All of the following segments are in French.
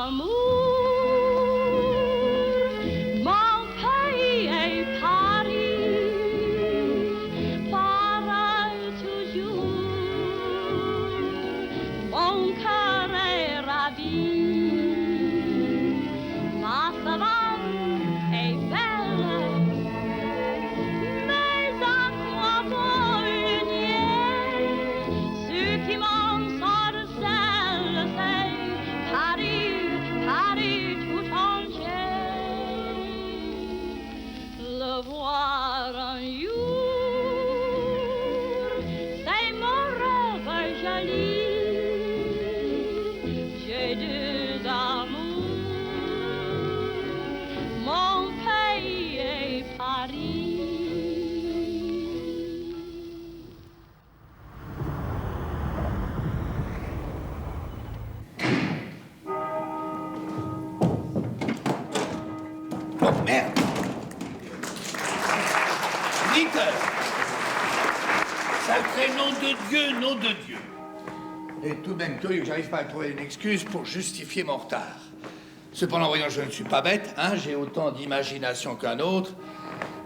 amours. Mon pays est Paris, pareil toujours. Mon cœur est ravi, ma savane est belle, mais à quoi bon le nier? Ce qui m'ensorcelle, c'est Paris, Paris tout entier. Le voir un jour, c'est mon rêve joli. J'ai deux amours, mon pays est Paris. Oh merde! Nicolas! Sacré nom de Dieu, nom de Dieu! Et tout de même curieux que j'arrive pas à trouver une excuse pour justifier mon retard. Cependant, voyons, je ne suis pas bête, hein, j'ai autant d'imagination qu'un autre.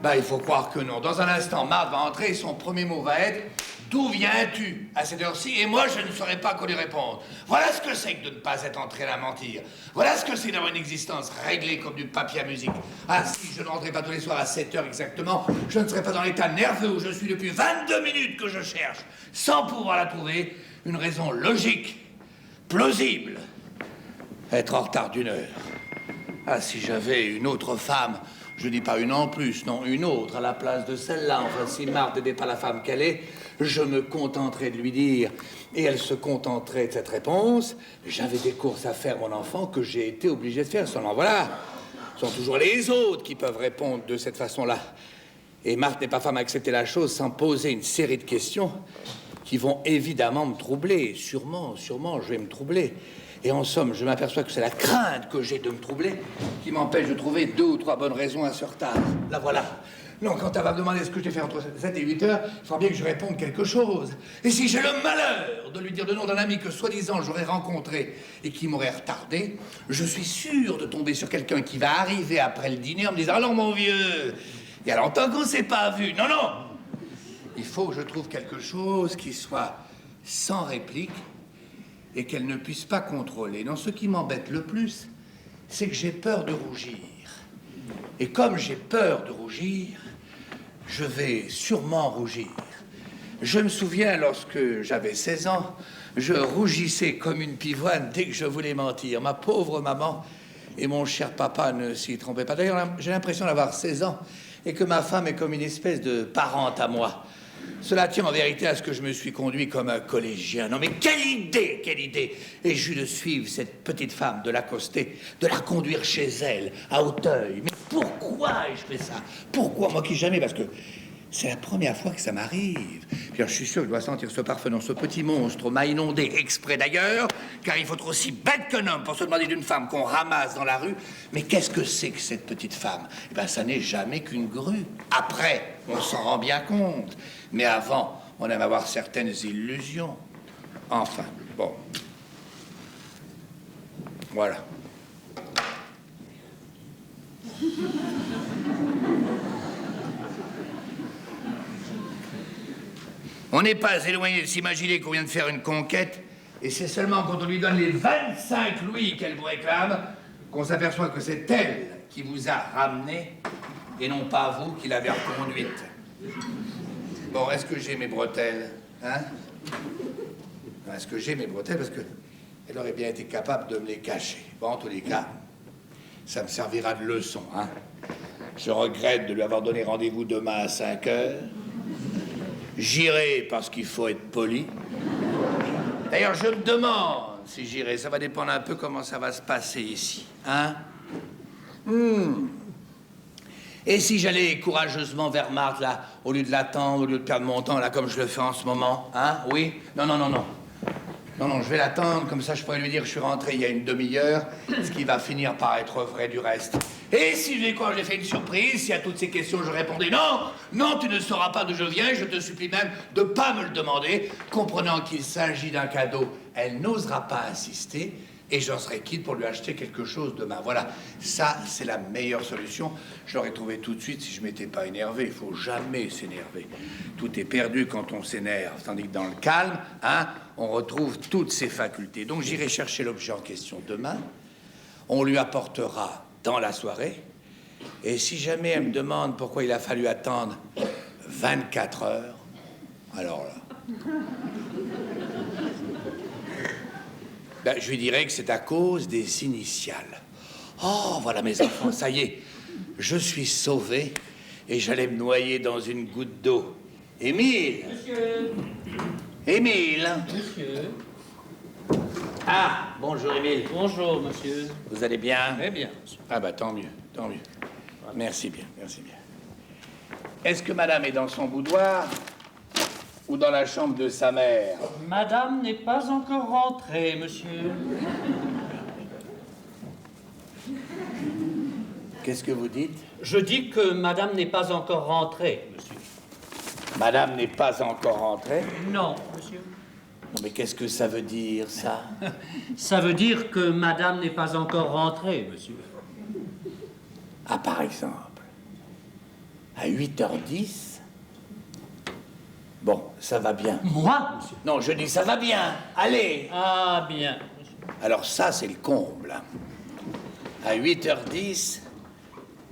Bah, il faut croire que non. Dans un instant, Marthe va entrer et son premier mot va être « D'où viens-tu » à cette heure-ci, et moi, je ne saurais pas quoi lui répondre. Voilà ce que c'est que de ne pas être entré à la mentir. Voilà ce que c'est d'avoir une existence réglée comme du papier à musique. Ah, si je ne rentrais pas tous les soirs à 7 heures exactement, je ne serais pas dans l'état nerveux où je suis depuis 22 minutes que je cherche, sans pouvoir la trouver, une raison logique, plausible. Être en retard d'1 heure. Ah, si j'avais une autre femme, je dis pas une en plus, non, une autre à la place de celle-là. Enfin, si Marthe n'était pas la femme qu'elle est, je me contenterais de lui dire, et elle se contenterait de cette réponse, j'avais des courses à faire, mon enfant, que j'ai été obligé de faire. Seulement, voilà, ce sont toujours les autres qui peuvent répondre de cette façon-là. Et Marthe n'est pas femme à accepter la chose sans poser une série de questions qui vont évidemment me troubler. Sûrement, je vais me troubler. Et en somme, je m'aperçois que c'est la crainte que j'ai de me troubler qui m'empêche de trouver 2 ou 3 bonnes raisons à ce retard. La voilà. Non, quand elle va me demander ce que j'ai fait entre 7 et 8 heures, il faudra bien que je réponde quelque chose. Et si j'ai le malheur de lui dire le nom d'un ami que soi-disant j'aurais rencontré et qui m'aurait retardé, je suis sûr de tomber sur quelqu'un qui va arriver après le dîner en me disant « Alors mon vieux, il y a longtemps qu'on s'est pas vu. » Non, non. Il faut que je trouve quelque chose qui soit sans réplique et qu'elle ne puisse pas contrôler. Non, ce qui m'embête le plus, c'est que j'ai peur de rougir. Et comme j'ai peur de rougir, je vais sûrement rougir. Je me souviens, lorsque j'avais 16 ans, je rougissais comme une pivoine dès que je voulais mentir. Ma pauvre maman et mon cher papa ne s'y trompaient pas. D'ailleurs, j'ai l'impression d'avoir 16 ans et que ma femme est comme une espèce de parente à moi. Cela tient en vérité à ce que je me suis conduit comme un collégien. Non mais quelle idée, quelle idée! Et j'eus de suivre cette petite femme, de l'accoster, de la conduire chez elle, à Auteuil. Mais pourquoi ai-je fait ça? Pourquoi? Moi qui jamais, parce que c'est la première fois que ça m'arrive. Puis alors, je suis sûr que je dois sentir ce parfum dans ce petit monstre m'a inondé exprès d'ailleurs, car il faut être aussi bête qu'un homme pour se demander d'une femme qu'on ramasse dans la rue. Mais qu'est-ce que c'est que cette petite femme? Eh bien, ça n'est jamais qu'une grue. Après, on s'en rend bien compte. Mais avant, on aime avoir certaines illusions. Enfin, bon. Voilà. On n'est pas éloigné de s'imaginer qu'on vient de faire une conquête, et c'est seulement quand on lui donne les 25 louis qu'elle vous réclame qu'on s'aperçoit que c'est elle qui vous a ramené, et non pas vous qui l'avez reconduite. Bon, est-ce que j'ai mes bretelles, hein? Est-ce que j'ai mes bretelles? Parce que elle aurait bien été capable de me les cacher. Bon, en tous les cas, ça me servira de leçon, hein? Je regrette de lui avoir donné rendez-vous demain à 5 heures. J'irai parce qu'il faut être poli. D'ailleurs, je me demande si j'irai. Ça va dépendre un peu comment ça va se passer ici, hein? Et si j'allais courageusement vers Marthe, là, au lieu de l'attendre, au lieu de perdre mon temps, là, comme je le fais en ce moment, hein? Oui? Non, non, non, non. Non, non, je vais l'attendre, comme ça je pourrais lui dire que je suis rentré il y a une demi-heure, ce qui va finir par être vrai du reste. Et si j'ai quoi, j'ai fait une surprise, si à toutes ces questions je répondais non, non, tu ne sauras pas d'où je viens, je te supplie même de pas me le demander, comprenant qu'il s'agit d'un cadeau, elle n'osera pas insister, et j'en serai quitte pour lui acheter quelque chose demain. Voilà, ça, c'est la meilleure solution. Je l'aurais trouvé tout de suite si je m'étais pas énervé. Il faut jamais s'énerver. Tout est perdu quand on s'énerve, tandis que dans le calme, hein, on retrouve toutes ses facultés. Donc j'irai chercher l'objet en question demain. On lui apportera dans la soirée. Et si jamais elle me demande pourquoi il a fallu attendre 24 heures, alors là... Ben, je lui dirai que c'est à cause des initiales. Oh, voilà mes enfants, ça y est, je suis sauvé et j'allais me noyer dans une goutte d'eau. Émile! Monsieur! Émile! Monsieur! Ah, bonjour Émile. Bonjour, monsieur. Vous allez bien? Très bien, monsieur. Ah bah tant mieux, tant mieux. Merci bien, merci bien. Est-ce que madame est dans son boudoir ou dans la chambre de sa mère? Madame n'est pas encore rentrée, monsieur. Qu'est-ce que vous dites? Je dis que madame n'est pas encore rentrée, monsieur. Madame n'est pas encore rentrée? Non, monsieur. Non mais qu'est-ce que ça veut dire, ça? Ça veut dire que madame n'est pas encore rentrée, monsieur. Ah, par exemple, à 8h10? Bon, ça va bien. Moi, monsieur? Non, je dis ça va bien. Allez. Ah, bien, monsieur. Alors ça, c'est le comble. À 8h10,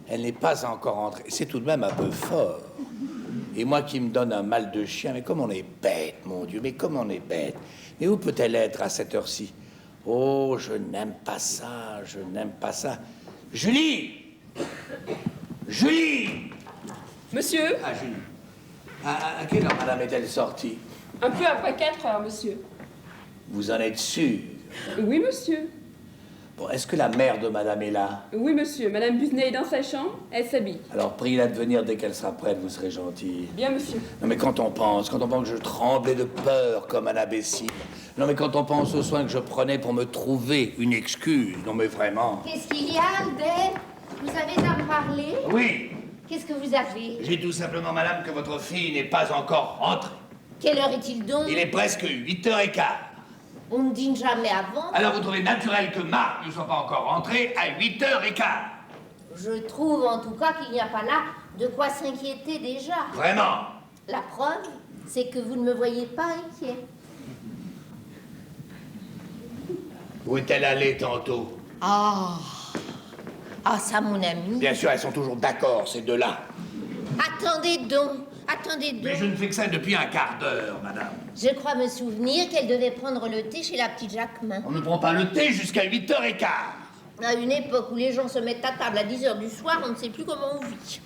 elle n'est pas encore rentrée. C'est tout de même un peu fort. Et moi qui me donne un mal de chien, mais comme on est bête, mon Dieu, mais comme on est bête. Mais où peut-elle être à cette heure-ci? Oh, je n'aime pas ça, je n'aime pas ça. Julie! Julie! Monsieur, Ah, Julie. À quelle heure madame est-elle sortie? un peu après 4 heures, monsieur. Vous en êtes sûr? Oui, monsieur. Bon, est-ce que la mère de madame est là? Oui, monsieur. Madame Busney est dans sa chambre. Elle s'habille. Alors, priez-la de venir dès qu'elle sera prête, vous serez gentil. Bien, monsieur. Non, mais quand on pense que je tremblais de peur comme un imbécile. Non, mais quand on pense aux soins que je prenais pour me trouver une excuse. Non, mais vraiment. Qu'est-ce qu'il y a, Albert? Vous avez à me parler? Oui, Qu'est-ce que vous avez? j'ai tout simplement, madame, que votre fille n'est pas encore rentrée. Quelle heure est-il donc? Il est presque 8h15. On ne dîne jamais avant. Alors, vous trouvez naturel que Marc ne soit pas encore rentré à 8h15? Je trouve en tout cas qu'il n'y a pas là de quoi s'inquiéter déjà. Vraiment? La preuve, c'est que vous ne me voyez pas inquiet. Où est-elle allée tantôt? Ah, ça, mon ami. Bien sûr, elles sont toujours d'accord, ces deux-là. Attendez donc. Attendez donc. Mais je ne fais que ça depuis un quart d'heure, madame. Je crois me souvenir qu'elle devait prendre le thé chez la petite Jacquemin. On ne prend pas le thé jusqu'à 8h15. À une époque où les gens se mettent à table à 10h du soir, on ne sait plus comment on vit.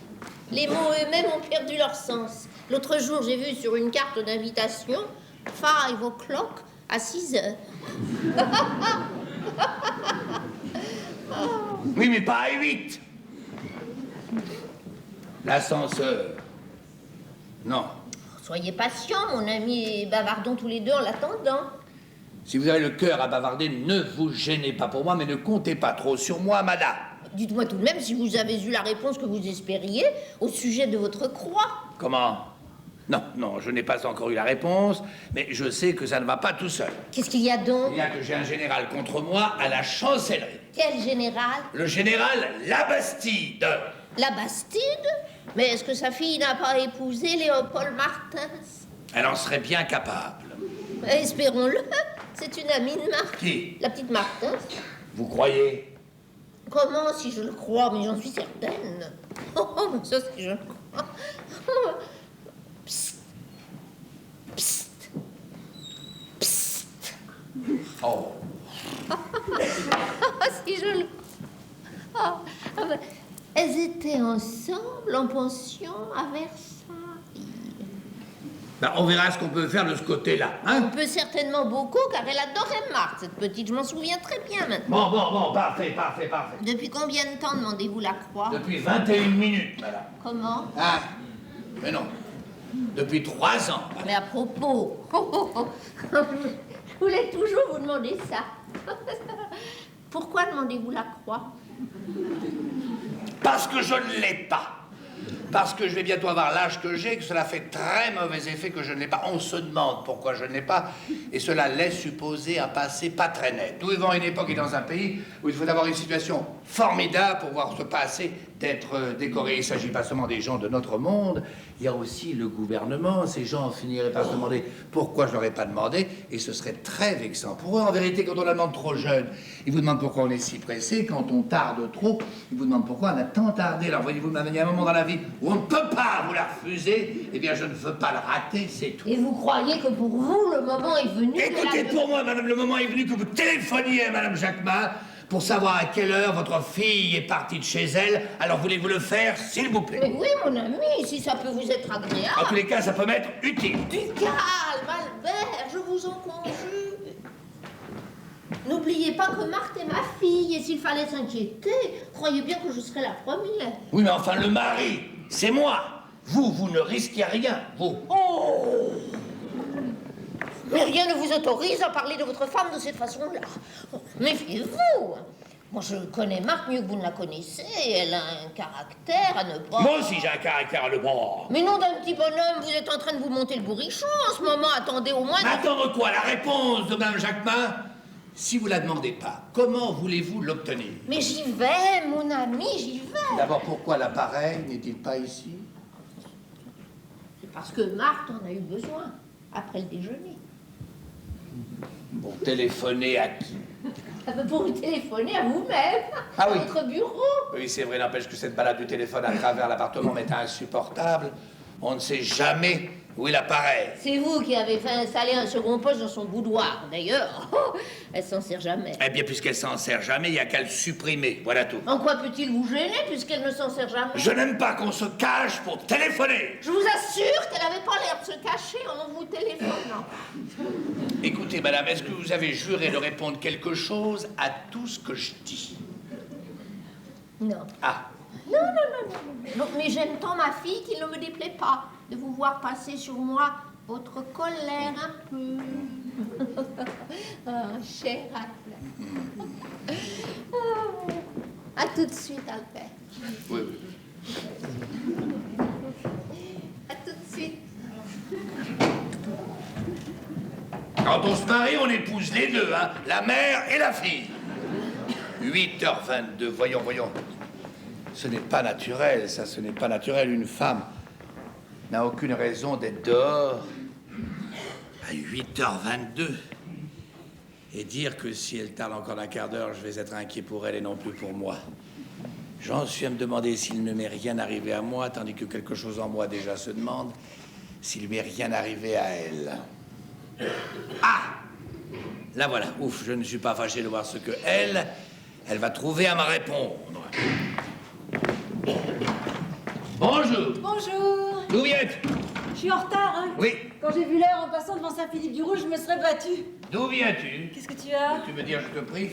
Les mots eux-mêmes ont perdu leur sens. L'autre jour, j'ai vu sur une carte d'invitation 5 o'clock à 6h. Oui, mais pas à 8. L'ascenseur. Non. Soyez patient, mon ami, et bavardons tous les deux en l'attendant. Si vous avez le cœur à bavarder, ne vous gênez pas pour moi, mais ne comptez pas trop sur moi, madame. Dites-moi tout de même si vous avez eu la réponse que vous espériez au sujet de votre croix. Comment? Non, je n'ai pas encore eu la réponse, mais je sais que ça ne va pas tout seul. Qu'est-ce qu'il y a donc? Il y a que j'ai un général contre moi à la chancellerie. Quel général? Le général Labastide. La Bastide? Mais est-ce que sa fille n'a pas épousé Léopold Martins? Elle en serait bien capable. Espérons-le. C'est une amie de Martins. Qui? La petite Martins. Vous croyez? Comment, si je le crois? Mais j'en suis certaine. Oh, mais ça, si je le crois. Psst. Psst. Psst. Oh. Si je le crois. Ah, ben, elles étaient ensemble en pension à Versailles. Ben, on verra ce qu'on peut faire de ce côté-là, On hein? peut certainement beaucoup, car elle adorait Marthe, cette petite. Je m'en souviens très bien maintenant. Bon, parfait. Depuis combien de temps demandez-vous la croix? Depuis 21 minutes, madame. Comment? Ah, mais non. Depuis 3 ans, madame. Mais à propos, je voulais toujours vous demander ça. Pourquoi demandez-vous la croix? Parce que je ne l'ai pas. Parce que je vais bientôt avoir l'âge que j'ai, que cela fait très mauvais effet que je ne l'ai pas. On se demande pourquoi je ne l'ai pas, et cela laisse supposer un passé pas très net. Nous vivons à une époque et dans un pays où il faut avoir une situation formidable pour voir ce passé d'être décoré. Il ne s'agit pas seulement des gens de notre monde, il y a aussi le gouvernement. Ces gens finiraient par se demander pourquoi je ne leur ai pas demandé, et ce serait très vexant pour eux. En vérité, quand on la demande trop jeune, ils vous demandent pourquoi on est si pressé. Quand on tarde trop, ils vous demandent pourquoi on a tant tardé. Alors voyez-vous, il y a un moment dans la vie où on ne peut pas vous la refuser. Eh bien, je ne veux pas le rater, c'est tout. Et vous croyez que pour vous, le moment est venu... Écoutez, pour moi, madame, le moment est venu que vous téléphoniez à madame Jacquemin pour savoir à quelle heure votre fille est partie de chez elle. Alors voulez-vous le faire, s'il vous plaît? Mais oui, mon ami, si ça peut vous être agréable. En tous les cas, ça peut m'être utile. Du calme, Albert, je vous en conjure. N'oubliez pas que Marthe est ma fille, et s'il fallait s'inquiéter, croyez bien que je serais la première. Oui, mais enfin, le mari, c'est moi. Vous ne risquez rien, vous. Oh! Mais rien ne vous autorise à parler de votre femme de cette façon-là. Méfiez-vous. Moi, je connais Marthe mieux que vous ne la connaissez. Elle a un caractère à ne pas... Moi aussi, j'ai un caractère à le bord. Mais non d'un petit bonhomme, vous êtes en train de vous monter le bourrichon en ce moment. Attendez au moins... Attendre quoi? La réponse de madame Jacquemin? Si vous la demandez pas, comment voulez-vous l'obtenir? Mais j'y vais, mon ami, j'y vais. D'abord, pourquoi l'appareil n'est-il pas ici? C'est parce que Marthe en a eu besoin, après le déjeuner. Pour téléphoner à qui? Pour vous téléphoner à vous-même, Ah à oui. votre bureau. Oui, c'est vrai, n'empêche que cette balade du téléphone à travers l'appartement m'est insupportable. On ne sait jamais où est l'appareil. C'est vous qui avez fait installer un second poste dans son boudoir. D'ailleurs, elle s'en sert jamais. Eh bien, puisqu'elle s'en sert jamais, il n'y a qu'à le supprimer, voilà tout. En quoi peut-il vous gêner puisqu'elle ne s'en sert jamais? Je n'aime pas qu'on se cache pour téléphoner. Je vous assure qu'elle n'avait pas l'air de se cacher en vous téléphonant. Écoutez, madame, est-ce que vous avez juré de répondre quelque chose à tout ce que je dis? Non. Ah, Non, mais j'aime tant ma fille qu'il ne me déplaît pas de vous voir passer sur moi votre colère un peu. Ah, cher Albert. À tout de suite, Albert. oui, oui. À tout de suite. Quand on se marie, on épouse les deux, hein, la mère et la fille. 8h22, voyons. Ce n'est pas naturel, ça, ce n'est pas naturel. Une femme n'a aucune raison d'être dehors à 8h22 et dire que si elle tarde encore d'un quart d'heure, je vais être inquiet pour elle et non plus pour moi. J'en suis à me demander s'il ne m'est rien arrivé à moi, tandis que quelque chose en moi déjà se demande s'il m'est rien arrivé à elle. Ah! Là voilà, ouf, je ne suis pas fâché de voir ce que elle va trouver à me répondre. Bonjour! Bonjour. D'où viens-tu? Je suis en retard, hein? Oui. Quand j'ai vu l'heure en passant devant Saint-Philippe-du-Rouge, je me serais battue. D'où viens-tu? Qu'est-ce que tu as? Tu veux dire, je te prie,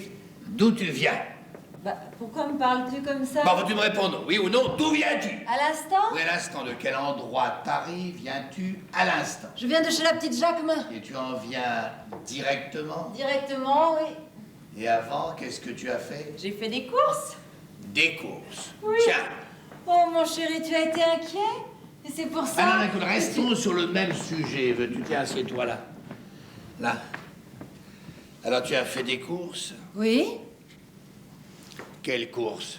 d'où tu viens? Bah, pourquoi me parles-tu comme ça? Bon, veux-tu me répondre, oui ou non? D'où viens-tu? À l'instant? Oui, à l'instant. De quel endroit de Paris viens-tu à l'instant? Je viens de chez la petite Jacquemin. Et tu en viens directement? Directement, oui. Et avant, qu'est-ce que tu as fait? J'ai fait des courses. Des courses. Oui. Tiens. Oh, mon chéri, tu as été inquiet? Et c'est pour ça... Ah non, écoute, restons sur le même sujet. Veux-tu, tiens, assieds-toi là. Là. Alors, tu as fait des courses? Oui. Quelles courses?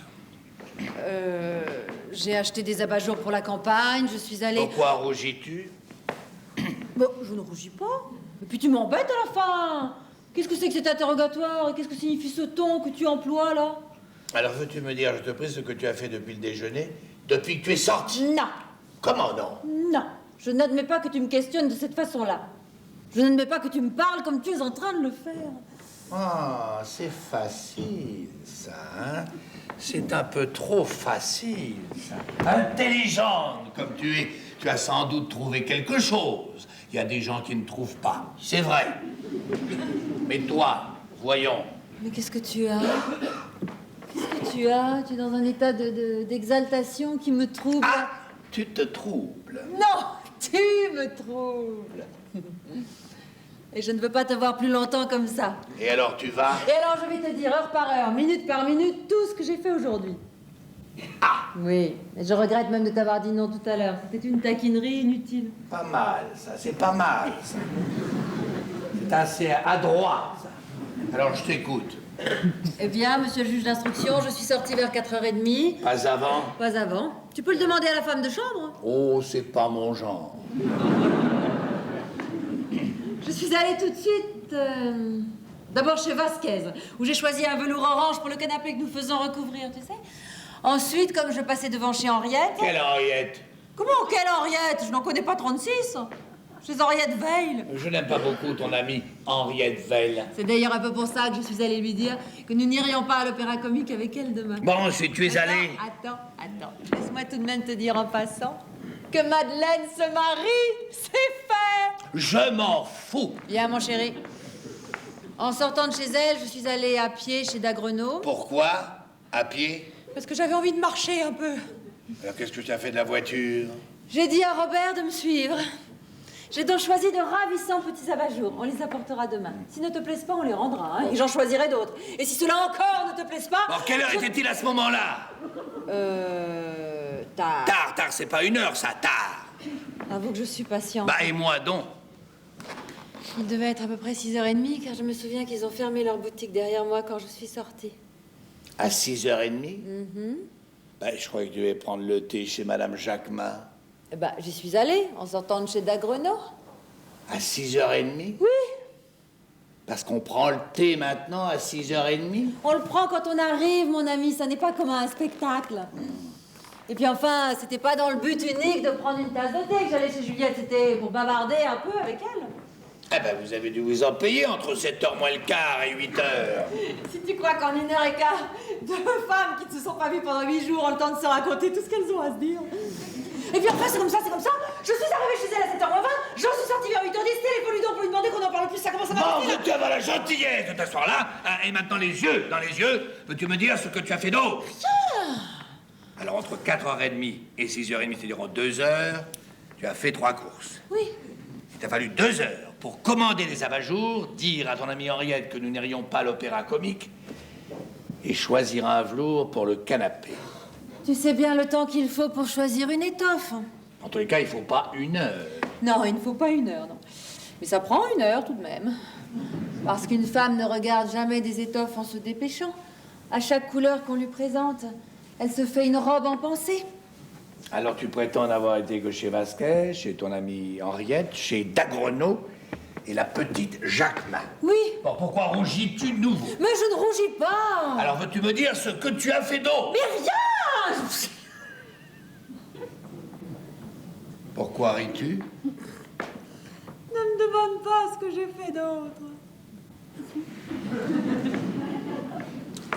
J'ai acheté des abat-jours pour la campagne, je suis allée... Pourquoi rougis-tu? Bon, je ne rougis pas. Et puis tu m'embêtes à la fin. Qu'est-ce que c'est que cet interrogatoire? Et qu'est-ce que signifie ce ton que tu emploies, là? Alors, veux-tu me dire, je te prie, ce que tu as fait depuis le déjeuner? Depuis que tu es sorti? Non. Comment non? Non, je n'admets pas que tu me questionnes de cette façon-là. Je n'admets pas que tu me parles comme tu es en train de le faire. Ah, c'est facile, ça, hein? C'est un peu trop facile, ça. Intelligente comme tu es, tu as sans doute trouvé quelque chose. Il y a des gens qui ne trouvent pas, c'est vrai. Mais toi, voyons. Mais qu'est-ce que tu as? Qu'est-ce que tu as? Tu es dans un état d'exaltation qui me trouble. Ah, tu te troubles. Non, tu me troubles. Et je ne veux pas te voir plus longtemps comme ça. Et alors tu vas? Et alors je vais te dire heure par heure, minute par minute, tout ce que j'ai fait aujourd'hui. Oui, mais je regrette même de t'avoir dit non tout à l'heure. C'était une taquinerie inutile. Pas mal, ça, c'est pas mal, ça. C'est assez adroit, ça. Alors, je t'écoute. Eh bien, monsieur le juge d'instruction, je suis sortie vers 4h30. Pas avant? Pas avant. Tu peux le demander à la femme de chambre. Oh, c'est pas mon genre. Je suis allée tout de suite... D'abord chez Vasquez, où j'ai choisi un velours orange pour le canapé que nous faisons recouvrir, tu sais. Ensuite, comme je passais devant chez Henriette... Quelle Henriette? Comment, quelle Henriette? Je n'en connais pas 36. Chez Henriette Veil. Je n'aime pas beaucoup ton amie Henriette Veil. C'est d'ailleurs un peu pour ça que je suis allée lui dire que nous n'irions pas à l'opéra comique avec elle demain. Bon, si tu es allé... Attends. Laisse-moi tout de même te dire en passant que Madeleine se marie. C'est fait. Je m'en fous. Bien, mon chéri. En sortant de chez elle, je suis allée à pied chez Dagrenau. Pourquoi? À pied? Parce que j'avais envie de marcher un peu. Alors, qu'est-ce que tu as fait de la voiture? J'ai dit à Robert de me suivre. J'ai donc choisi de ravissants petits abat-jours. On les apportera demain. S'ils ne te plaisent pas, on les rendra, hein, et j'en choisirai d'autres. Et si cela encore ne te plaise pas... Bon, quelle heure était-il à ce moment-là? Tard. Tard, c'est pas une heure, ça, tard. Avoue que je suis patiente. Bah, et moi donc? Il devait être à peu près 6h30, car je me souviens qu'ils ont fermé leur boutique derrière moi quand je suis sortie. À 6h30? Bah, je croyais que tu devais prendre le thé chez Madame Jacquemin. Bah, j'y suis allée, en sortant de chez Dagrenau. À 6h30? Oui. Parce qu'on prend le thé maintenant à 6h30? On le prend quand on arrive, mon ami, ça n'est pas comme un spectacle. Et puis enfin, c'était pas dans le but unique de prendre une tasse de thé que j'allais chez Juliette, c'était pour bavarder un peu avec elle. Eh ben, vous avez dû vous en payer entre 7h moins le quart et 8h. Si tu crois qu'en 1h15, deux femmes qui ne se sont pas vues pendant 8 jours ont le temps de se raconter tout ce qu'elles ont à se dire. Et puis après, c'est comme ça. Je suis arrivée chez elle à 7h20, j'en suis sortie vers 8h10, téléphone donc pour lui demander qu'on en parle plus, ça commence à m'arrêter. Bon, tu as la gentillesse de t'asseoir là, hein, et maintenant les yeux dans les yeux, peux-tu me dire ce que tu as fait d'autre? Rien. Alors, entre 4h30 et 6h30, c'est-à-dire en 2 heures, tu as fait 3 courses. Oui. Il t'a fallu 2 heures pour commander des abat-jours, dire à ton amie Henriette que nous n'irions pas à l'opéra comique et choisir un velours pour le canapé. Tu sais bien le temps qu'il faut pour choisir une étoffe. En tous les cas, il faut pas 1 heure. Non, il ne faut pas 1 heure, non. Mais ça prend 1 heure tout de même. Parce qu'une femme ne regarde jamais des étoffes en se dépêchant. À chaque couleur qu'on lui présente, elle se fait une robe en pensée. Alors tu prétends n'avoir été que chez Vasquez, chez ton amie Henriette, chez Dagrenau et la petite Jacquemin. Oui. Bon, pourquoi rougis-tu de nouveau? Mais je ne rougis pas. Alors veux-tu me dire ce que tu as fait d'autre? Mais rien. Pourquoi ris-tu? Ne me demande pas ce que j'ai fait d'autre.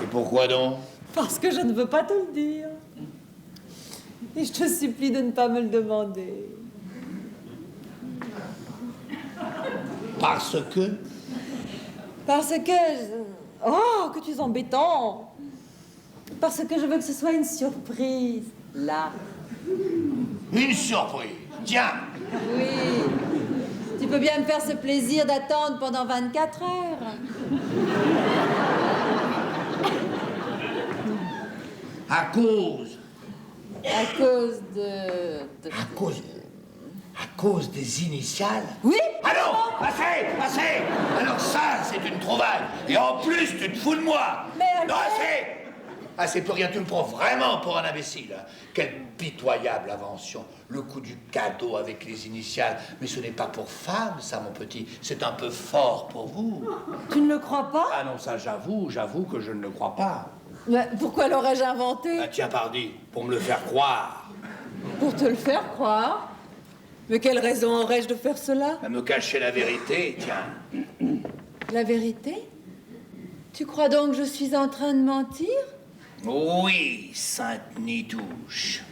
Et pourquoi donc? Parce que je ne veux pas te le dire. Et je te supplie de ne pas me le demander. Parce que? Parce que... Oh, que tu es embêtant. Parce que je veux que ce soit une surprise, là. Une surprise. Tiens. Oui. Tu peux bien me faire ce plaisir d'attendre pendant 24 heures. À cause. À cause de... À cause des initiales? Oui. Ah non! Assez! Alors ça, c'est une trouvaille. Et en plus, tu te fous de moi. Mais non, assez! Assez pour rien, tu me prends vraiment pour un imbécile. Hein. Quelle pitoyable invention. Le coup du cadeau avec les initiales. Mais ce n'est pas pour femme, ça, mon petit. C'est un peu fort pour vous. Tu ne le crois pas? Ah non, ça, j'avoue que je ne le crois pas. Mais pourquoi l'aurais-je inventé? Ah tiens, pardi, pour me le faire croire. Pour te le faire croire? Mais quelle raison aurais-je de faire cela? À me cacher la vérité, tiens. La vérité? Tu crois donc que je suis en train de mentir? Oui, Sainte Nitouche.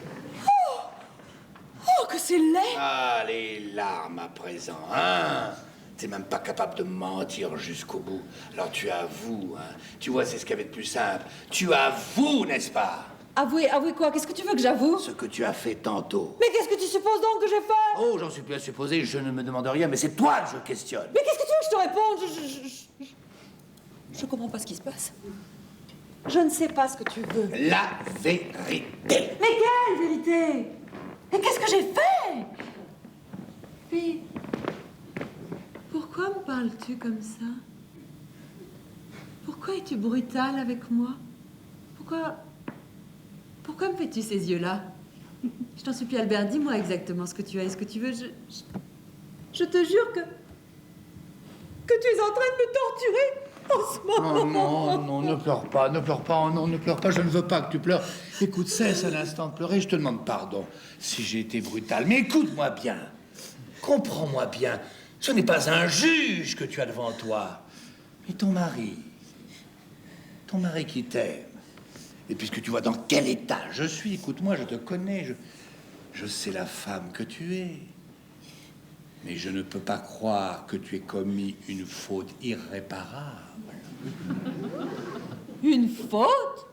Oh, que c'est laid! Ah, les larmes à présent, hein? T'es même pas capable de mentir jusqu'au bout. Alors tu avoues, hein? Tu vois, c'est ce qu'il y avait de plus simple. Tu avoues, n'est-ce pas? Avouer quoi? Qu'est-ce que tu veux que j'avoue? Ce que tu as fait tantôt. Mais qu'est-ce que tu supposes donc que j'ai fait? Oh, j'en suis plus à supposer, je ne me demande rien, mais c'est toi que je questionne. Mais qu'est-ce que tu veux que je te réponde? Je comprends pas ce qui se passe. Je ne sais pas ce que tu veux. La vérité. Mais quelle vérité? Et qu'est-ce que j'ai fait? Puis, pourquoi me parles-tu comme ça? Pourquoi es-tu brutal avec moi? Pourquoi me fais-tu ces yeux-là? Je t'en supplie, Albert, dis-moi exactement ce que tu as et ce que tu veux. Je te jure que tu es en train de me torturer en ce moment. Non, ne pleure pas, oh non, ne pleure pas, je ne veux pas que tu pleures. Écoute, cesse un instant de pleurer, je te demande pardon si j'ai été brutal. Mais écoute-moi bien, comprends-moi bien, ce n'est pas un juge que tu as devant toi, mais ton mari qui t'aime. Et puisque tu vois dans quel état je suis, écoute-moi, je te connais, je sais la femme que tu es. Mais je ne peux pas croire que tu aies commis une faute irréparable. Une faute?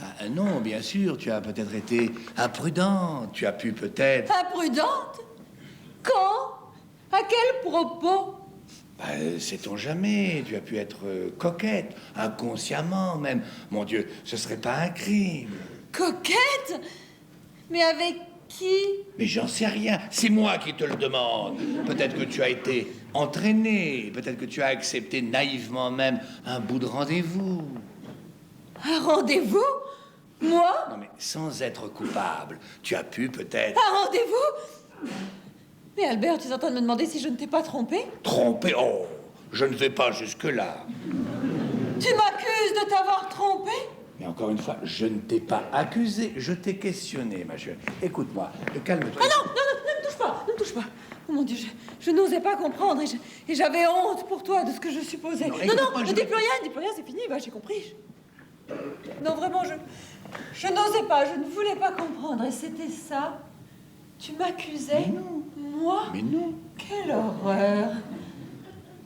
Ah, non, bien sûr, tu as peut-être été imprudente, tu as pu peut-être... Imprudente? Quand? À quel propos? Sait-on jamais, tu as pu être coquette, inconsciemment même. Mon Dieu, ce serait pas un crime. Coquette? Mais avec qui? Mais j'en sais rien, c'est moi qui te le demande. Peut-être que tu as été entraîné, peut-être que tu as accepté naïvement même un bout de rendez-vous. Un rendez-vous? Moi? Non mais sans être coupable, tu as pu peut-être... Un rendez-vous? Mais Albert, tu es en train de me demander si je ne t'ai pas trompé? Trompé? Oh, je ne vais pas jusque-là. Tu m'accuses de t'avoir trompé? Mais encore une fois, je ne t'ai pas accusé, je t'ai questionné, ma chérie. Écoute-moi, calme-toi. Ah non, ne me touche pas, ne me touche pas. Oh mon Dieu, je n'osais pas comprendre et j'avais honte pour toi de ce que je supposais. Non, ne dis plus rien, c'est fini, j'ai compris. Non, vraiment, je n'osais pas, je ne voulais pas comprendre et c'était ça. Tu m'accusais? Moi? Mais non. Quelle horreur!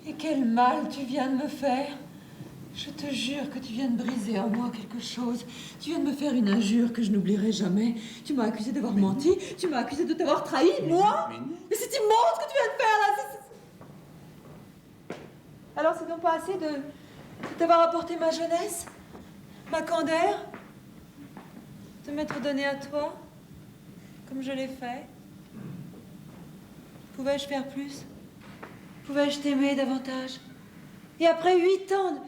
Et quel mal tu viens de me faire! Je te jure que tu viens de briser en moi quelque chose. Tu viens de me faire une injure que je n'oublierai jamais. Tu m'as accusé d'avoir menti. Tu m'as accusé de t'avoir trahi, moi. Mais c'est immense ce que tu viens de faire là. Alors c'est donc pas assez de t'avoir apporté ma jeunesse, ma candeur, de m'être donnée à toi, comme je l'ai fait. Pouvais-je faire plus? Pouvais-je t'aimer davantage? Et après 8 ans...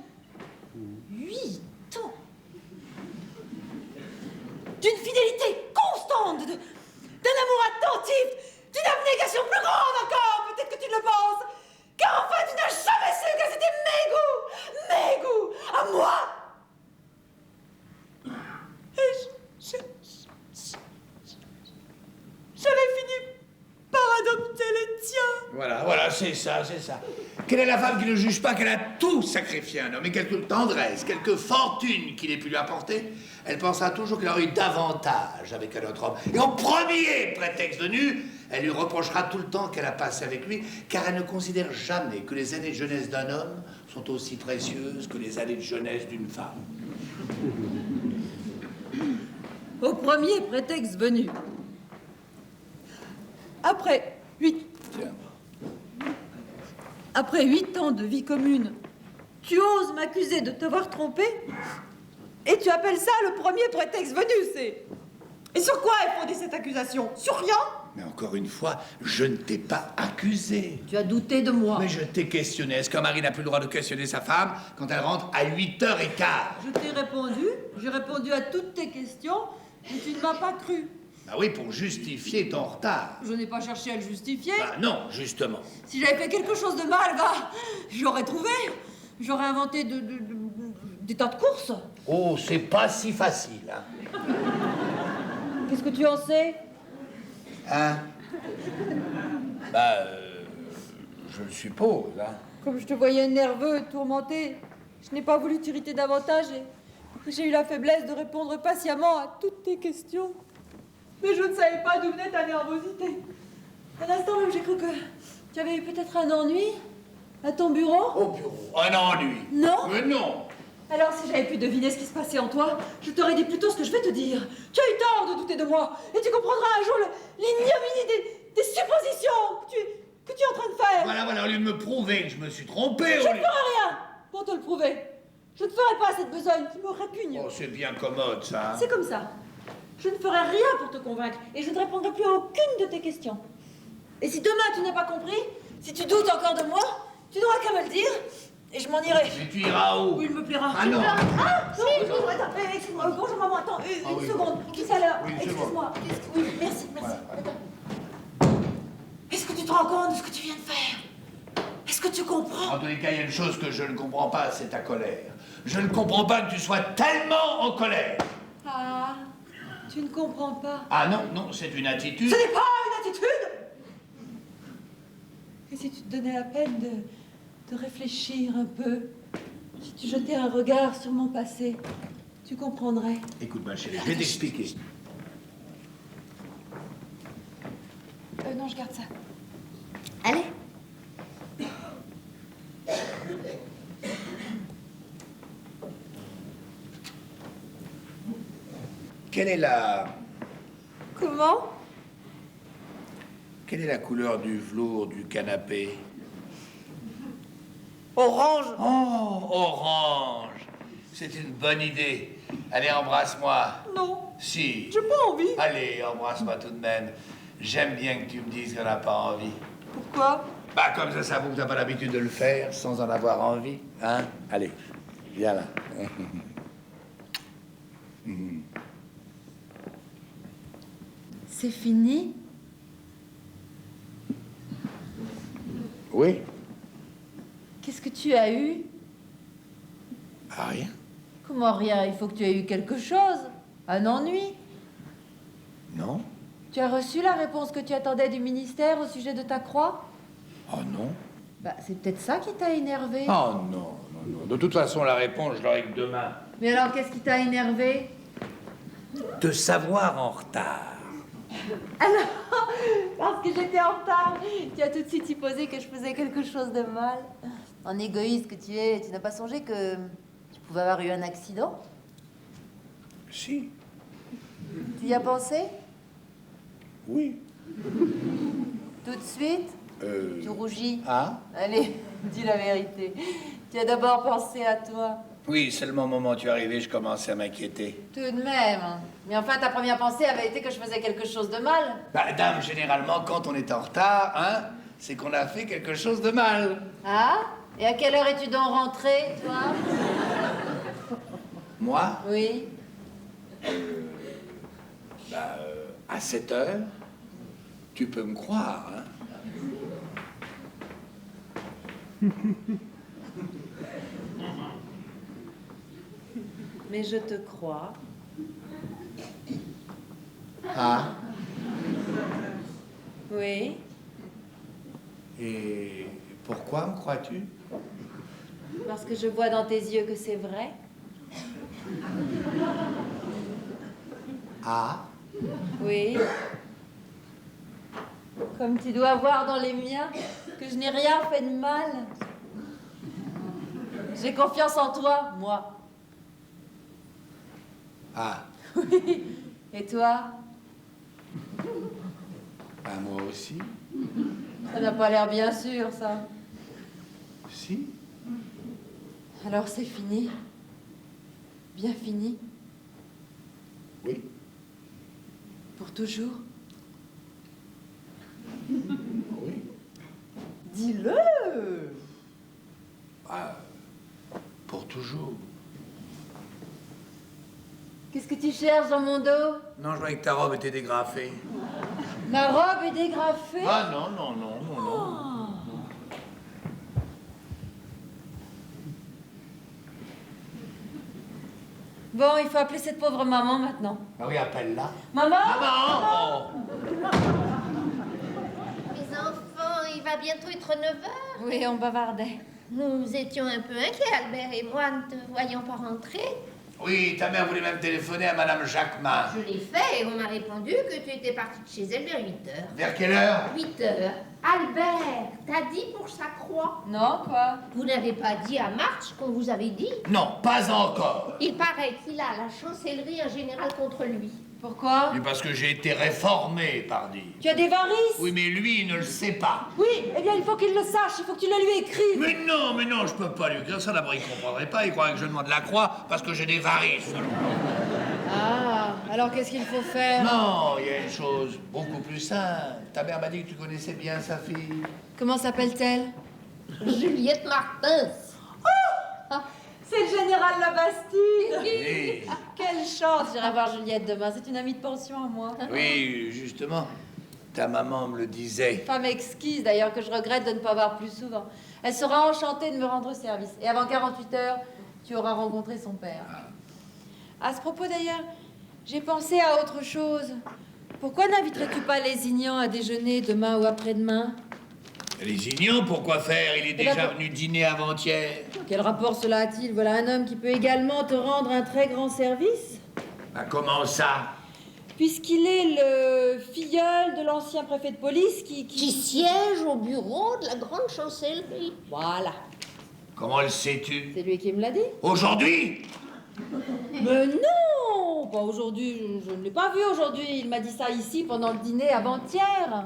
8 ans d'une fidélité constante, d'un amour attentif, d'une abnégation plus grande encore, peut-être que tu le penses, car enfin tu n'as jamais su que c'était mes goûts, à moi. Et j'avais fini par adopter les tiens. Voilà, c'est ça. Quelle est la femme qui ne juge pas qu'elle a tout sacrifié à un homme et quelque tendresse, quelque fortune qu'il ait pu lui apporter? Elle pensera toujours qu'elle aurait eu davantage avec un autre homme. Et au premier prétexte venu, elle lui reprochera tout le temps qu'elle a passé avec lui, car elle ne considère jamais que les années de jeunesse d'un homme sont aussi précieuses que les années de jeunesse d'une femme. Au premier prétexte venu. Après 8 ans de vie commune, tu oses m'accuser de t'avoir trompé? Et tu appelles ça le premier prétexte venu, c'est... Et sur quoi est fondée cette accusation? Sur rien? Mais encore une fois, je ne t'ai pas accusé. Tu as douté de moi. Mais je t'ai questionné. Est-ce qu'un mari n'a plus le droit de questionner sa femme quand elle rentre à 8h15? Je t'ai répondu, j'ai répondu à toutes tes questions, et tu ne m'as pas cru. Ah oui, pour justifier ton retard. Je n'ai pas cherché à le justifier. Bah non, justement. Si j'avais fait quelque chose de mal, j'aurais trouvé. J'aurais inventé des tas de courses. Oh, c'est pas si facile, hein. Qu'est-ce que tu en sais? Hein? Je le suppose, hein. Comme je te voyais nerveux, tourmenté, je n'ai pas voulu t'irriter davantage et j'ai eu la faiblesse de répondre patiemment à toutes tes questions. Mais je ne savais pas d'où venait ta nervosité. Un instant même, j'ai cru que tu avais eu peut-être un ennui à ton bureau. Au bureau, un ennui. Non? Mais non. Alors, si j'avais pu deviner ce qui se passait en toi, je t'aurais dit plutôt ce que je vais te dire. Tu as eu tort de douter de moi, et tu comprendras un jour l'ignominie des suppositions que tu es en train de faire. Voilà, au lieu de me prouver que je me suis trompé. Je ne ferai rien pour te le prouver. Je ne ferai pas cette besogne qui me répugne. Oh, c'est bien commode, ça. Hein. C'est comme ça. Je ne ferai rien pour te convaincre et je ne répondrai plus à aucune de tes questions. Et si demain tu n'as pas compris, si tu doutes encore de moi, tu n'auras qu'à me le dire et je m'en irai. Mais tu iras où? Oui, il me plaira. Ah non. Ah, non, attends, excuse-moi, bonjour maman, attends, une oui. seconde. Qui c'est là? Oui, une seconde. Excuse-moi. Oui, merci. Voilà. Attends. Est-ce que tu te rends compte de ce que tu viens de faire? Est-ce que tu comprends? En tous les cas, il y a une chose que je ne comprends pas, c'est ta colère. Je ne comprends pas que tu sois tellement en colère. Ah, tu ne comprends pas. Ah non, non, c'est une attitude. Ce n'est pas une attitude! Et si tu te donnais la peine de réfléchir un peu, si tu jetais un regard sur mon passé, tu comprendrais. Écoute, ma chérie, je vais t'expliquer. Non, je garde ça. Allez. Quelle est la couleur du velours du canapé? Orange. Oh, orange. C'est une bonne idée. Allez, embrasse-moi. Non, Si. j'ai pas envie. Allez, embrasse-moi tout de même. J'aime bien que tu me dises qu'on n'a pas envie. Pourquoi? Bah, comme ça prouve que t'as pas l'habitude de le faire sans en avoir envie, hein? Allez, viens là. C'est fini? Oui? Qu'est-ce que tu as eu? Ah, rien. Comment rien? Il faut que tu aies eu quelque chose. Un ennui. Non? Tu as reçu la réponse que tu attendais du ministère au sujet de ta croix? Oh non? Bah, c'est peut-être ça qui t'a énervé. Oh non, non, non. De toute façon, la réponse, je l'aurai que demain. Mais alors, qu'est-ce qui t'a énervé? Te savoir en retard. Alors, parce que j'étais en retard, tu as tout de suite supposé que je faisais quelque chose de mal. En égoïste que tu es, tu n'as pas songé que tu pouvais avoir eu un accident? Si, Tu y as pensé? oui. Tout de suite? Tu rougis? Ah? Allez, dis la vérité. Tu as d'abord pensé à toi. Oui, seulement au moment où tu es arrivé, je commençais à m'inquiéter. Tout de même. Mais enfin, ta première pensée avait été que je faisais quelque chose de mal. Bah, dame, généralement, quand on est en retard, hein, c'est qu'on a fait quelque chose de mal. Ah? Et à quelle heure es-tu donc rentré, toi? Moi, Oui. à 7 heures, tu peux me croire, hein. Mais je te crois. Ah? Oui. Et pourquoi me crois-tu? Parce que je vois dans tes yeux que c'est vrai. Ah? Oui. Comme tu dois voir dans les miens que je n'ai rien fait de mal. J'ai confiance en toi, moi. Ah? Oui. Et toi? Ah, moi aussi? Ça n'a pas l'air bien sûr, ça. Si? Alors c'est fini. Bien fini. Oui. Pour toujours. Oui. Dis-le. Ah, pour toujours. Qu'est-ce que tu cherches dans mon dos? Non, je voyais que ta robe était dégrafée. Ma robe est dégrafée. Ah non, non, non, non, non. Bon, il faut appeler cette pauvre maman maintenant. Ah oui, appelle-la. Maman? Maman! Mes enfants, il va bientôt être 9h. Oui, on bavardait. Nous étions un peu inquiets, Albert et moi, ne te voyant pas rentrer. Oui, ta mère voulait même téléphoner à Madame Jacquemin. Je l'ai fait et on m'a répondu que tu étais parti de chez elle vers 8h. Vers quelle heure? 8h. Albert, t'as dit pour sa croix. Non, quoi? Vous n'avez pas dit à March qu'on vous avait dit? Non, pas encore. Il paraît qu'il a à la chancellerie un général contre lui. Pourquoi? Mais parce que j'ai été réformé, pardi. Tu as des varices? Oui, mais lui, il ne le sait pas. Oui, eh bien il faut qu'il le sache, il faut que tu le lui écrives. Mais non, je peux pas lui écrire ça. D'abord, il comprendrait pas. Il croirait que je demande la croix parce que j'ai des varices. Ah, alors qu'est-ce qu'il faut faire? Non, il y a une chose beaucoup plus simple. Ta mère m'a dit que tu connaissais bien sa fille. Comment s'appelle-t-elle? Juliette Martins. C'est le général Labastide. Oui, Quelle chance, j'irai voir Juliette demain, c'est une amie de pension à moi. oui, justement. Ta maman me le disait. Femme exquise d'ailleurs que je regrette de ne pas voir plus souvent. Elle sera enchantée de me rendre service. Et avant 48 heures, tu auras rencontré son père. À ce propos d'ailleurs, j'ai pensé à autre chose. Pourquoi n'inviterais-tu pas Lézignan à déjeuner demain ou après-demain? Lézignan, pourquoi faire? Il est Eh ben, déjà pour- venu dîner avant-hier. Quel rapport cela a-t-il? Voilà un homme qui peut également te rendre un très grand service. Bah, comment ça? Puisqu'il est le filleul de l'ancien préfet de police Qui siège au bureau de la grande chancellerie. Voilà, Comment le sais-tu? c'est lui qui me l'a dit. Aujourd'hui? Mais non! Pas aujourd'hui, je ne l'ai pas vu aujourd'hui. Il m'a dit ça ici pendant le dîner avant-hier.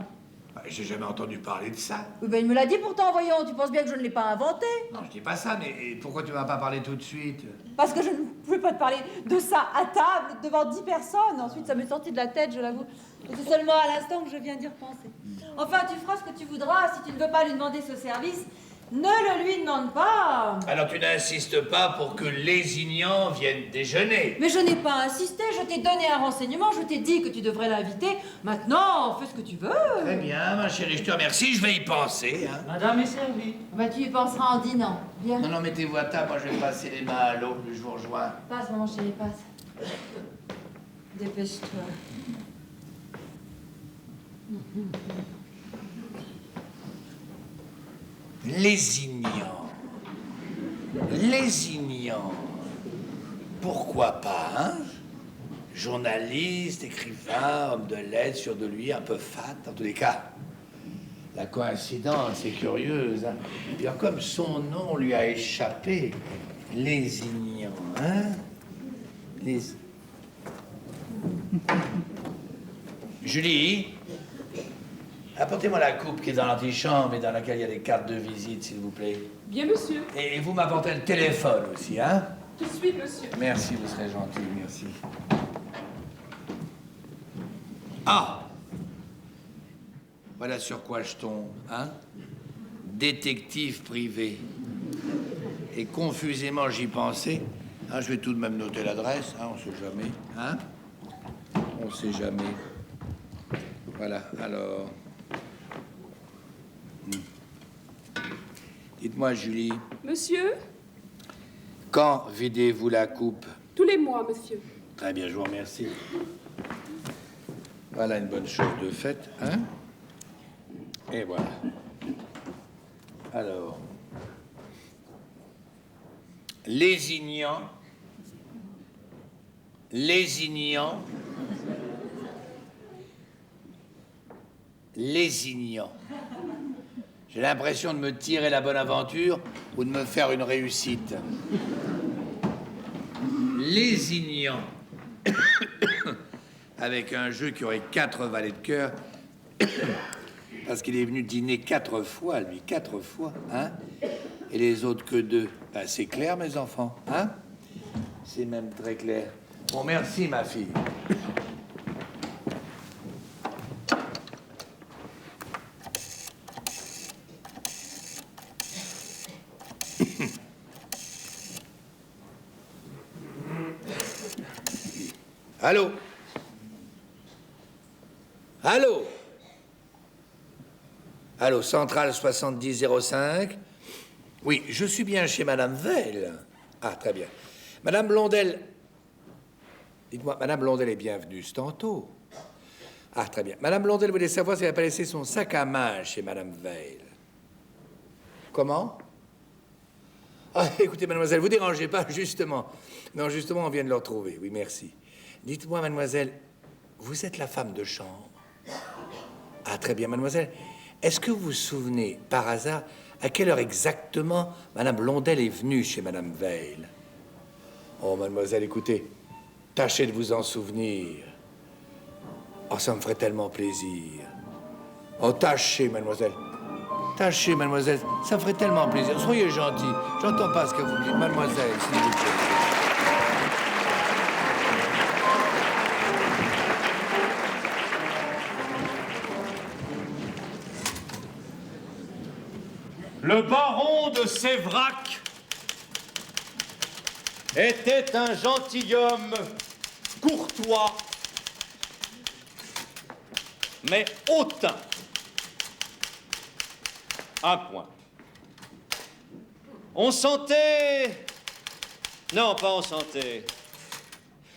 Bah, j'ai jamais entendu parler de ça. Oui, ben il me l'a dit pourtant, voyons. Tu penses bien que je ne l'ai pas inventé? Non, je dis pas ça, mais pourquoi tu m'as pas parlé tout de suite? Parce que je ne pouvais pas te parler de ça à table devant 10 personnes. Ensuite, ça m'est sorti de la tête, je l'avoue. Et c'est seulement à l'instant que je viens d'y repenser. Enfin, tu feras ce que tu voudras. Si tu ne veux pas lui demander ce service, ne le lui demande pas. Alors tu n'insistes pas pour que Lézignan vienne déjeuner? Mais je n'ai pas insisté. Je t'ai donné un renseignement. Je t'ai dit que tu devrais l'inviter. Maintenant, fais ce que tu veux. Très bien, ma chérie, je te remercie, je vais y penser. Hein. Madame est servie. Bah, tu y penseras en dînant. Viens. Non, mettez-vous à table, moi je vais passer les mains à l'eau, puis je vous rejoins. Passe, maman chérie, passe. Dépêche-toi. Lézignan. Lézignan. Pourquoi pas, hein? Journaliste, écrivain, homme de lettres, sûr de lui, un peu fat, en tous les cas. La coïncidence est curieuse, hein? Et bien, comme son nom lui a échappé, Lézignan, hein? Julie, apportez-moi la coupe qui est dans l'antichambre et dans laquelle il y a des cartes de visite, s'il vous plaît. Bien, monsieur. Et vous m'apportez le téléphone aussi, hein? Tout de suite, monsieur. Merci, vous serez gentil, merci. Ah! Voilà sur quoi je tombe, hein? Détective privé. Et confusément j'y pensais. Hein, je vais tout de même noter l'adresse, hein, on sait jamais, hein? On sait jamais. Voilà, alors... Dites-moi, Julie, Monsieur, quand videz-vous la coupe? tous les mois, monsieur. Très bien, je vous remercie. Voilà une bonne chose de faite, hein? Et voilà. Alors, Lézignan, Lézignan, Lézignan. J'ai l'impression de me tirer la bonne aventure ou de me faire une réussite. Lézignan. Avec un jeu qui aurait 4 valets de cœur. Parce qu'il est venu dîner 4 fois, lui, 4 fois, hein? Et les autres que 2. Ben, c'est clair, mes enfants, hein? C'est même très clair. Bon, merci, ma fille. Allô? Allô? Allô, centrale 7005? Oui, je suis bien chez Madame Veil. Ah, très bien. Madame Blondel... Dites-moi, Madame Blondel est bienvenue, c'est tantôt. Ah, très bien. Madame Blondel voulait savoir si elle n'a pas laissé son sac à main chez Madame Veil. Comment? Ah, écoutez, mademoiselle, vous dérangez pas, justement. Non, justement, on vient de le retrouver. Oui, merci. Dites-moi, mademoiselle, vous êtes la femme de chambre? Ah, très bien, mademoiselle. Est-ce que vous vous souvenez, par hasard, à quelle heure exactement Madame Blondel est venue chez Madame Veil? Oh, mademoiselle, écoutez, tâchez de vous en souvenir. Oh, ça me ferait tellement plaisir. Oh, tâchez, mademoiselle. Tâchez, mademoiselle. Ça me ferait tellement plaisir. Soyez gentille. J'entends pas ce que vous dites. Mademoiselle, s'il vous plaît. Le baron de Séverac était un gentilhomme courtois, mais hautain. Un point. On sentait... Non, pas on sentait.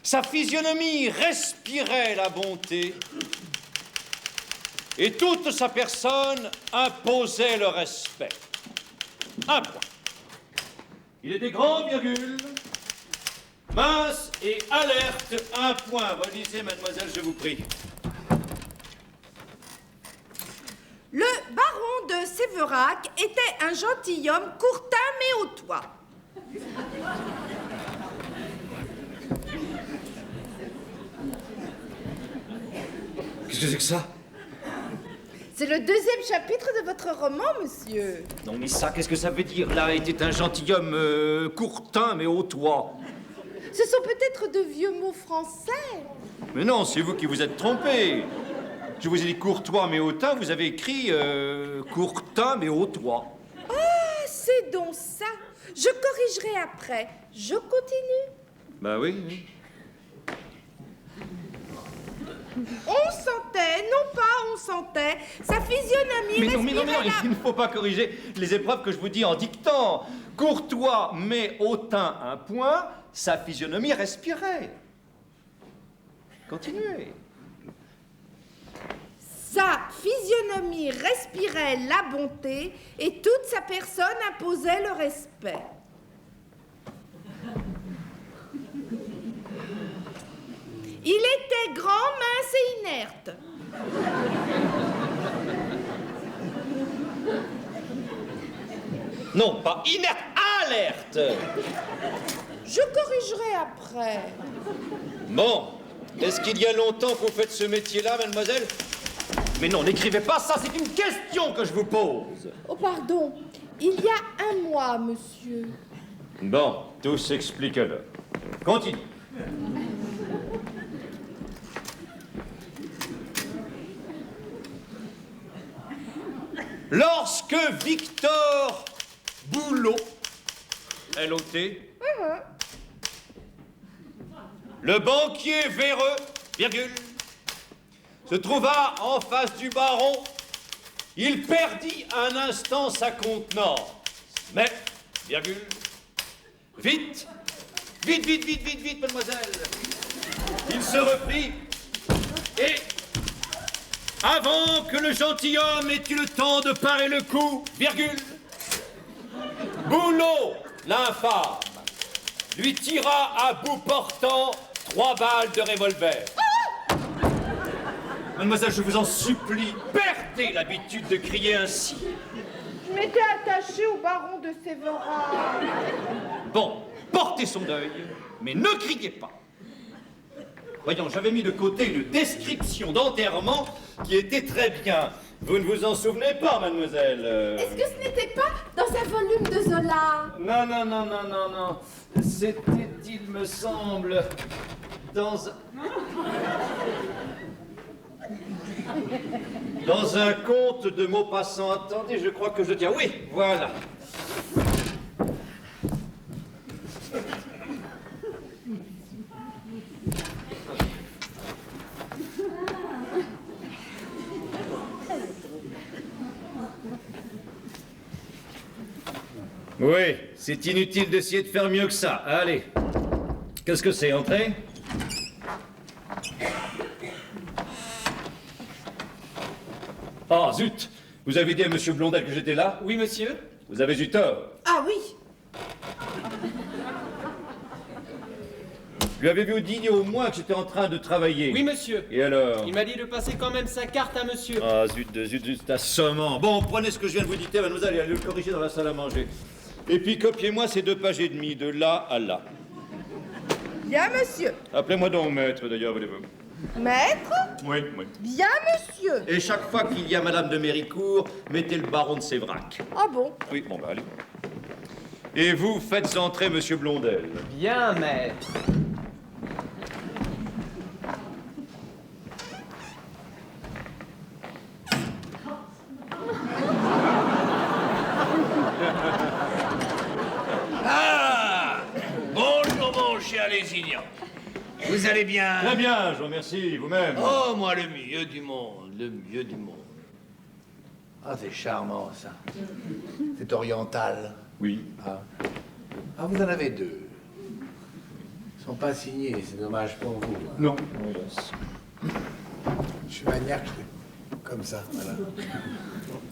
Sa physionomie respirait la bonté et toute sa personne imposait le respect. Un point. Il était grand, virgule, mince et alerte. Un point. Relisez, mademoiselle, je vous prie. Le baron de Séverac était un gentilhomme courtin mais hautois. Qu'est-ce que c'est que ça? C'est le deuxième chapitre de votre roman, monsieur. Non, mais ça, qu'est-ce que ça veut dire? Là était un gentilhomme courtin mais hautois. Ce sont peut-être de vieux mots français. Mais non, c'est vous qui vous êtes trompé. Je vous ai dit courtois mais hautain, vous avez écrit courtin mais hautois. Ah, c'est donc ça. Je corrigerai après. Je continue. Bah oui, oui. On sentait, non pas on sentait, sa physionomie Mais non, respirait la- il ne faut pas corriger les épreuves que je vous dis en dictant. Courtois mais hautain, un point, sa physionomie respirait. Continuez. Sa physionomie respirait la bonté et toute sa personne imposait le respect. Il était grand, mince et inerte. Non, pas inerte, alerte. Je corrigerai après. Bon, est-ce qu'il y a longtemps que vous faites ce métier-là, mademoiselle? Mais non, n'écrivez pas ça, c'est une question que je vous pose. Oh, pardon. Il y a un mois, monsieur. Bon, tout s'explique alors. Continue. Lorsque Victor Boulot, L-O-T, le banquier véreux, virgule, se trouva en face du baron, il perdit un instant sa contenance. Mais, virgule, vite, mademoiselle. Il se reprit et, avant que le gentilhomme ait eu le temps de parer le coup, virgule, Boulot, l'infâme, lui tira à bout portant 3 balles de revolver. Mademoiselle, je vous en supplie, perdez l'habitude de crier ainsi. Je m'étais attachée au baron de Séverac. Bon, portez son deuil, mais ne criez pas. Voyons, j'avais mis de côté une description d'enterrement qui était très bien. Vous ne vous en souvenez pas, mademoiselle? Est-ce que ce n'était pas dans un volume de Zola? Non. C'était, il me semble, dans un conte de Maupassant. Attendez, je crois que je tiens. Oui, voilà. Oui, c'est inutile d'essayer de faire mieux que ça. Allez. Qu'est-ce que c'est, entrez? Ah, zut! Vous avez dit à Monsieur Blondel que j'étais là? Oui, monsieur. Vous avez eu tort. Ah oui. Lui avez-vous dit au moins que j'étais en train de travailler? Oui, monsieur. Et alors? Il m'a dit de passer quand même sa carte à monsieur. Ah, zut, assommant. Bon, prenez ce que je viens de vous dicter, mademoiselle, et allez le corriger dans la salle à manger. Et puis, copiez-moi ces 2 pages et demie, de là à là. Bien, monsieur. Appelez-moi donc maître, d'ailleurs, voulez-vous. Maître? Oui, oui. Bien, monsieur. Et chaque fois qu'il y a Madame de Méricourt, mettez le baron de Sévrac. Ah bon? Oui, bon, bah allez. Et vous, faites entrer Monsieur Blondel. Bien, maître. Ah! Bonjour, mon cher Lézignan. Vous allez bien? Très bien, je vous remercie, vous-même. Oh, moi, le mieux du monde, le mieux du monde. Ah, c'est charmant, ça. C'est oriental. Oui. Ah. Ah, vous en avez deux. Ils sont pas signés, c'est dommage pour vous. Hein. Non. Je suis maniaque, comme ça, voilà.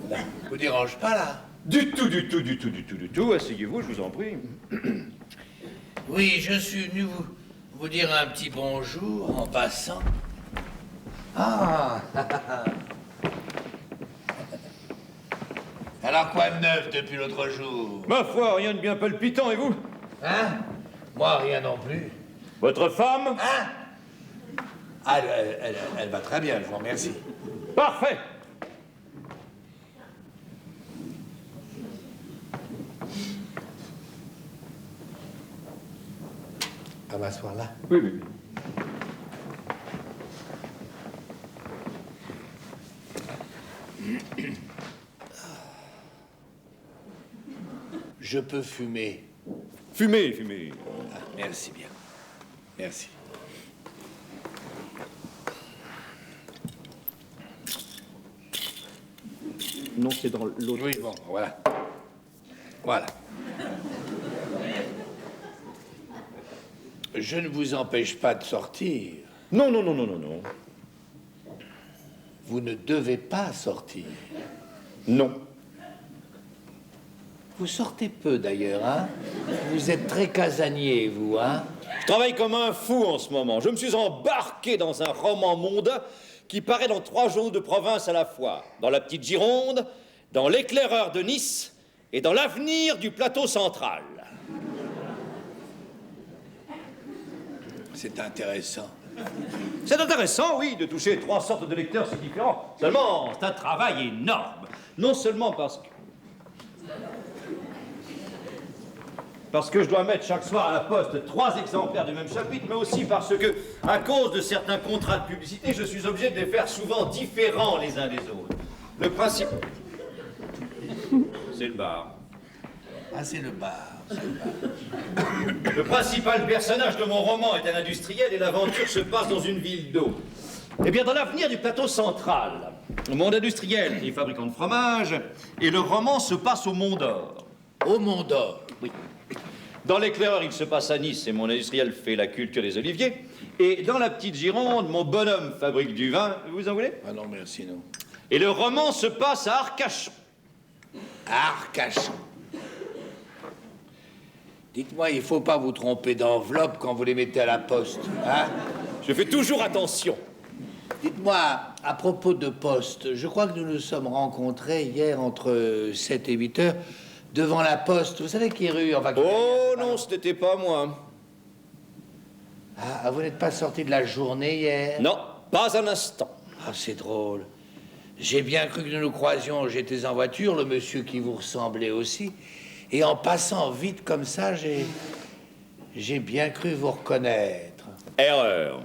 Là. Vous dérange pas, là? Du tout, du tout, du tout, du tout, du tout. Asseyez-vous, je vous en prie. Oui, je suis venu vous dire un petit bonjour en passant. Ah! Alors, quoi de neuf depuis l'autre jour? Ma foi, rien de bien palpitant, et vous? Hein? Moi, rien non plus. Votre femme? Hein? Ah, elle va très bien, je vous remercie. Parfait. À m'asseoir là? Oui, oui. Je peux fumer. Fumez, fumez. Ah, merci bien. Merci. Non, c'est dans l'autre. Oui, bon, voilà. Voilà. Je ne vous empêche pas de sortir. Non, non, non, non, non, non. Vous ne devez pas sortir. Non. Vous sortez peu d'ailleurs, hein? Vous êtes très casanier, vous, hein? Je travaille comme un fou en ce moment. Je me suis embarqué dans un roman mondain qui paraît dans 3 journaux de province à la fois. Dans La Petite Gironde, dans L'Éclaireur de Nice et dans L'Avenir du Plateau Central. C'est intéressant. C'est intéressant, oui, de toucher 3 sortes de lecteurs si différents. Seulement, c'est un travail énorme. Non seulement parce que je dois mettre chaque soir à la poste 3 exemplaires du même chapitre, mais aussi parce que, à cause de certains contrats de publicité, je suis obligé de les faire souvent différents les uns des autres. Le principe... C'est le bar. Ah, c'est le bar. C'est le bar. Le principal personnage de mon roman est un industriel et l'aventure se passe dans une ville d'eau. Eh bien, dans l'avenir du plateau central, mon industriel est fabricant de fromage et le roman se passe au Mont d'Or. Au Mont d'Or. Oui. Dans L'Éclaireur, il se passe à Nice et mon industriel fait la culture des oliviers. Et dans La Petite Gironde, mon bonhomme fabrique du vin. Vous en voulez? Ah non, merci, non. Et le roman se passe à Arcachon. Arcachon. Dites-moi, il faut pas vous tromper d'enveloppe quand vous les mettez à la poste, hein? Je fais toujours attention. Dites-moi, à propos de poste, je crois que nous nous sommes rencontrés hier entre 7 et 8 heures devant la poste. Vous savez qui est rue? Enfin, Oh non, ce n'était pas moi. Ah, vous n'êtes pas sorti de la journée hier? Non, pas un instant. Ah, c'est drôle. J'ai bien cru que nous nous croisions. J'étais en voiture, le monsieur qui vous ressemblait aussi. Et en passant vite comme ça, j'ai bien cru vous reconnaître. Erreur.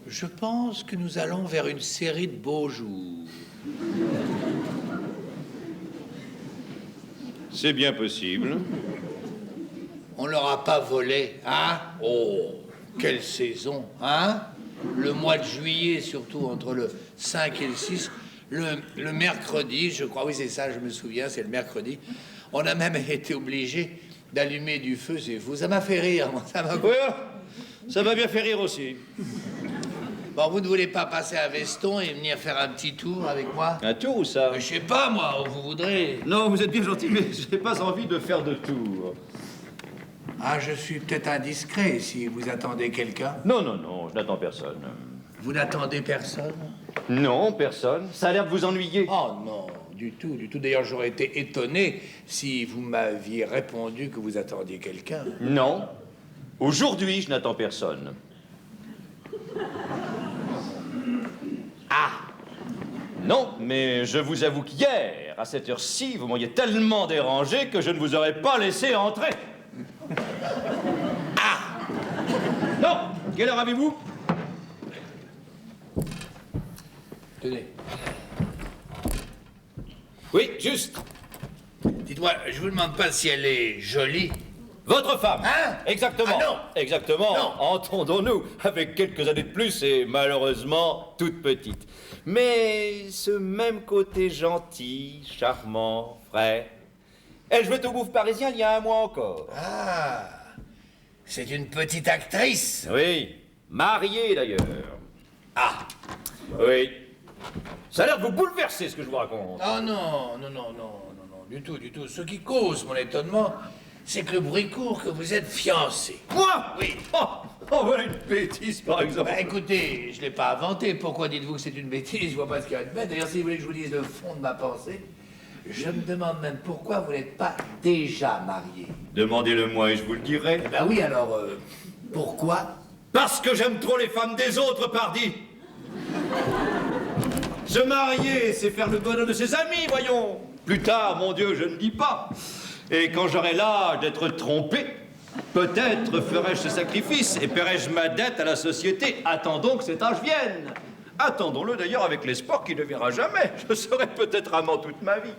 Je pense que nous allons vers une série de beaux jours. C'est bien possible. On l'aura pas volé, hein? Oh, quelle saison, hein? Le mois de juillet, surtout entre le 5 et le 6, le mercredi, je crois, oui c'est ça, je me souviens, c'est le mercredi, on a même été obligé d'allumer du feu, c'est fou. Ça m'a fait rire, moi, ça m'a... Oui, ça m'a bien fait rire aussi. Bon, vous ne voulez pas passer à Veston et venir faire un petit tour avec moi? Un tour ou ça? Je sais pas, moi, où vous voudrez. Non, vous êtes bien gentil, mais je n'ai pas envie de faire de tour. Ah, je suis peut-être indiscret si vous attendez quelqu'un. Non, non, non, je n'attends personne. Vous n'attendez personne? Non, personne. Ça a l'air de vous ennuyer. Oh non, du tout, du tout. D'ailleurs, j'aurais été étonné si vous m'aviez répondu que vous attendiez quelqu'un. Non. Aujourd'hui, je n'attends personne. Ah! Non, mais je vous avoue qu'hier, à cette heure-ci, vous m'auriez tellement dérangé que je ne vous aurais pas laissé entrer. Ah! Non! Quelle heure avez-vous? Tenez. Oui, juste. Dites-moi, je vous demande pas si elle est jolie. Votre femme. Hein? Exactement. Ah non. Exactement. Non. Entendons-nous, avec quelques années de plus et malheureusement toute petite. Mais ce même côté gentil, charmant, frais. Elle jouait au Gouffre parisien il y a un mois encore. Ah! C'est une petite actrice. Oui, mariée d'ailleurs. Ah! Oui. Ça a l'air de vous bouleverser ce que je vous raconte. Oh non, non, non, non, non, non, du tout, du tout. Ce qui cause mon étonnement, c'est que le bruit court que vous êtes fiancé. Moi? Oui. Oh, voilà une bêtise par exemple. Bah écoutez, je l'ai pas inventé. Pourquoi dites-vous que c'est une bêtise? Je vois pas ce qu'il y a de bête. D'ailleurs, si vous voulez que je vous dise le fond de ma pensée, je me demande même pourquoi vous n'êtes pas déjà marié. Demandez-le-moi et je vous le dirai. Eh ben oui, alors, pourquoi? Parce que j'aime trop les femmes des autres, pardi. Se marier, c'est faire le bonheur de ses amis, voyons. Plus tard, mon Dieu, je ne dis pas. Et quand j'aurai l'âge d'être trompé, peut-être ferai-je ce sacrifice et paierai-je ma dette à la société. Attendons que cet âge vienne. Attendons-le d'ailleurs avec l'espoir qu'il ne viendra jamais. Je serai peut-être amant toute ma vie.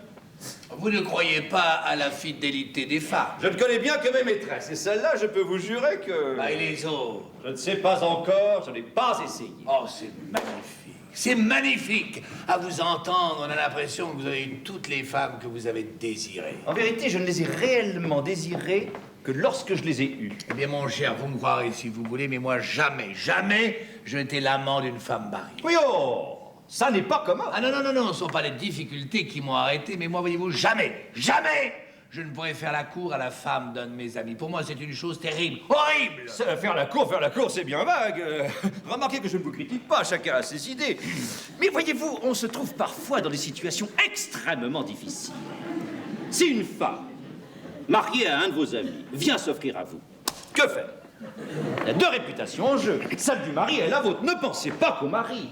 Vous ne croyez pas à la fidélité des femmes? Je ne connais bien que mes maîtresses, et celle-là, je peux vous jurer que... Bah, et les autres? Je ne sais pas encore, je n'ai pas essayé. Oh, c'est magnifique. C'est magnifique. À vous entendre, on a l'impression que vous avez eu toutes les femmes que vous avez désirées. En vérité, je ne les ai réellement désirées que lorsque je les ai eues. Eh bien, mon cher, vous me croirez si vous voulez, mais moi, jamais, jamais, je n'étais l'amant d'une femme mariée. Oui, oh, ça n'est pas commun. Ah non, non, non, non, ce ne sont pas les difficultés qui m'ont arrêté, mais moi, voyez-vous, jamais, jamais, je ne pourrais faire la cour à la femme d'un de mes amis. Pour moi, c'est une chose terrible, horrible. Faire la cour, c'est bien vague. Remarquez que je ne vous critique pas, chacun a ses idées. Mais voyez-vous, on se trouve parfois dans des situations extrêmement difficiles. Si une femme, mariée à un de vos amis, vient s'offrir à vous, que faire? Il y a deux réputations en jeu, celle du mari et la vôtre. Ne pensez pas qu'au mari.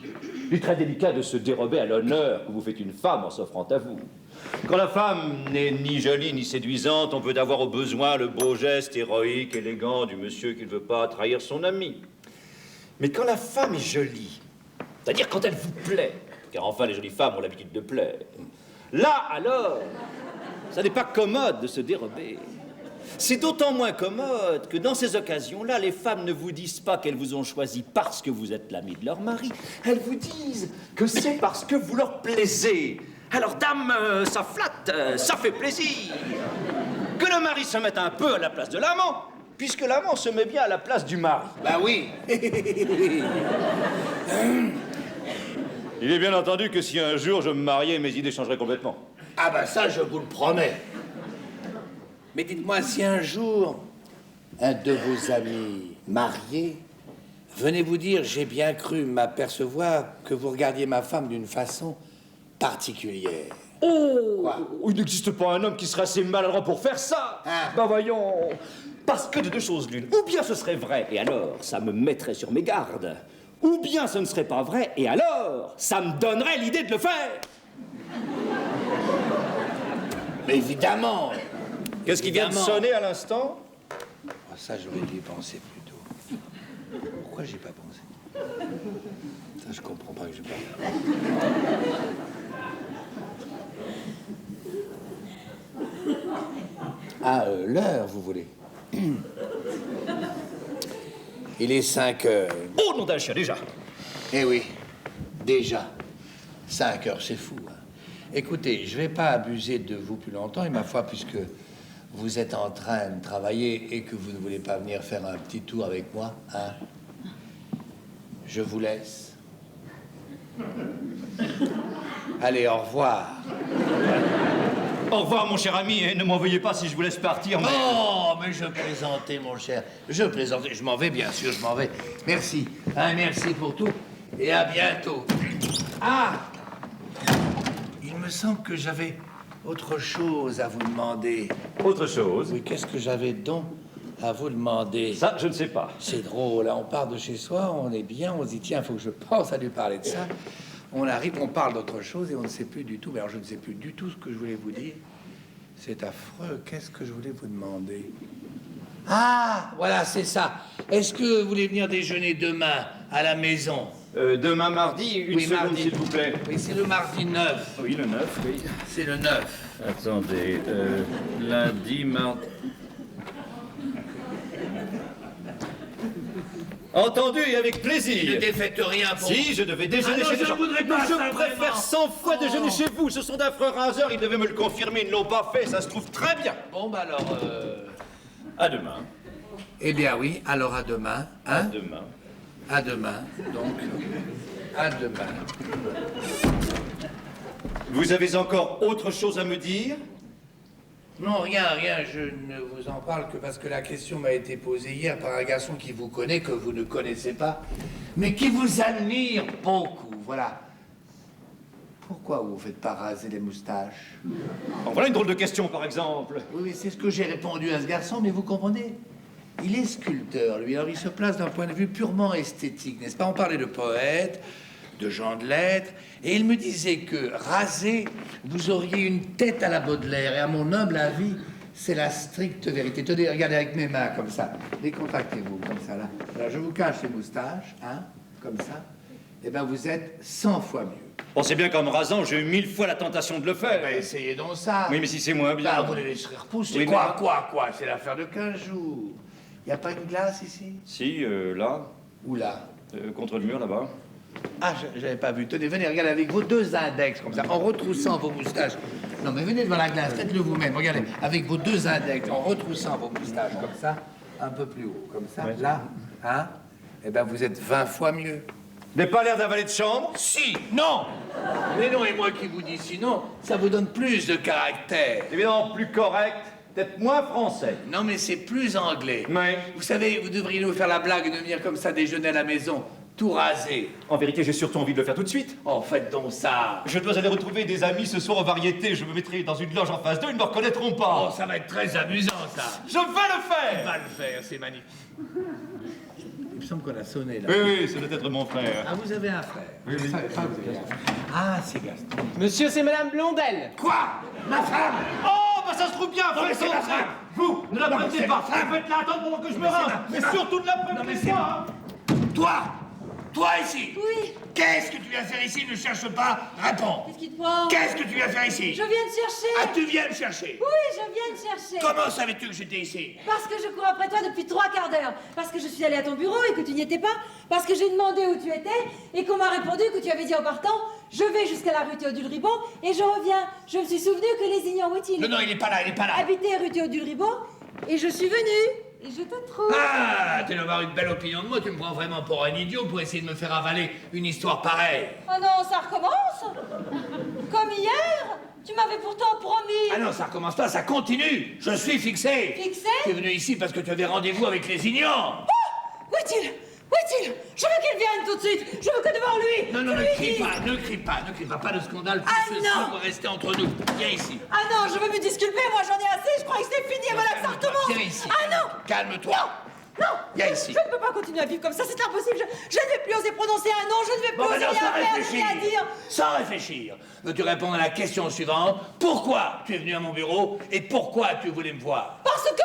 Il est très délicat de se dérober à l'honneur que vous faites une femme en s'offrant à vous. Quand la femme n'est ni jolie ni séduisante, on peut avoir au besoin le beau geste héroïque, élégant du monsieur qui ne veut pas trahir son ami. Mais quand la femme est jolie, c'est-à-dire quand elle vous plaît, car enfin les jolies femmes ont l'habitude de plaire, là alors, ça n'est pas commode de se dérober. C'est d'autant moins commode que dans ces occasions-là, les femmes ne vous disent pas qu'elles vous ont choisi parce que vous êtes l'ami de leur mari. Elles vous disent que c'est parce que vous leur plaisez. Alors, dame, ça flatte, ça fait plaisir. Que le mari se mette un peu à la place de l'amant, puisque l'amant se met bien à la place du mari. Bah oui. Il est bien entendu que si un jour je me mariais, mes idées changeraient complètement. Ah bah ça, je vous le promets. Mais dites-moi, si un jour, un de vos amis mariés venait vous dire, j'ai bien cru m'apercevoir que vous regardiez ma femme d'une façon particulière. Oh, Quoi? il n'existe pas un homme qui serait assez maladroit pour faire ça. Hein? Ben voyons, parce que de deux choses l'une. Ou bien ce serait vrai, et alors ça me mettrait sur mes gardes. Ou bien ce ne serait pas vrai, et alors ça me donnerait l'idée de le faire. Mais évidemment. Qu'est-ce qui vient de Évidemment. sonner à l'instant? Oh, ça, j'aurais dû y penser plus tôt. Pourquoi j'ai pas pensé? Ça, je comprends pas que j'ai pas. Ah, l'heure, vous voulez? Il est 5 heures. Oh, nom d'un chien, déjà. Eh oui, déjà. 5 heures, c'est fou. Hein. Écoutez, je vais pas abuser de vous plus longtemps, et ma foi, puisque vous êtes en train de travailler et que vous ne voulez pas venir faire un petit tour avec moi, hein, je vous laisse. Allez, au revoir. Au revoir, mon cher ami, et ne m'en veuillez pas si je vous laisse partir, mais... Oh, mais je plaisantais, mon cher. Je plaisantais. Je m'en vais, bien sûr, je m'en vais. Merci. Hein, merci pour tout. Et à bientôt. Ah! Il me semble que j'avais autre chose à vous demander. Autre chose? Oui, qu'est-ce que j'avais donc à vous demander? Ça, je ne sais pas. C'est drôle, hein, on part de chez soi, on est bien, on se dit, tiens, il faut que je pense à lui parler de ça. On arrive, on parle d'autre chose et on ne sait plus du tout. Mais alors, je ne sais plus du tout ce que je voulais vous dire. C'est affreux. Qu'est-ce que je voulais vous demander? Ah, voilà, c'est ça. Est-ce que vous voulez venir déjeuner demain à la maison? Demain mardi, une seconde, mardi. s'il vous plaît. Oui, c'est le mardi 9. Oui, le 9, oui. C'est le 9. Attendez, lundi, mardi... Entendu et avec plaisir. Ne défaites rien pour... Si, je devais déjeuner Ah non, chez je des gens. voudrais pas Mais je ça, préfère vraiment. 100 fois déjeuner Oh. chez vous. Ce sont d'affreux raseurs, ils devaient me le confirmer, ils ne l'ont pas fait, ça se trouve très bien. Bon, bah alors... À demain. Eh bien oui, alors à demain. À Hein? demain. À demain, donc. À demain. Vous avez encore autre chose à me dire? Non, rien, je ne vous en parle que parce que la question m'a été posée hier par un garçon qui vous connaît, que vous ne connaissez pas, mais qui vous admire beaucoup, voilà. Pourquoi vous ne faites pas raser les moustaches? En voilà une drôle de question, par exemple. Oui, c'est ce que j'ai répondu à ce garçon, mais vous comprenez? Il est sculpteur, lui, alors il se place d'un point de vue purement esthétique, n'est-ce pas? On parlait de poètes, de gens de lettres, et il me disait que, rasé, vous auriez une tête à la Baudelaire, et à mon humble avis, c'est la stricte vérité. Tenez, regardez avec mes mains, comme ça. Décontractez-vous, comme ça, là. Alors, je vous cache les moustaches, hein, comme ça. Eh bien, vous êtes 100 fois mieux. Pensez bien qu'en me rasant, j'ai eu 1000 fois la tentation de le faire. Ben, essayez donc ça. Oui, mais si c'est moins bien... Bah, vous les laisserez repousser. Oui, Quoi, mais- quoi? C'est l'affaire de 15 jours. Il n'y a pas une glace ici? Si, là, Où là? contre le mur, là-bas. Ah, j'avais pas vu. Tenez, venez, regardez avec vos deux index, comme ça, en retroussant vos moustaches. Non, mais venez devant la glace, faites-le vous-même. Regardez, avec vos deux index, en retroussant vos moustaches, comme ça, un peu plus haut, comme ça, Ouais. là, hein? Eh ben, vous êtes 20 fois mieux. Vous n'avez pas l'air d'un valet de chambre? Si, non! Mais non, et moi qui vous dis sinon, ça vous donne plus de caractère. C'est évidemment plus correct, peut-être moins français. Non, mais c'est plus anglais. Mais, Vous savez, vous devriez nous faire la blague de venir comme ça déjeuner à la maison, tout rasé. en vérité, j'ai surtout envie de le faire tout de suite. Oh, faites donc ça. Je dois aller retrouver des amis ce soir aux variétés. Je me mettrai dans une loge en face d'eux, ils ne me reconnaîtront pas. Oh, ça va être très amusant, ça. Je vais le faire! Va le faire, c'est magnifique. Il me semble qu'on a sonné, là. Oui, oui, ça doit être mon frère. Ah, vous avez un frère? Oui, oui. Je savais pas que vous aviez un frère. Ah, c'est Gaston. Monsieur, c'est Madame Blondel. Quoi? Ma femme? Oh, bah ça se trouve bien, Non, mais faites c'est son ma frère. femme. Vous, ne la Non, mais prévenez c'est pas. ma femme. Faites-la attendre pendant que je me Mais c'est rase. ma Mais femme. surtout ne la Non, mais prévenez c'est pas. Toi! Toi ici! Oui. Qu'est-ce que tu viens faire ici? Ne cherche pas, réponds! Qu'est-ce qui te prend? Qu'est-ce que tu viens faire ici? Je viens te chercher. Ah, tu viens me chercher? Oui, je viens te chercher. Comment savais-tu que j'étais ici? Parce que je cours après toi depuis 3 quarts d'heure. Parce que je suis allée à ton bureau et que tu n'y étais pas. Parce que j'ai demandé où tu étais et qu'on m'a répondu que tu avais dit en partant je vais jusqu'à la rue Théodule Ribon et je reviens. Je me suis souvenu que les ignorants, où est-il? Non, non, il est pas là, il est pas là. Habitaient rue Théodule Ribon et je suis venue. Et je te trouve. Ah, tu dois avoir une belle opinion de moi, tu me prends vraiment pour un idiot pour essayer de me faire avaler une histoire pareille. Oh non, ça recommence. Comme hier. Tu m'avais pourtant promis. Ah non, ça recommence pas, ça continue. Je suis fixé. Fixé? Tu es venu ici parce que tu avais rendez-vous avec les ignorants. Où est-il? Où est-il? Je veux qu'il vienne tout de suite. Je veux que devant lui. Non, non, je ne lui crie dise. pas, ne crie pas, ne crie pas, pas de scandale. Tout Ah ceci non. doit rester entre nous. Viens ici. Ah non, je veux me disculper. Moi, j'en ai assez. Je crois que c'est fini. Et voilà que ça recommence. Viens ici. Ah non. Calme-toi. Non. Viens ici. Je ne peux pas continuer à vivre comme ça. C'est impossible. Je ne vais plus oser prononcer un nom. Je ne vais plus Bon, oser maintenant, rien sans faire, réfléchir. rien dire. Sans réfléchir. Veux-tu répondre à la question suivante? Pourquoi tu es venu à mon bureau et pourquoi tu voulais me voir? Parce que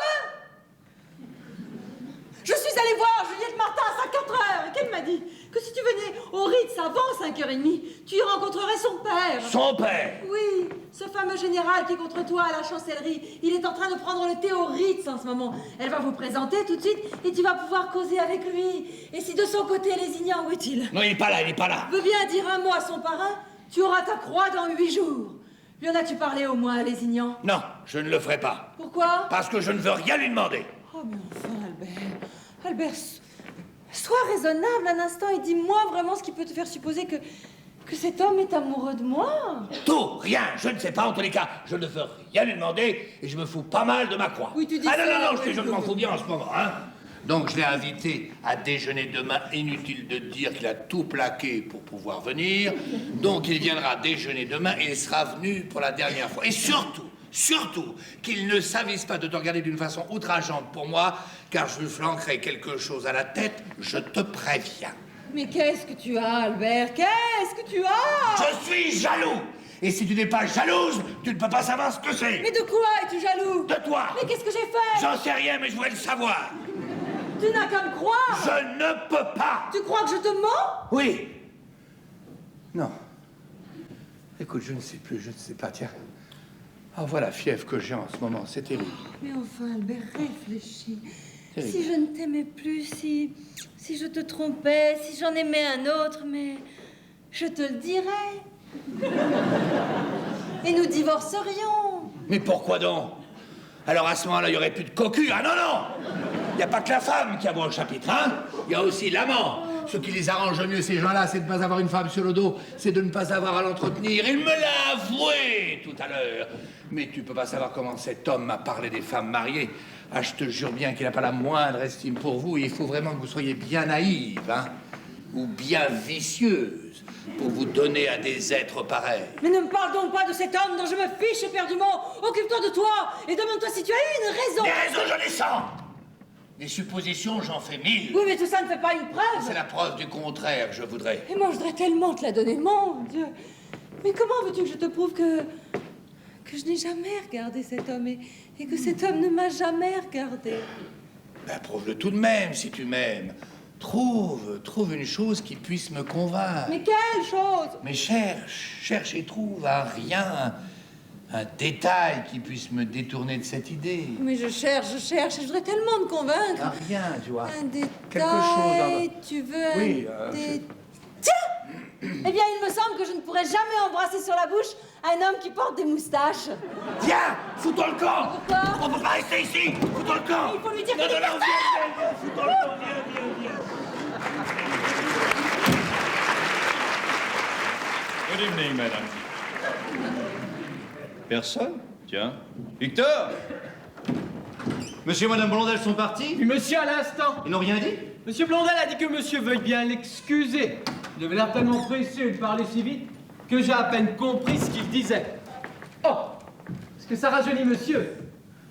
je suis allée voir Juliette Martin à 4h. Et qu'elle m'a dit que si tu venais au Ritz avant 5h30, tu y rencontrerais son père. Son père. Oui, ce fameux général qui est contre toi à la chancellerie. Il est en train de prendre le thé au Ritz en ce moment. Elle va vous présenter tout de suite et tu vas pouvoir causer avec lui. Et si de son côté Lézignan, où est-il? Non, il est pas là, il est pas là. Veux bien dire un mot à son parrain? Tu auras ta croix dans 8 jours. Lui en as-tu parlé au moins à Lézignan? Non, je ne le ferai pas. Pourquoi? Parce que je ne veux rien lui demander. Oh mais enfin, Albert. Albert, sois raisonnable un instant et dis-moi vraiment ce qui peut te faire supposer que cet homme est amoureux de moi. Tout, rien, je ne sais pas, en tous les cas, je ne veux rien lui demander et je me fous pas mal de ma croix. Oui, tu dis Ah non, ça, non, non, oui, je m'en fous bien en ce moment, hein. Donc je l'ai invité à déjeuner demain. Inutile de dire qu'il a tout plaqué pour pouvoir venir. Donc il viendra déjeuner demain et il sera venu pour la dernière fois. Et surtout, qu'il ne s'avise pas de te regarder d'une façon outrageante pour moi, car je lui flanquerai quelque chose à la tête, je te préviens. Mais qu'est-ce que tu as, Albert? Qu'est-ce que tu as? Je suis jaloux! Et si tu n'es pas jalouse, tu ne peux pas savoir ce que c'est. Mais de quoi es-tu jaloux? De toi. Mais qu'est-ce que j'ai fait? J'en sais rien, mais je voudrais le savoir. Tu n'as qu'à me croire. Je ne peux pas. Tu crois que je te mens? Oui. Non. Écoute, je ne sais plus, je ne sais pas, tiens. Ah, voilà la fièvre que j'ai en ce moment, c'est terrible. Mais enfin, Albert, réfléchis. Terrible. Si je ne t'aimais plus, si je te trompais, si j'en aimais un autre, mais je te le dirais. Et nous divorcerions. Mais pourquoi donc? Alors à ce moment-là, il n'y aurait plus de cocu. Ah non, non! Il n'y a pas que la femme qui aboie au chapitre, hein? Il y a aussi l'amant. Ce qui les arrange le mieux, ces gens-là, c'est de ne pas avoir une femme sur le dos, c'est de ne pas avoir à l'entretenir. Il me l'a avoué tout à l'heure. Mais tu peux pas savoir comment cet homme m'a parlé des femmes mariées. Ah, je te jure bien qu'il n'a pas la moindre estime pour vous. Et il faut vraiment que vous soyez bien naïve, hein? Ou bien vicieuse, pour vous donner à des êtres pareils. Mais ne me parle donc pas de cet homme dont je me fiche éperdument. Occupe-toi de toi et demande-toi si tu as eu une raison. Des raisons, j'en ai 100. Des suppositions, j'en fais 1000. Oui, mais tout ça ne fait pas une preuve. C'est la preuve du contraire que je voudrais. Et moi, je voudrais tellement te la donner, mon Dieu. Mais comment veux-tu que je te prouve que je n'ai jamais regardé cet homme et que cet homme ne m'a jamais regardé? Ben, prouve-le tout de même, si tu m'aimes. Trouve une chose qui puisse me convaincre. Mais quelle chose? Mais cherche et trouve un rien, un détail qui puisse me détourner de cette idée. Mais je cherche, et je voudrais tellement te convaincre. Un rien, tu vois. Un détail, Quelque chose. tu veux Oui, Tiens! Eh bien, il me semble que je ne pourrais jamais embrasser sur la bouche un homme qui porte des moustaches. Viens, fous-toi le camp. Pourquoi? On peut pas rester ici. Fous-toi le camp. Il faut lui dire Non, qu'il non, est non, viens, fous-toi le camp, viens. Good evening, madame. Personne? Tiens. Victor? Monsieur et madame Blondel sont partis? Oui, monsieur, à l'instant. Ils n'ont rien dit? Monsieur Blondel a dit que monsieur veuille bien l'excuser. Il avait l'air tellement pressé de parler si vite que j'ai à peine compris ce qu'il disait. Oh! Est-ce que ça rajeunit monsieur?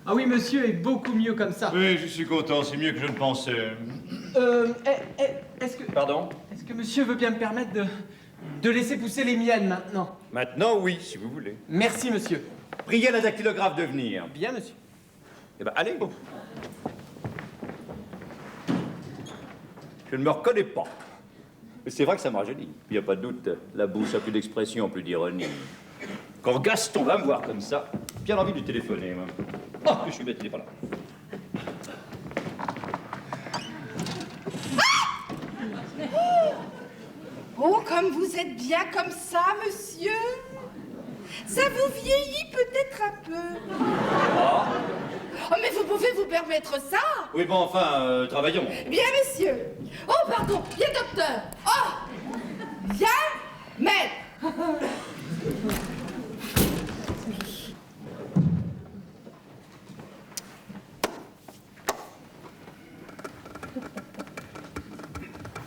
Ah oui, monsieur est beaucoup mieux comme ça. Oui, je suis content, c'est mieux que je ne pensais. Est-ce que... Pardon? Est-ce que monsieur veut bien me permettre de laisser pousser les miennes maintenant? Maintenant, oui, si vous voulez. Merci, monsieur. Priez la dactylographe de venir. Bien, monsieur. Eh ben, allez. Je ne me reconnais pas. Mais c'est vrai que ça me rajeunit. Il n'y a pas de doute, la bouche a plus d'expression, plus d'ironie. Quand Gaston va me voir comme ça, bien envie de lui téléphoner, moi. Oh, que je suis bête, il est pas là. Oh, comme vous êtes bien comme ça, monsieur. Ça vous vieillit peut-être un peu. Ah. Oh, mais vous pouvez vous permettre ça? Oui, bon, enfin, travaillons. Bien, messieurs. Oh, pardon, bien, docteur. Oh, bien, maître.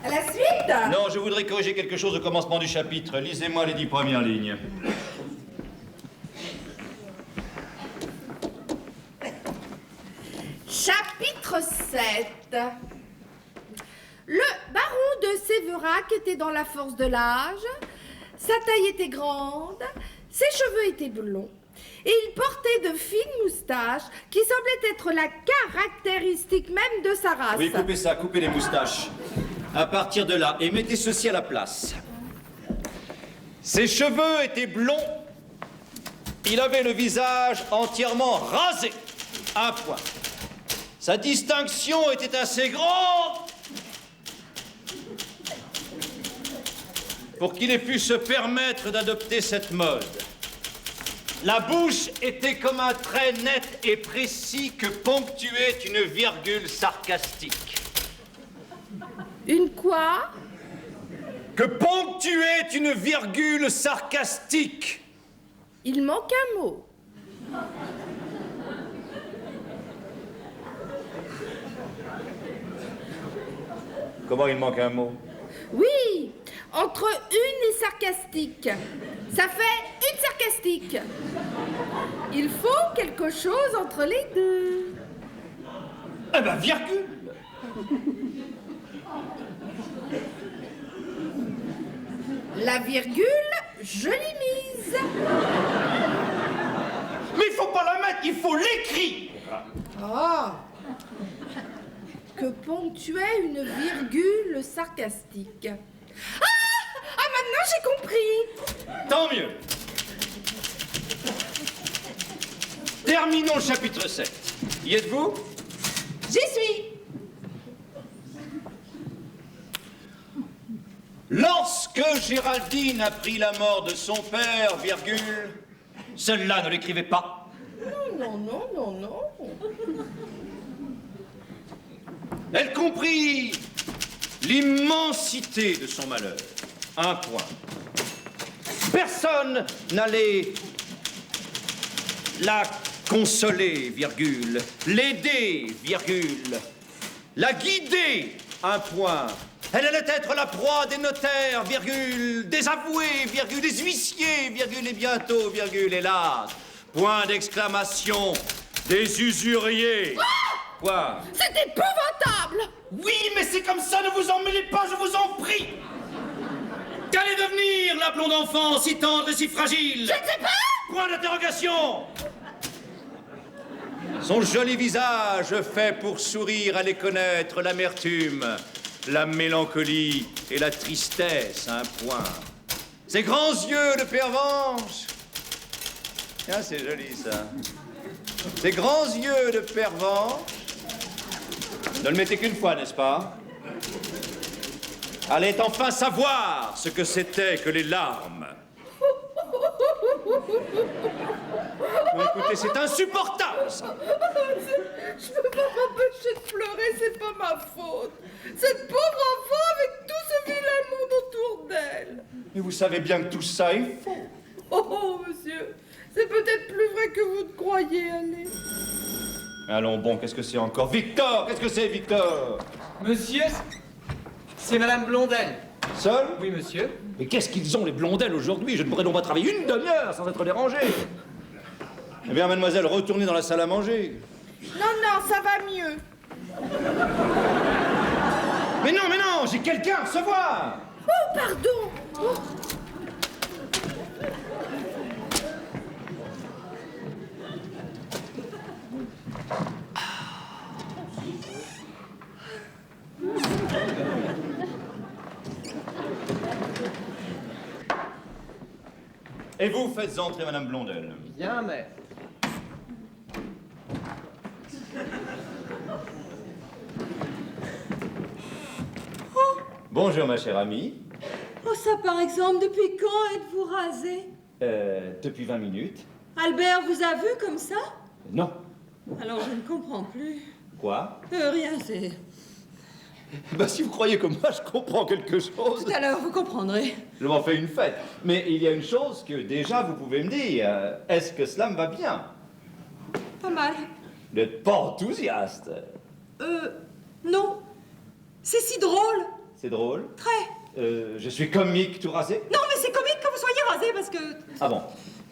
À la suite? Non, je voudrais corriger quelque chose au commencement du chapitre. Lisez-moi les 10 premières lignes. Chapitre 7. Le baron de Sévérac était dans la force de l'âge, sa taille était grande, ses cheveux étaient blonds, et il portait de fines moustaches qui semblaient être la caractéristique même de sa race. Oui, coupez ça, coupez les moustaches. À partir de là, et mettez ceci à la place. Ses cheveux étaient blonds. Il avait le visage entièrement rasé, à point. Sa distinction était assez grande pour qu'il ait pu se permettre d'adopter cette mode. La bouche était comme un trait net et précis que ponctuait une virgule sarcastique. Une quoi? Que ponctuait une virgule sarcastique. Il manque un mot. Comment il manque un mot? Oui, entre une et sarcastique. Ça fait une sarcastique. Il faut quelque chose entre les deux. Eh ben, virgule. La virgule, je l'ai mise. Mais il faut pas la mettre, il faut l'écrire. Ah, que ponctuait une virgule sarcastique. Ah, maintenant j'ai compris. Tant mieux. Terminons le chapitre 7. Y êtes-vous? J'y suis. Lorsque Géraldine apprit la mort de son père, virgule, celle-là ne l'écrivait pas. Non, non, non, non. Elle comprit l'immensité de son malheur. Un point. Personne n'allait la consoler, virgule, l'aider, virgule, la guider, un point. Elle allait être la proie des notaires, virgule, des avoués, virgule, des huissiers, virgule, et bientôt, virgule, hélas, point d'exclamation, des usuriers. Quoi? C'est épouvantable. Oui, mais c'est comme ça, ne vous en mêlez pas, je vous en prie. Qu'allait devenir la blonde enfant si tendre et si fragile? Je ne sais pas. Point d'interrogation. Son joli visage fait pour sourire allait connaître l'amertume, la mélancolie et la tristesse, un point. Ses grands yeux de pervenche. Ah, c'est joli, ça. Ses grands yeux de pervenche. Ne le mettez qu'une fois, n'est-ce pas? Allait enfin savoir ce que c'était que les larmes. Écoutez, c'est insupportable, ça. Je peux pas m'empêcher de pleurer, c'est pas ma faute. Cette pauvre enfant avec tout ce vilain monde autour d'elle. Mais vous savez bien que tout ça est faux. Oh, monsieur, c'est peut-être plus vrai que vous ne croyez, allez. Allons, bon, qu'est-ce que c'est encore? Victor, qu'est-ce que c'est, Victor? Monsieur, c'est Madame Blondel. Seul? Oui, monsieur. Mais qu'est-ce qu'ils ont, les blondelles, aujourd'hui? Je ne pourrais donc pas travailler une demi-heure sans être dérangé. Eh bien, mademoiselle, retournez dans la salle à manger. Non, non, ça va mieux. Mais non, j'ai quelqu'un à recevoir. Oh, pardon. Oh. Et vous faites entrer Madame Blondel. Bien, mais... Bonjour, ma chère amie. Oh, ça par exemple, depuis quand êtes-vous rasé? Depuis 20 minutes. Albert vous a vu comme ça? Non. Alors je ne comprends plus. Quoi? Rien, c'est... Bah, si vous croyez comme moi, je comprends quelque chose. Tout à l'heure, vous comprendrez. Je m'en fais une fête. Mais il y a une chose que déjà vous pouvez me dire. Est-ce que cela me va bien? Pas mal. Vous n'êtes pas enthousiaste. Non. C'est si drôle. C'est drôle. Très. Je suis comique tout rasé. Non, mais c'est comique que vous soyez rasé parce que... Ah bon?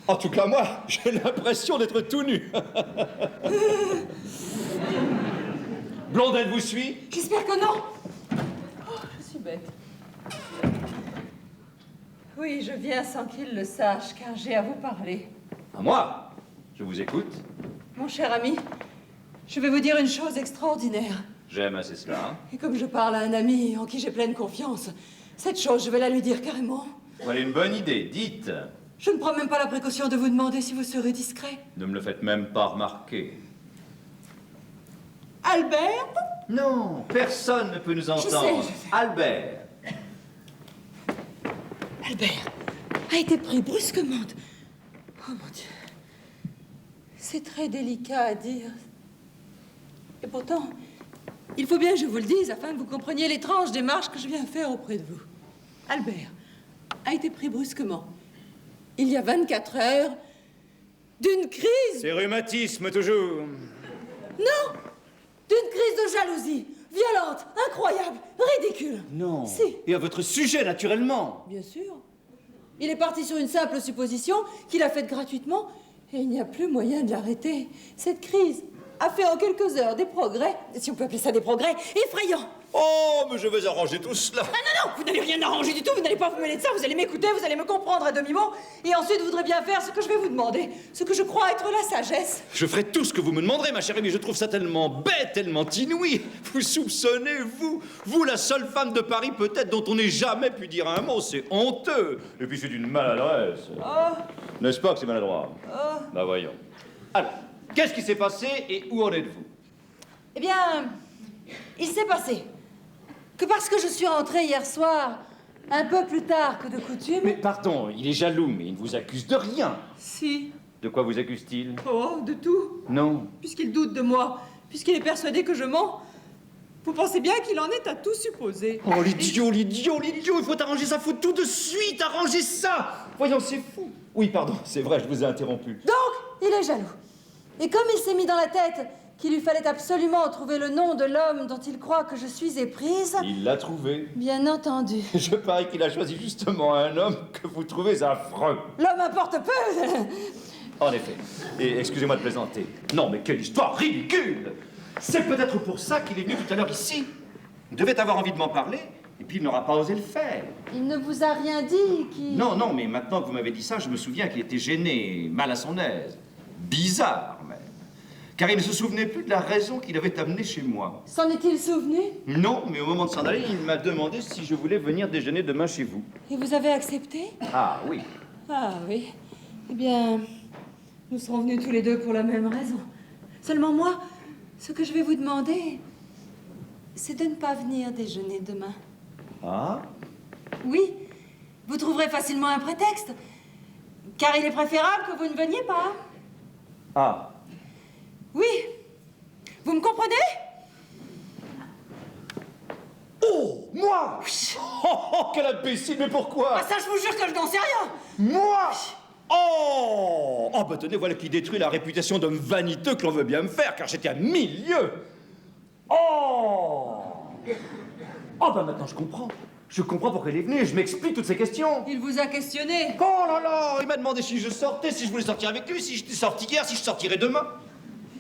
En tout cas, moi, j'ai l'impression d'être tout nu. Blondel vous suit? J'espère que non. Oh, je suis bête. Oui, je viens sans qu'il le sache, car j'ai à vous parler. À moi? Je vous écoute. Mon cher ami, je vais vous dire une chose extraordinaire. J'aime assez cela. Et comme je parle à un ami en qui j'ai pleine confiance, cette chose, je vais la lui dire carrément. Voilà une bonne idée, dites. Je ne prends même pas la précaution de vous demander si vous serez discret. Ne me le faites même pas remarquer. Albert? Non, personne ne peut nous entendre. Je sais. Albert. Albert a été pris brusquement de... Oh mon Dieu. C'est très délicat à dire. Et pourtant, il faut bien que je vous le dise afin que vous compreniez l'étrange démarche que je viens faire auprès de vous. Albert a été pris brusquement, il y a 24 heures, d'une crise... C'est rhumatisme, toujours. Non! D'une crise de jalousie. violente, incroyable, ridicule. Non. Si. Et à votre sujet, naturellement. Bien sûr. Il est parti sur une simple supposition qu'il a faite gratuitement et il n'y a plus moyen de l'arrêter. Cette crise a fait en quelques heures des progrès, si on peut appeler ça des progrès, effrayants. Oh, mais je vais arranger tout cela. Ah non, vous n'allez rien arranger du tout, vous n'allez pas vous mêler de ça, vous allez m'écouter, vous allez me comprendre à demi-mot, et ensuite vous voudrez bien faire ce que je vais vous demander, ce que je crois être la sagesse. Je ferai tout ce que vous me demanderez, ma chérie, mais je trouve ça tellement bête, tellement inouï. Vous soupçonnez, vous la seule femme de Paris peut-être dont on n'ait jamais pu dire un mot, c'est honteux. Et puis c'est d'une maladresse. Oh, N'est-ce pas que c'est maladroit? oh. Bah voyons. Alors, qu'est-ce qui s'est passé et où en êtes-vous? Eh bien, il s'est passé que parce que je suis rentrée hier soir, un peu plus tard que de coutume... Mais pardon, il est jaloux, mais il ne vous accuse de rien. Si. De quoi vous accuse-t-il? Oh, de tout. Non. Puisqu'il doute de moi, puisqu'il est persuadé que je mens, vous pensez bien qu'il en est à tout supposer. Oh, l'idiot, il faut arranger ça, faut tout de suite arranger ça. Voyons, c'est fou. Oui, pardon, c'est vrai, je vous ai interrompu. Donc, il est jaloux. Et comme il s'est mis dans la tête qu'il lui fallait absolument trouver le nom de l'homme dont il croit que je suis éprise... Il l'a trouvé. Bien entendu. Je parie qu'il a choisi justement un homme que vous trouvez affreux. L'homme importe peu. En effet. Et excusez-moi de plaisanter. Non, mais quelle histoire ridicule! C'est peut-être pour ça qu'il est venu tout à l'heure ici. Il devait avoir envie de m'en parler, et puis il n'aura pas osé le faire. Il ne vous a rien dit qui... Non, mais maintenant que vous m'avez dit ça, je me souviens qu'il était gêné, mal à son aise. Bizarre, même. Car il ne se souvenait plus de la raison qui l'avait amené chez moi. S'en est-il souvenu? Non, mais au moment de s'en aller, il m'a demandé si je voulais venir déjeuner demain chez vous. Et vous avez accepté? Ah oui. Ah oui. Eh bien, nous serons venus tous les deux pour la même raison. Seulement moi, ce que je vais vous demander, c'est de ne pas venir déjeuner demain. Ah? Oui, vous trouverez facilement un prétexte. Car il est préférable que vous ne veniez pas. Ah. Oui. Vous me comprenez? Oh, moi? Oh, quel imbécile, mais pourquoi? Ah ça, je vous jure que je n'en sais rien. Moi? Oh! Oh, bah tenez, voilà qui détruit la réputation d'homme vaniteux que l'on veut bien me faire, car j'étais à 1000 lieues. Oh! Oh, bah maintenant je comprends. Je comprends pourquoi il est venu, je m'explique toutes ces questions. Il vous a questionné. Oh là là! Il m'a demandé si je sortais, si je voulais sortir avec lui, si j'étais sorti hier, si je sortirais demain.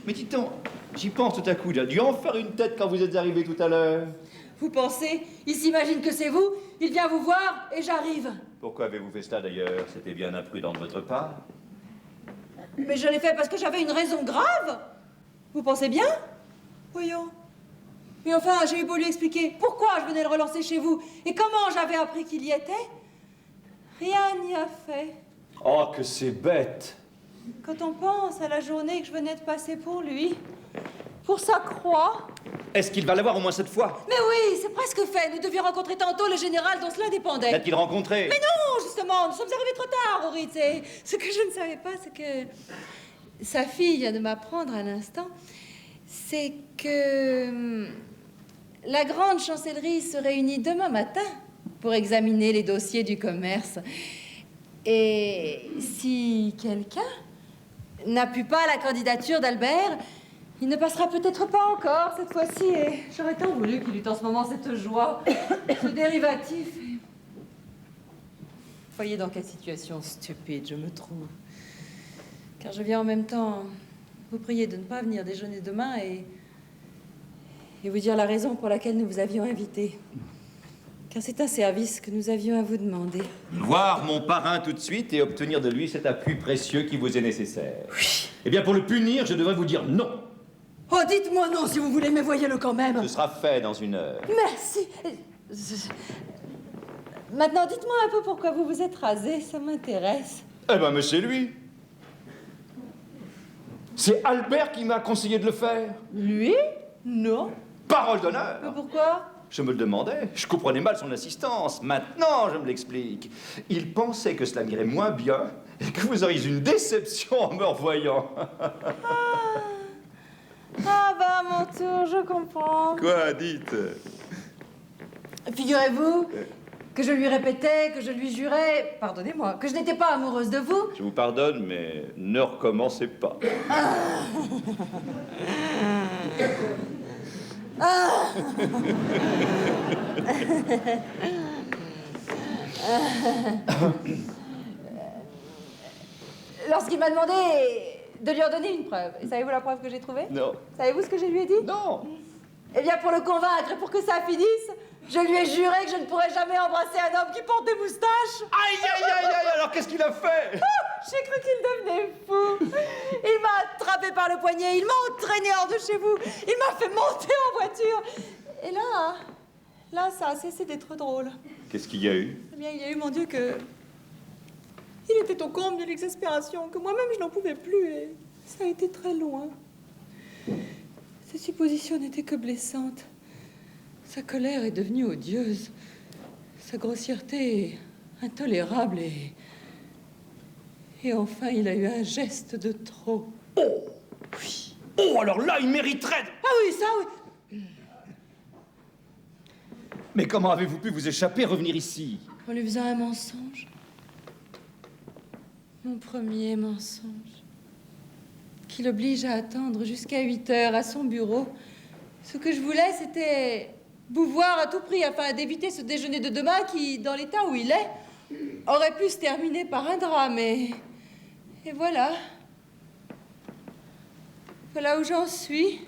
Mais dites-donc, j'y pense tout à coup, j'ai dû en faire une tête quand vous êtes arrivé tout à l'heure. Vous pensez? Il s'imagine que c'est vous, il vient vous voir et j'arrive. Pourquoi avez-vous fait cela d'ailleurs? C'était bien imprudent de votre part. Mais je l'ai fait parce que j'avais une raison grave. Vous pensez bien? Voyons. Mais enfin, j'ai eu beau lui expliquer pourquoi je venais le relancer chez vous et comment j'avais appris qu'il y était. Rien n'y a fait. Oh, que c'est bête! Quand on pense à la journée que je venais de passer pour lui, pour sa croix... Est-ce qu'il va l'avoir au moins cette fois? Mais oui, c'est presque fait. Nous devions rencontrer tantôt le général dont cela dépendait. L'a-t-il rencontré? Mais non, justement, nous sommes arrivés trop tard, Auritz. Et ce que je ne savais pas, c'est que sa fille vient de m'apprendre à l'instant, c'est que la grande chancellerie se réunit demain matin pour examiner les dossiers du commerce. Et si quelqu'un n'appuie pas la candidature d'Albert, il ne passera peut-être pas encore cette fois-ci. Et j'aurais tant voulu qu'il eût en ce moment cette joie, ce dérivatif. Voyez dans quelle situation stupide je me trouve. Car je viens en même temps vous prier de ne pas venir déjeuner demain et vous dire la raison pour laquelle nous vous avions invité. Car c'est un service que nous avions à vous demander. Voir mon parrain tout de suite et obtenir de lui cet appui précieux qui vous est nécessaire. Oui. Eh bien, pour le punir, je devrais vous dire non. Oh, dites-moi non si vous voulez, mais voyez-le quand même. Ce sera fait dans 1 heure. Merci. Maintenant, dites-moi un peu pourquoi vous vous êtes rasé, ça m'intéresse. Eh ben, mais c'est lui. C'est Albert qui m'a conseillé de le faire. Lui? Non. Parole d'honneur. Mais pourquoi? Je me le demandais. Je comprenais mal son insistance. Maintenant, je me l'explique. Il pensait que cela m'irait moins bien et que vous auriez une déception en me revoyant. Ah bah, à mon tour, je comprends. Quoi, dites? Figurez-vous que je lui répétais, que je lui jurais, pardonnez-moi, que je n'étais pas amoureuse de vous. Je vous pardonne, mais ne recommencez pas. Lorsqu'il m'a demandé de lui en donner une preuve. Et savez-vous la preuve que j'ai trouvée? Non. Savez-vous ce que je lui ai dit? Non. Eh bien, pour le convaincre et pour que ça finisse, je lui ai juré que je ne pourrais jamais embrasser un homme qui porte des moustaches. Aïe, aïe, aïe, aïe, alors qu'est-ce qu'il a fait? J'ai cru qu'il devenait fou. Il m'a attrapé par le poignet, il m'a entraîné hors de chez vous, il m'a fait monter en voiture. Et là, ça a cessé d'être drôle. Qu'est-ce qu'il y a eu? Eh bien, il y a eu, mon Dieu, que... Il était au comble de l'exaspération, que moi-même je n'en pouvais plus, et ça a été très loin. Ses suppositions n'étaient que blessantes. Sa colère est devenue odieuse. Sa grossièreté intolérable et enfin, il a eu un geste de trop. Oh! Oui. Oh, alors là, il mériterait... Ah oui, ça, oui. Mais comment avez-vous pu vous échapper, revenir ici? En lui faisant un mensonge. Mon premier mensonge. Qui l'oblige à attendre jusqu'à 8 heures à son bureau. Ce que je voulais, c'était pouvoir à tout prix afin d'éviter ce déjeuner de demain qui, dans l'état où il est, aurait pu se terminer par un drame. Et voilà. Voilà où j'en suis.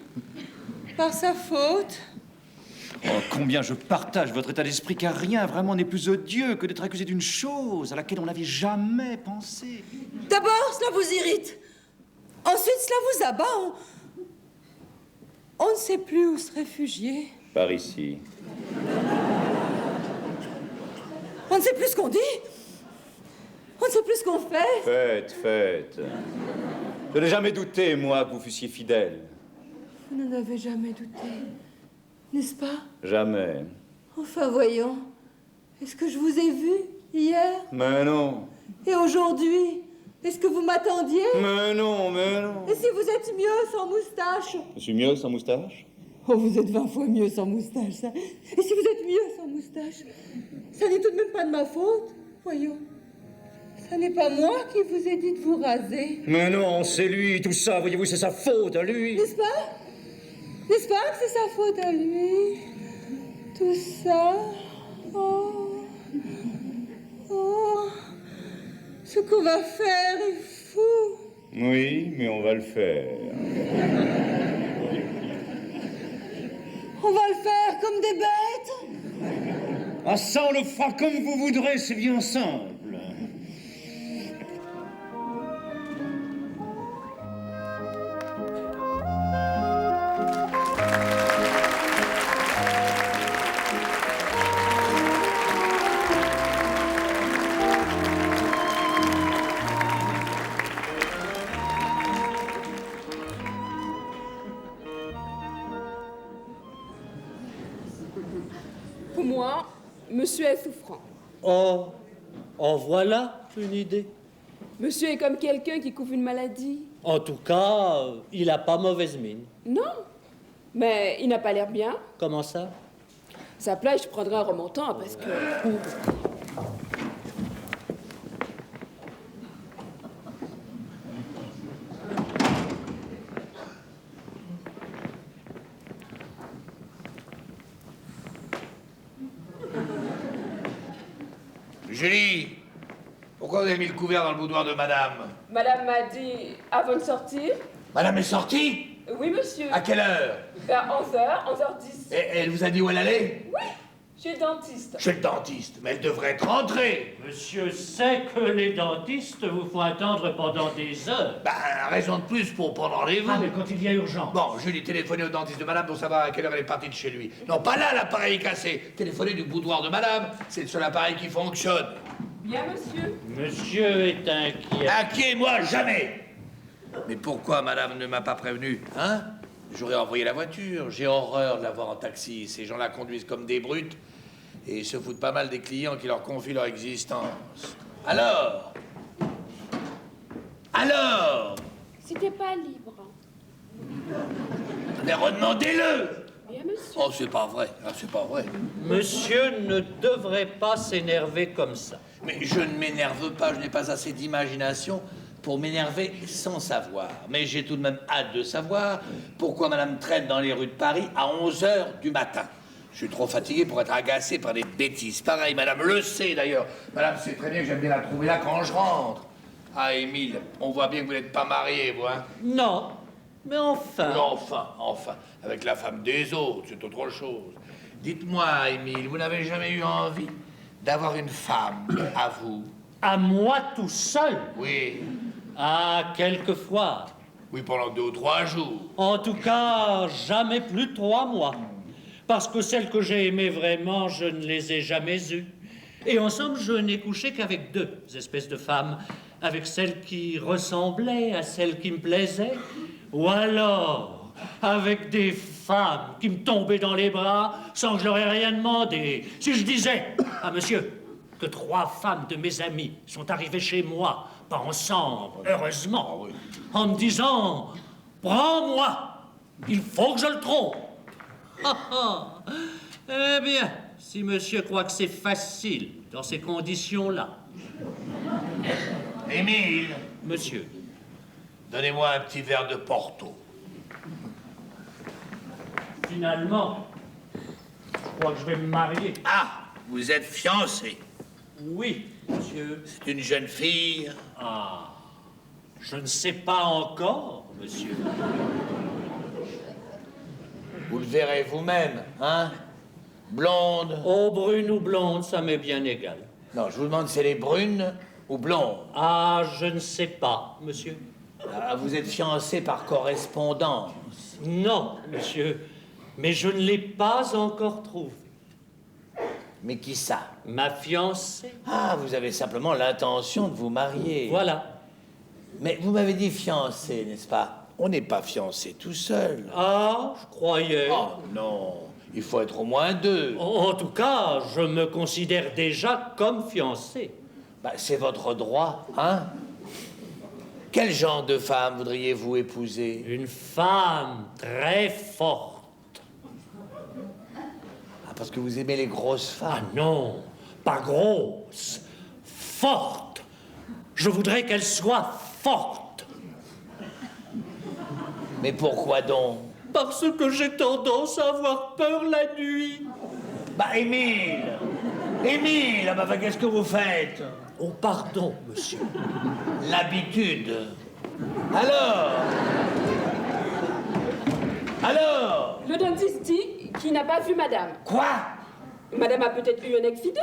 Par sa faute. Oh, combien je partage votre état d'esprit, car rien vraiment n'est plus odieux que d'être accusé d'une chose à laquelle on n'avait jamais pensé. D'abord, cela vous irrite. Ensuite, cela vous abat. On ne sait plus où se réfugier. Par ici. On ne sait plus ce qu'on dit. On ne sait plus ce qu'on fait. Faites. Je n'ai jamais douté, moi, que vous fussiez fidèle. Vous n'en avez jamais douté, n'est-ce pas? Jamais. Enfin, voyons. Est-ce que je vous ai vu hier? Mais non. Et aujourd'hui? Est-ce que vous m'attendiez? Mais non. Et si vous êtes mieux sans moustache? Je suis mieux sans moustache? Oh, vous êtes 20 fois mieux sans moustache, ça. Et si vous êtes mieux sans moustache? Ça n'est tout de même pas de ma faute. Voyons. Ça n'est pas moi qui vous ai dit de vous raser. Mais non, c'est lui, tout ça, voyez-vous, c'est sa faute à lui. N'est-ce pas? N'est-ce pas que c'est sa faute à lui? Tout ça? Oh. Ce qu'on va faire est fou. Oui, mais on va le faire. On va le faire comme des bêtes. Ah ça, on le fera comme vous voudrez, c'est bien simple. Pour moi, monsieur est souffrant. Oh, en voilà une idée. Monsieur est comme quelqu'un qui couvre une maladie. En tout cas, il a pas mauvaise mine. Non, mais il n'a pas l'air bien. Comment ça? Sa place, je prendrai un remontant parce que... Julie, pourquoi vous avez mis le couvert dans le boudoir de madame? Madame m'a dit, avant de sortir... Madame est sortie? Oui, monsieur. À quelle heure? Vers 11h, 11h10. Et elle vous a dit où elle allait? Oui, chez le dentiste. Chez le dentiste, mais elle devrait être rentrée. Monsieur sait que les dentistes vous font attendre pendant des heures. Ben, raison de plus pour prendre rendez-vous. Ah, mais quand il y a urgence. Bon, Julie, téléphonez au dentiste de madame pour savoir à quelle heure elle est partie de chez lui. Non, pas là, l'appareil est cassé. Téléphonez du boudoir de madame, c'est le seul appareil qui fonctionne. Bien, monsieur. Monsieur est inquiet. Inquiet, moi, jamais. Mais pourquoi madame ne m'a pas prévenu, hein? J'aurais envoyé la voiture. J'ai horreur de la voir en taxi. Ces gens-là conduisent comme des brutes et ils se foutent pas mal des clients qui leur confient leur existence. Alors? C'était pas libre. Mais redemandez-le! Bien, monsieur. Oh, c'est pas vrai. Ah, c'est pas vrai. Monsieur ne devrait pas s'énerver comme ça. Mais je ne m'énerve pas, je n'ai pas assez d'imagination pour m'énerver sans savoir. Mais j'ai tout de même hâte de savoir pourquoi madame traîne dans les rues de Paris à 11 h du matin. Je suis trop fatigué pour être agacé par des bêtises pareilles. Madame le sait d'ailleurs. Madame sait très bien que j'aime bien la trouver là quand je rentre. Ah, Émile, on voit bien que vous n'êtes pas marié, vous, hein? Non, mais enfin. Enfin. Avec la femme des autres, c'est autre chose. Dites-moi, Émile, vous n'avez jamais eu envie d'avoir une femme à vous? À moi tout seul? Oui. Ah, quelquefois. Oui, pendant 2 ou 3 jours. En tout cas, jamais plus de 3 mois. Parce que celles que j'ai aimées vraiment, je ne les ai jamais eues. Et ensemble, je n'ai couché qu'avec 2 espèces de femmes. Avec celle qui ressemblait à celle qui me plaisait. Ou alors, avec des femmes qui me tombaient dans les bras sans que je leur ai rien demandé. Si je disais à monsieur que 3 femmes de mes amis sont arrivées chez moi, pas ensemble, heureusement, en me disant « Prends-moi, il faut que je le trompe ». Eh bien, si monsieur croit que c'est facile dans ces conditions-là. Émile, Monsieur. donnez-moi un petit verre de Porto. Finalement, je crois que je vais me marier. Ah, vous êtes fiancé. Oui, monsieur. C'est une jeune fille. Ah, je ne sais pas encore, monsieur. Vous le verrez vous-même, hein? Blonde. Oh, brune ou blonde, ça m'est bien égal. Non, je vous demande si elle est brune ou blonde. Ah, je ne sais pas, monsieur. Ah, vous êtes fiancé par correspondance. Non, monsieur, mais je ne l'ai pas encore trouvée. Mais qui ça? Ma fiancée. Ah, vous avez simplement l'intention de vous marier. Voilà. Mais vous m'avez dit fiancé, n'est-ce pas? On n'est pas fiancé tout seul. Ah, je croyais. Oh non, il faut être au moins 2. En tout cas, je me considère déjà comme fiancé. Bah, c'est votre droit, hein? Quel genre de femme voudriez-vous épouser? Une femme très forte. Ah, parce que vous aimez les grosses Ah femmes. non, pas grosse, forte. Je voudrais qu'elle soit forte. Mais pourquoi donc? Parce que j'ai tendance à avoir peur la nuit. Bah, Émile! Émile, ah bah, qu'est-ce que vous faites? Oh, pardon, monsieur. L'habitude. Alors? Le dentiste dit qu'il n'a pas vu madame. Quoi? Madame a peut-être eu un accident.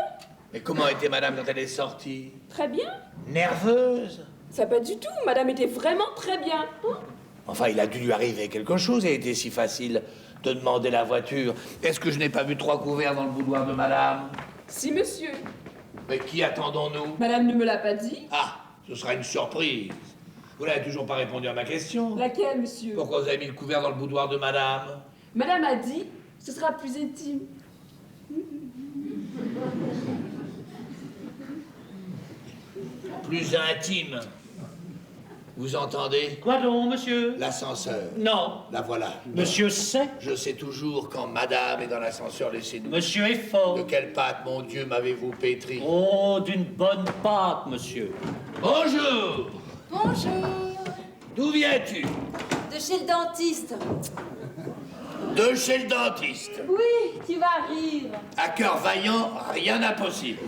Mais comment était madame quand elle est sortie? Très bien. Nerveuse? Ça pas du tout. Madame était vraiment très bien. Hein? Enfin, il a dû lui arriver quelque chose. Il a été si facile de demander la voiture. Est-ce que je n'ai pas vu 3 couverts dans le boudoir de madame? Si, monsieur. Mais qui attendons-nous? Madame ne me l'a pas dit. Ah, ce sera une surprise. Vous n'avez toujours pas répondu à ma question. Laquelle, monsieur? Pourquoi vous avez mis le couvert dans le boudoir de madame? Madame a dit, ce sera plus intime. Plus intime. Vous entendez? Quoi donc, monsieur? L'ascenseur. Non. La voilà. Monsieur sait. Je sais toujours quand madame est dans l'ascenseur, laissez-nous. Monsieur est fort. De quelle pâte, mon Dieu, m'avez-vous pétri? Oh, d'une bonne pâte, monsieur. Bonjour! Bonjour. D'où viens-tu? De chez le dentiste. De chez le dentiste. Oui, tu vas rire. À cœur vaillant, rien d'impossible.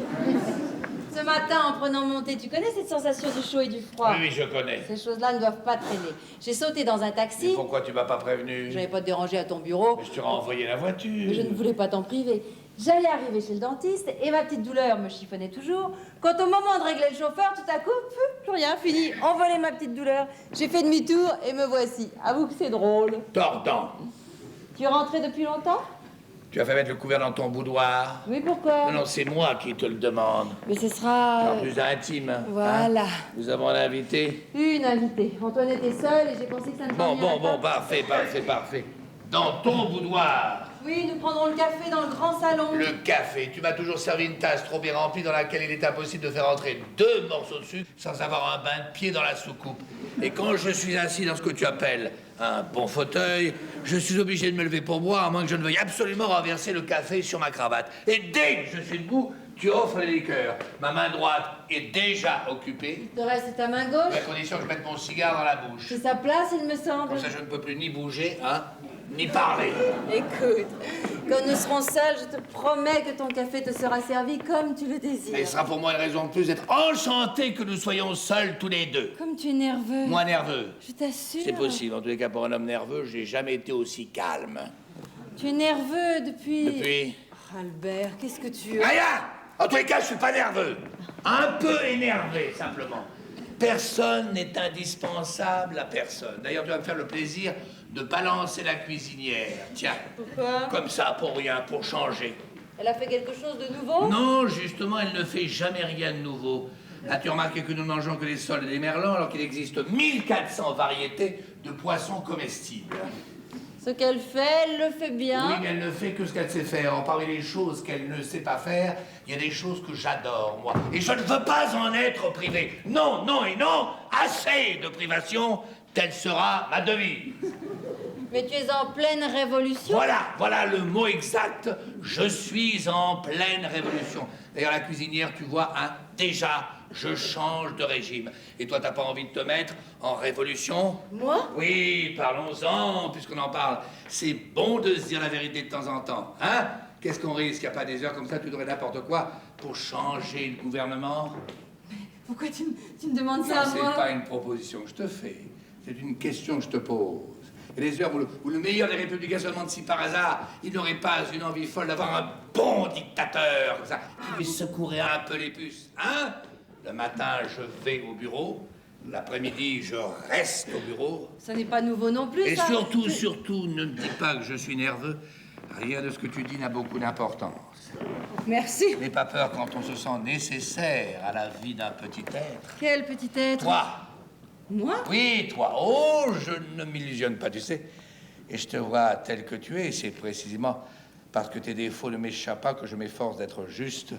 Ce matin, en prenant mon thé, tu connais cette sensation du chaud et du froid? Oui, je connais. Ces choses-là ne doivent pas traîner. J'ai sauté dans un Mais taxi. pourquoi tu m'as pas prévenu? Je n'avais pas te déranger à ton bureau. Mais je t'aurais envoyé la voiture. Mais je ne voulais pas t'en priver. J'allais arriver chez le dentiste et ma petite douleur me chiffonnait toujours. Quand au moment de régler le chauffeur, tout à coup, plus rien, fini. Envolé ma petite douleur. J'ai fait demi-tour et me voici. Avoue que c'est drôle. Tordant. Tu es rentré depuis longtemps? Tu as fait mettre le couvert dans ton boudoir? Oui, pourquoi? Non, c'est moi qui te le demande. Mais ce sera... Alors, plus intime. hein. Voilà. Nous avons un invité. Une invitée. Antoine était seul et j'ai pensé que ça ne t'ennuierait pas. Parfait. Dans ton boudoir. Oui, nous prendrons le café dans le grand salon. Le café. Tu m'as toujours servi une tasse trop bien remplie dans laquelle il est impossible de faire entrer 2 morceaux de sucre sans avoir un bain de pied dans la soucoupe. Et quand je suis assis dans ce que tu appelles un bon fauteuil, je suis obligé de me lever pour boire, à moins que je ne veuille absolument renverser le café sur ma cravate. Et dès que je suis debout, Tu offres les liqueurs. Ma main droite est déjà occupée. Le reste c'est ta main gauche. À condition que je mette mon cigare dans la bouche. C'est sa place, il me semble. Comme ça, je ne peux plus ni bouger, hein, ni parler. Écoute, quand nous serons seuls, je te promets que ton café te sera servi comme tu le désires. Et ce sera pour moi une raison de plus d'être enchanté que nous soyons seuls tous les deux. Comme tu es nerveux. Moi nerveux. Je t'assure. C'est possible. En tous les cas, pour un homme nerveux, j'ai jamais été aussi calme. Tu es nerveux depuis... Depuis... Oh, Albert, qu'est-ce que tu as... Rien! En tous les cas, je suis pas nerveux. Un peu énervé, simplement. Personne n'est indispensable à personne. D'ailleurs, tu vas me faire le plaisir de balancer la cuisinière. Tiens. Pourquoi? Comme ça, pour rien, pour changer. Elle a fait quelque chose de nouveau? Non, justement, elle ne fait jamais rien de nouveau. As-tu remarqué que nous ne mangeons que des sols et des merlans alors qu'il existe 1400 variétés de poissons comestibles? Ce qu'elle fait, elle le fait bien. Oui, mais elle ne fait que ce qu'elle sait faire. Or, parmi les choses qu'elle ne sait pas faire, il y a des choses que j'adore, moi. Et je ne veux pas en être privé. Non, non et non, assez de privation, telle sera ma devise. Mais tu es en pleine révolution. Voilà le mot exact. Je suis en pleine révolution. D'ailleurs, la cuisinière, tu vois, hein, déjà, je change de régime. Et toi, t'as pas envie de te mettre en révolution? Moi? Oui, parlons-en, puisqu'on en parle. C'est bon de se dire la vérité de temps en temps, hein? Qu'est-ce qu'on risque? Il n'y a pas des heures comme ça, tu devrais n'importe quoi pour changer le gouvernement? Pourquoi tu me demandes ça à moi? C'est pas une proposition que je te fais, c'est une question que je te pose. Et les heures où le meilleur des républicains se demande si par hasard il n'aurait pas une envie folle d'avoir un bon dictateur comme ça, qui lui secouerait un peu les puces, hein? Le matin, je vais au bureau. L'après-midi, je reste au bureau. Ça n'est pas nouveau non plus, Et ça. surtout, ne me dis pas que je suis nerveux. Rien de ce que tu dis n'a beaucoup d'importance. Merci. N'aie pas peur quand on se sent nécessaire à la vie d'un petit être. Quel petit être? Toi. Moi? Oui, toi. Oh, je ne m'illusionne pas, tu sais. Et je te vois tel que tu es. C'est précisément parce que tes défauts ne m'échappent pas que je m'efforce d'être juste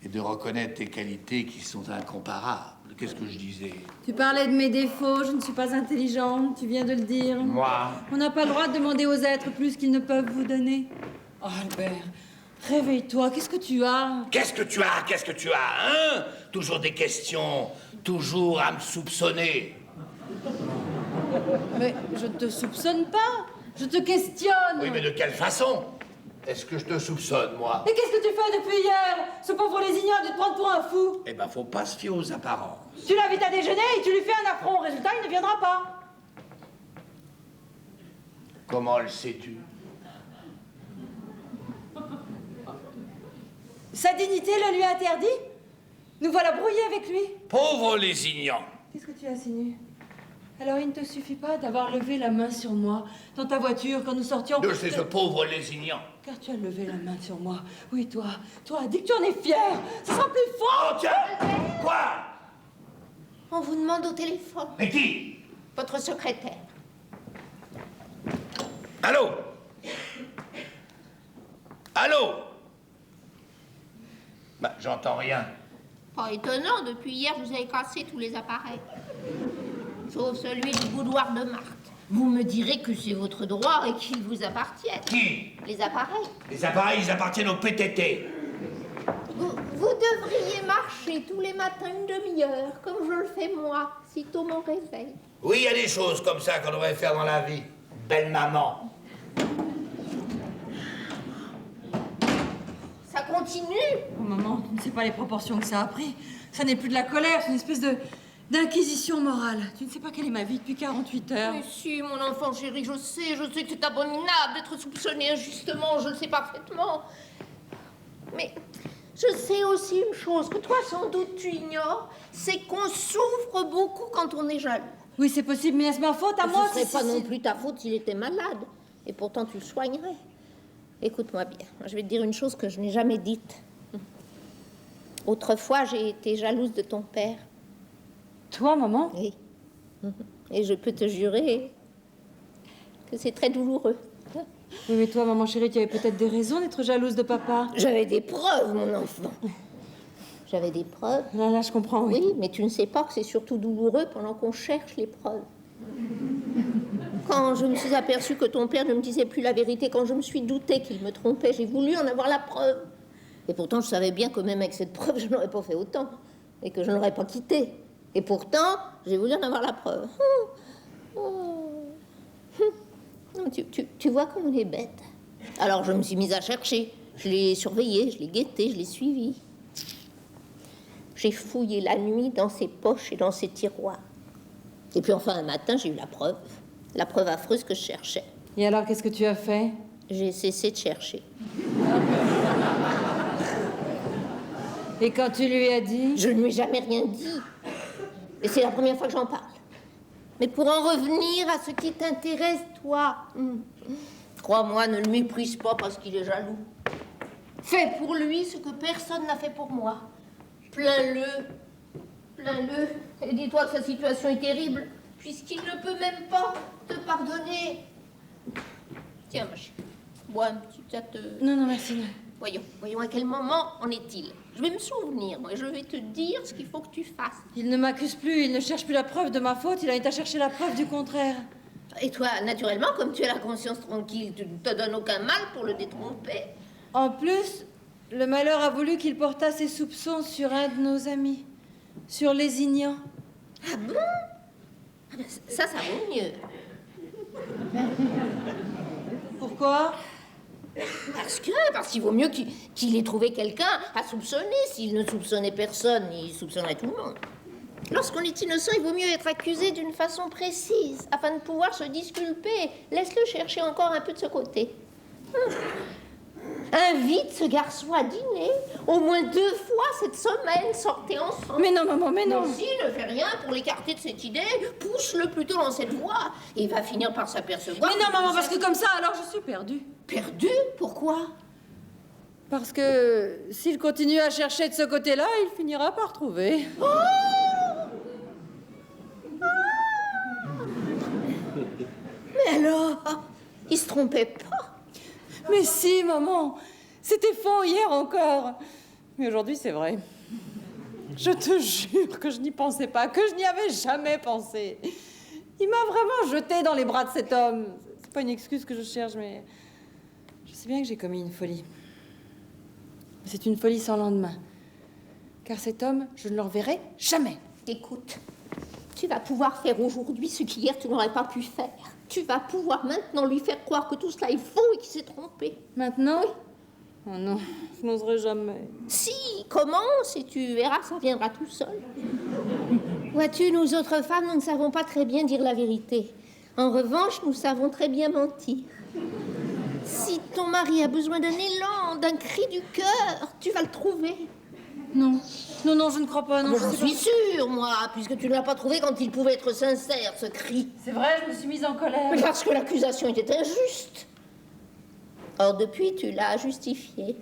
et de reconnaître tes qualités qui sont incomparables. Qu'est-ce que je disais? Tu parlais de mes défauts, je ne suis pas intelligente, tu viens de le dire. Moi? On n'a pas le droit de demander aux êtres plus qu'ils ne peuvent vous donner. Oh, Albert, réveille-toi, qu'est-ce que tu as? Qu'est-ce que tu as, hein? Toujours des questions, toujours à me soupçonner. Mais je ne te soupçonne pas, je te questionne. Oui, mais de quelle façon? Est-ce que je te soupçonne, moi? Et qu'est-ce que tu fais depuis hier? Ce pauvre lésigneux a dû te prendre pour un fou. Eh ben, faut pas se fier aux apparences. Tu l'invites à déjeuner et tu lui fais un affront. Résultat, il ne viendra pas. Comment le sais-tu? Sa dignité le lui interdit. Nous voilà brouillés avec lui. Pauvre lésignant. Qu'est-ce que tu insinues? Alors il ne te suffit pas d'avoir levé la main sur moi dans ta voiture quand nous sortions. De c'est ce pauvre lésignant. Car tu as levé la main sur moi. Oui, toi, dis que tu en es fier. Ce sera plus fort. Oh, tiens! Quoi? On vous demande au téléphone. Mais qui? Votre secrétaire. Allô? Allô? Bah, j'entends rien. Pas étonnant, depuis hier, vous avez cassé tous les appareils. Sauf celui du boudoir de Marthe. Vous me direz que c'est votre droit et qu'ils vous appartiennent. Qui? Les appareils. Les appareils, ils appartiennent au PTT. Vous devriez marcher tous les matins une demi-heure, comme je le fais moi, sitôt mon réveil. Oui, il y a des choses comme ça qu'on devrait faire dans la vie. Belle maman. Ça continue. Oh, maman, tu ne sais pas les proportions que ça a pris. Ça n'est plus de la colère, c'est une espèce d'inquisition morale. Tu ne sais pas quelle est ma vie depuis 48 heures. Mais si, mon enfant chéri, je sais que c'est abominable d'être soupçonné injustement, je le sais parfaitement. Mais je sais aussi une chose que toi, sans doute, tu ignores, c'est qu'on souffre beaucoup quand on est jaloux. Oui, c'est possible, mais est-ce ma faute à moi? Ce serait pas non plus ta faute s'il était malade. Et pourtant, tu le soignerais. Écoute-moi bien, je vais te dire une chose que je n'ai jamais dite. Autrefois, j'ai été jalouse de ton père. Toi, maman? Oui. Et je peux te jurer que c'est très douloureux. Oui, mais toi, maman chérie, tu avais peut-être des raisons d'être jalouse de papa. J'avais des preuves, mon enfant. J'avais des preuves. Là, je comprends, oui. Oui, mais tu ne sais pas que c'est surtout douloureux pendant qu'on cherche les preuves. Quand je me suis aperçue que ton père ne me disait plus la vérité, quand je me suis doutée qu'il me trompait, j'ai voulu en avoir la preuve. Et pourtant, je savais bien que même avec cette preuve, je n'aurais pas fait autant. Et que je n'aurais pas quitté. Et pourtant, j'ai voulu en avoir la preuve. Tu vois comme on est bête. Alors je me suis mise à chercher. Je l'ai surveillé, je l'ai guetté, je l'ai suivi. J'ai fouillé la nuit dans ses poches et dans ses tiroirs. Et puis enfin, un matin, j'ai eu la preuve affreuse que je cherchais. Et alors, qu'est-ce que tu as fait? J'ai cessé de chercher. Et quand tu lui as dit? Je ne lui ai jamais rien dit. Et c'est la première fois que j'en parle. Mais pour en revenir à ce qui t'intéresse, toi, crois-moi, ne le méprise pas parce qu'il est jaloux. Fais pour lui ce que personne n'a fait pour moi. Plains-le. Plains-le. Et dis-toi que sa situation est terrible, puisqu'il ne peut même pas te pardonner. Tiens, ma chérie, bois un petit te... Non, merci. Voyons à quel moment en est-il. Je vais me souvenir, moi, et je vais te dire ce qu'il faut que tu fasses. Il ne m'accuse plus, il ne cherche plus la preuve de ma faute, il a été à chercher la preuve du contraire. Et toi, naturellement, comme tu as la conscience tranquille, tu ne te donnes aucun mal pour le détromper. En plus, le malheur a voulu qu'il portât ses soupçons sur un de nos amis, sur Lézignan. Ah bon? Ah ben, ça vaut mieux. Pourquoi? Parce qu'il vaut mieux qu'il ait trouvé quelqu'un à soupçonner. S'il ne soupçonnait personne, il soupçonnerait tout le monde. Lorsqu'on est innocent, il vaut mieux être accusé d'une façon précise, afin de pouvoir se disculper. Laisse-le chercher encore un peu de ce côté. Invite ce garçon à dîner, au moins 2 fois cette semaine, sortez ensemble. Mais non, maman, mais non. Mais si, ne fais rien pour l'écarter de cette idée, pousse-le plutôt dans cette voie, et il va finir par s'apercevoir... Mais non, maman, parce que comme ça, alors je suis perdue. Perdue? Pourquoi? Parce que s'il continue à chercher de ce côté-là, il finira par trouver. Oh! Mais alors, il se trompait pas? Mais si, maman, c'était faux hier encore. Mais aujourd'hui, c'est vrai. Je te jure que je n'y pensais pas, que je n'y avais jamais pensé. Il m'a vraiment jetée dans les bras de cet homme. C'est pas une excuse que je cherche, mais je sais bien que j'ai commis une folie. C'est une folie sans lendemain. Car cet homme, je ne le reverrai jamais. Écoute, tu vas pouvoir faire aujourd'hui ce qu'hier tu n'aurais pas pu faire. Tu vas pouvoir maintenant lui faire croire que tout cela est faux et qu'il s'est trompé. Maintenant? Oh non, je n'oserais jamais. Si, commence et tu verras, ça viendra tout seul. Vois-tu, nous autres femmes, nous ne savons pas très bien dire la vérité. En revanche, nous savons très bien mentir. Si ton mari a besoin d'un élan, d'un cri du cœur, tu vas le trouver. Non, je ne crois pas. Non, je suis sûre, moi, puisque tu ne l'as pas trouvé quand il pouvait être sincère, ce cri. C'est vrai, je me suis mise en colère. Mais parce que l'accusation était injuste. Or, depuis, tu l'as justifiée.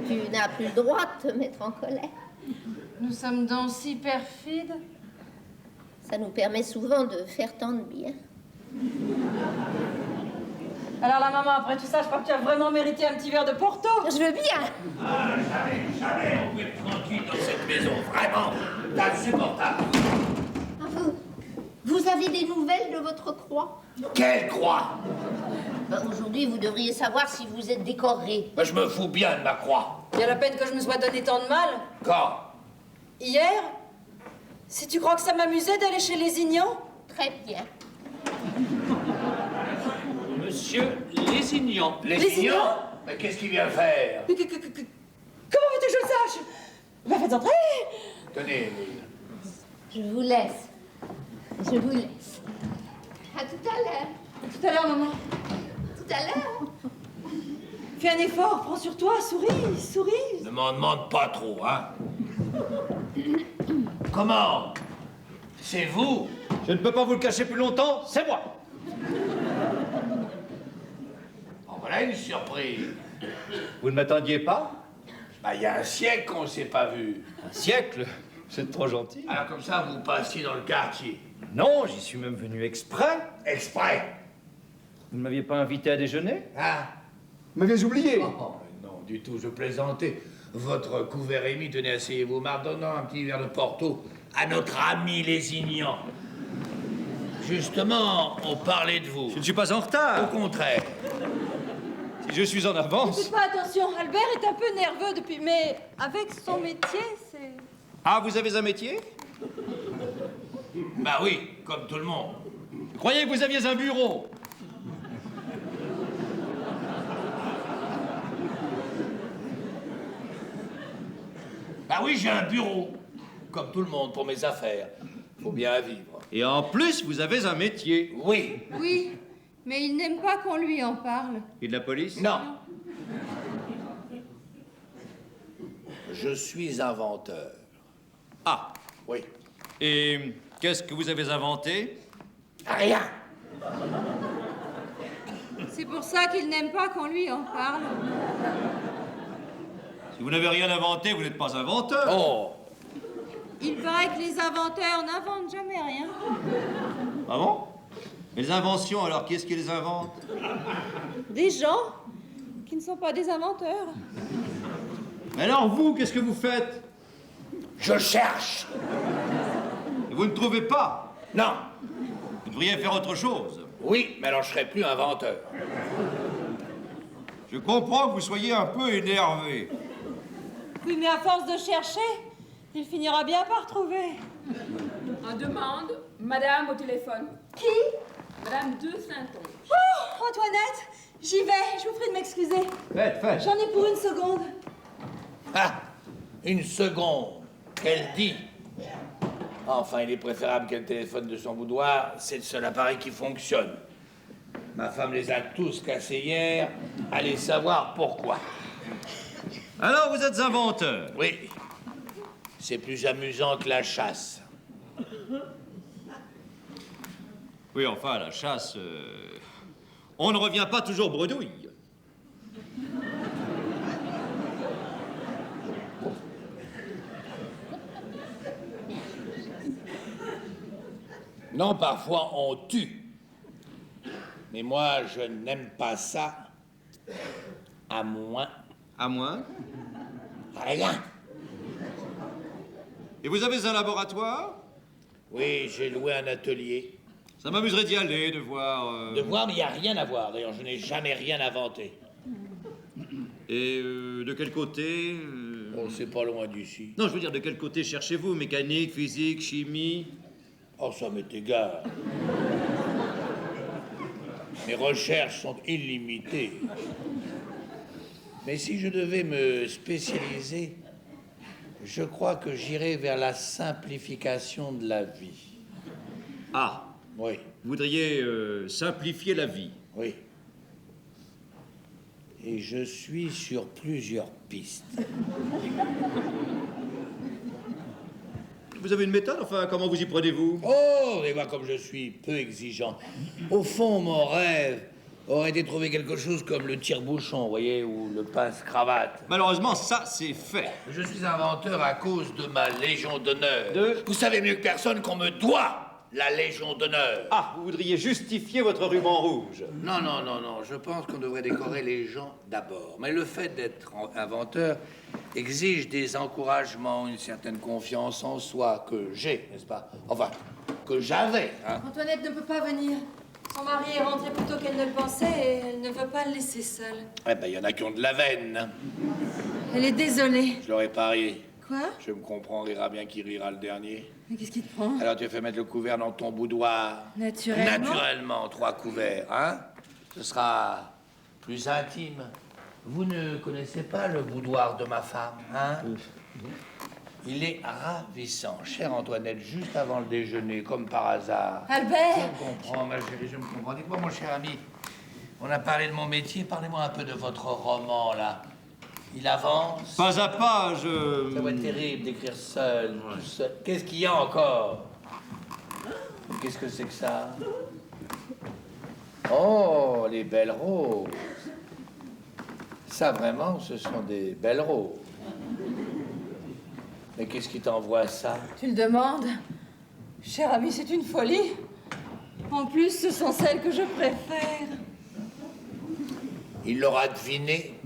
Tu n'as plus le droit de te mettre en colère. Nous sommes donc si perfides. Ça nous permet souvent de faire tant de bien. Alors la maman, après tout ça, je crois que tu as vraiment mérité un petit verre de Porto. Je veux bien. Ah, jamais on peut être tranquille dans cette maison, vraiment. C'est insupportable. Vous avez des nouvelles de votre croix? Quelle croix? Aujourd'hui, vous devriez savoir si vous êtes décoré. Je me fous bien de ma croix. Il y a la peine que je me sois donné tant de mal. Quand? Hier? Si tu crois que ça m'amusait d'aller chez Lézignan? Très bien. Monsieur Lézignan. Lézignan? Mais qu'est-ce qu'il vient faire? Comment veux-tu que je le sache? Bah, faites entrer. Tenez, Émile. Je vous laisse. Je vous laisse. À tout à l'heure. À tout à l'heure, maman. Tout à l'heure. Fais un effort, prends sur toi, souris. Ne m'en demande pas trop, hein. Comment? C'est vous? Je ne peux pas vous le cacher plus longtemps, c'est moi. En voilà une surprise. Vous ne m'attendiez pas? Il y a un siècle qu'on ne s'est pas vu. Un siècle? C'est trop gentil. Alors comme ça, vous passiez dans le quartier. Non, j'y suis même venu exprès. Exprès? Vous ne m'aviez pas invité à déjeuner? Ah? Vous m'aviez oublié. Oh, non, du tout, je plaisantais. Votre couvert émis, tenez, asseyez-vous, m'ordonnant un petit verre de Porto à notre ami Lézignan. Justement, on parlait de vous. Je ne suis pas en retard. Au contraire. Je suis en avance. Faites pas attention, Albert est un peu nerveux depuis... Mais avec son métier, c'est... Ah, vous avez un métier? Bah oui, comme tout le monde. Je croyais que vous aviez un bureau. Bah oui, j'ai un bureau. Comme tout le monde, pour mes affaires. Faut bien vivre. Et en plus, vous avez un métier. Oui. Oui, mais il n'aime pas qu'on lui en parle. Et de la police? Non. Je suis inventeur. Ah. Oui. Et qu'est-ce que vous avez inventé? Rien. C'est pour ça qu'il n'aime pas qu'on lui en parle. Si vous n'avez rien inventé, vous n'êtes pas inventeur. Oh. Il paraît que les inventeurs n'inventent jamais rien. Ah bon? Mais les inventions, alors qui est-ce qui les invente? Des gens qui ne sont pas des inventeurs. Mais alors vous, qu'est-ce que vous faites? Je cherche. Et vous ne trouvez pas? Non. Vous devriez faire autre chose. Oui, mais alors je serai plus inventeur. Je comprends que vous soyez un peu énervé. Oui, mais à force de chercher, il finira bien par trouver. On demande Madame au téléphone. Qui? Madame de Saint-Onge. Oh, Antoinette, j'y vais, je vous prie de m'excuser. Faites. J'en ai pour une seconde. Ah, une seconde. Qu'elle dit. Enfin, il est préférable qu'elle téléphone de son boudoir. C'est le seul appareil qui fonctionne. Ma femme les a tous cassés hier. Allez savoir pourquoi. Alors vous êtes inventeur? Oui. C'est plus amusant que la chasse. Oui, enfin, la chasse... On ne revient pas toujours bredouille. Non, parfois on tue. Mais moi, je n'aime pas ça. À moins. À moins? Rien. Et vous avez un laboratoire? Oui, j'ai loué un atelier. Ça m'amuserait d'y aller, de voir... De voir, mais il n'y a rien à voir. D'ailleurs, je n'ai jamais rien inventé. Et de quel côté Oh, c'est pas loin d'ici. Non, je veux dire, de quel côté cherchez-vous? Mécanique, physique, chimie? Oh, ça m'est égal. Mes recherches sont illimitées. Mais si je devais me spécialiser, je crois que j'irais vers la simplification de la vie. Ah, Oui, vous voudriez simplifier la vie. oui. Et je suis sur plusieurs pistes. Vous avez une méthode? Enfin, comment vous y prenez-vous? Oh, et moi comme je suis peu exigeant. Au fond, mon rêve aurait été de trouver quelque chose comme le tire-bouchon, vous voyez, ou le pince-cravate. Malheureusement, ça, c'est fait. Je suis inventeur à cause de ma Légion d'honneur. De? Vous savez mieux que personne qu'on me doit la Légion d'honneur. Ah, vous voudriez justifier votre ruban rouge. Non, non, non, non. Je pense qu'on devrait décorer les gens d'abord. Mais le fait d'être inventeur exige des encouragements, une certaine confiance en soi que j'ai, n'est-ce pas? Enfin, que j'avais, hein. Antoinette ne peut pas venir. Son mari est rentré plus tôt qu'elle ne le pensait et elle ne veut pas le laisser seul. Eh ben, il y en a qui ont de la veine, hein. Elle est désolée. Je leur ai parié. Quoi? Je me comprends, rira bien qui rira le dernier. Mais qu'est-ce qui te prend? Alors tu as fait mettre le couvert dans ton boudoir. Naturellement. Naturellement, 3 couverts, hein? Ce sera plus intime. Vous ne connaissez pas le boudoir de ma femme, hein? Il est ravissant, chère Antoinette, juste avant le déjeuner, comme par hasard. Albert! Je me comprends, ma chérie, je me comprends. Dites-moi, mon cher ami, on a parlé de mon métier, parlez-moi un peu de votre roman, là. Il avance. Pas à pas, je... Ça va être terrible d'écrire seul, tout seul. Qu'est-ce qu'il y a encore? Qu'est-ce que c'est que ça? Oh, les belles roses. Ça, vraiment, ce sont des belles roses. Mais qu'est-ce qui t'envoie ça? Tu le demandes? Cher ami, c'est une folie. En plus, ce sont celles que je préfère. Il l'aura deviné.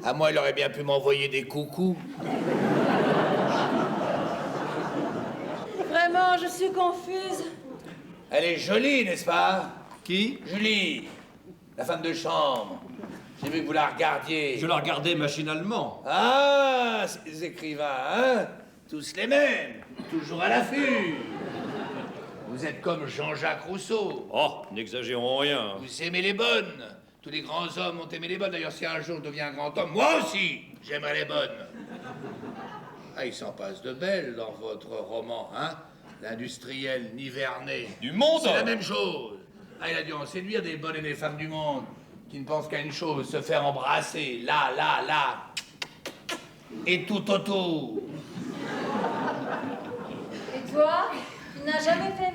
À moi, il aurait bien pu m'envoyer des coucous. Vraiment, je suis confuse. Elle est jolie, n'est-ce pas? Qui? Julie, la femme de chambre. J'ai vu que vous la regardiez. Je la regardais machinalement. Ah, ces écrivains, hein? Tous les mêmes, toujours à l'affût. Vous êtes comme Jean-Jacques Rousseau. Oh, n'exagérons rien. Vous aimez les bonnes. Tous les grands hommes ont aimé les bonnes. D'ailleurs, si un jour je deviens un grand homme, moi aussi, j'aimerais les bonnes. Ah, il s'en passe de belles dans votre roman, hein? L'industriel Nivernais. Du monde. C'est la même chose. Ah, il a dû en séduire des bonnes et des femmes du monde qui ne pensent qu'à une chose, se faire embrasser, là, là, là. Et tout autour. Et toi, tu n'as jamais fait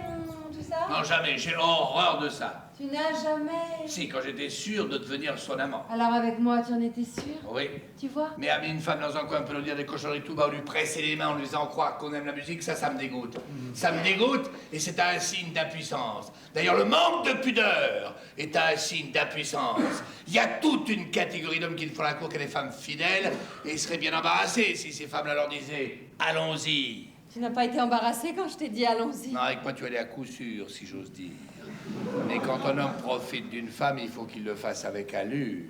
tout ça? Non, jamais. J'ai horreur de ça. Tu n'as jamais... Si, quand j'étais sûr de devenir son amant. Alors avec moi, tu en étais sûr? Oui. Tu vois? Mais amener une femme dans un coin pour lui dire des cochonneries tout bas, ou lui presser les mains en lui faisant croire qu'on aime la musique, ça me dégoûte. Ça me dégoûte et c'est un signe d'impuissance. D'ailleurs, le manque de pudeur est un signe d'impuissance. Il y a toute une catégorie d'hommes qui ne font la cour qu'à des femmes fidèles et ils seraient bien embarrassés si ces femmes-là leur disaient « Allons-y ». Tu n'as pas été embarrassé quand je t'ai dit allons-y? Non, avec moi tu allais à coup sûr, si j'ose dire. Mais quand un homme profite d'une femme, il faut qu'il le fasse avec allure,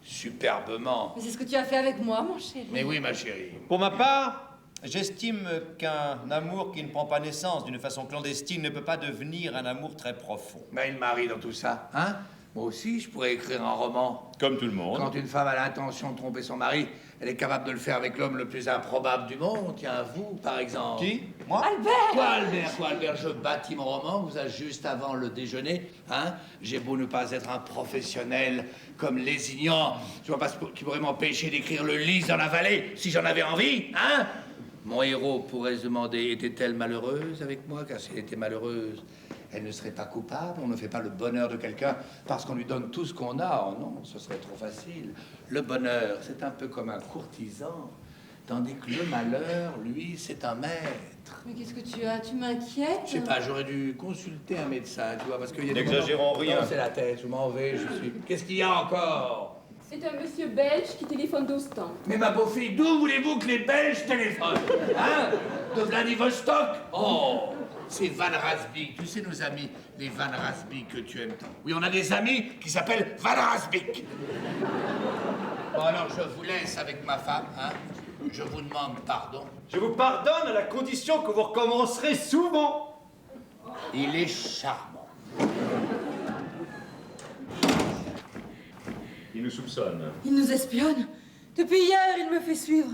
superbement. Mais c'est ce que tu as fait avec moi, mon chéri. Mais oui, ma chérie. Pour ma part, j'estime qu'un amour qui ne prend pas naissance d'une façon clandestine ne peut pas devenir un amour très profond. Mais il marie dans tout ça, hein? Moi aussi, je pourrais écrire un roman. Comme tout le monde. Quand une femme a l'intention de tromper son mari, elle est capable de le faire avec l'homme le plus improbable du monde. Tiens, vous, par exemple. Qui? Moi? Albert! Quoi, Albert? Je bâtis mon roman, vous êtes juste avant le déjeuner, hein? J'ai beau ne pas être un professionnel comme Lézignan, je vois pas ce qui pourrait m'empêcher d'écrire le Lys dans la vallée, si j'en avais envie, hein? Mon héros pourrait se demander, était-elle malheureuse avec moi? Car si elle était malheureuse, elle ne serait pas coupable. On ne fait pas le bonheur de quelqu'un parce qu'on lui donne tout ce qu'on a. Oh non, ce serait trop facile. Le bonheur, c'est un peu comme un courtisan, tandis que le malheur, lui, c'est un maître. Mais qu'est-ce que tu as? Tu m'inquiètes? Je sais pas, j'aurais dû consulter un médecin, tu vois, parce qu'il y a des N'exagérons moments- rien. Non, c'est la tête, je m'en vais, je suis... Qu'est-ce qu'il y a encore? C'est un monsieur belge qui téléphone d'Ostende. Mais ma beau-fille, d'où voulez-vous que les Belges téléphonent? Hein? De Vladivostok? Oh, c'est Van Rasbik. Tu sais, nos amis, les Van Rasbik que tu aimes tant. Oui, on a des amis qui s'appellent Van Rasbik. Bon, alors, je vous laisse avec ma femme, hein? Je vous demande pardon. Je vous pardonne à la condition que vous recommencerez souvent. Il est charmant. Il nous soupçonne. Il nous espionne. Depuis hier, il me fait suivre.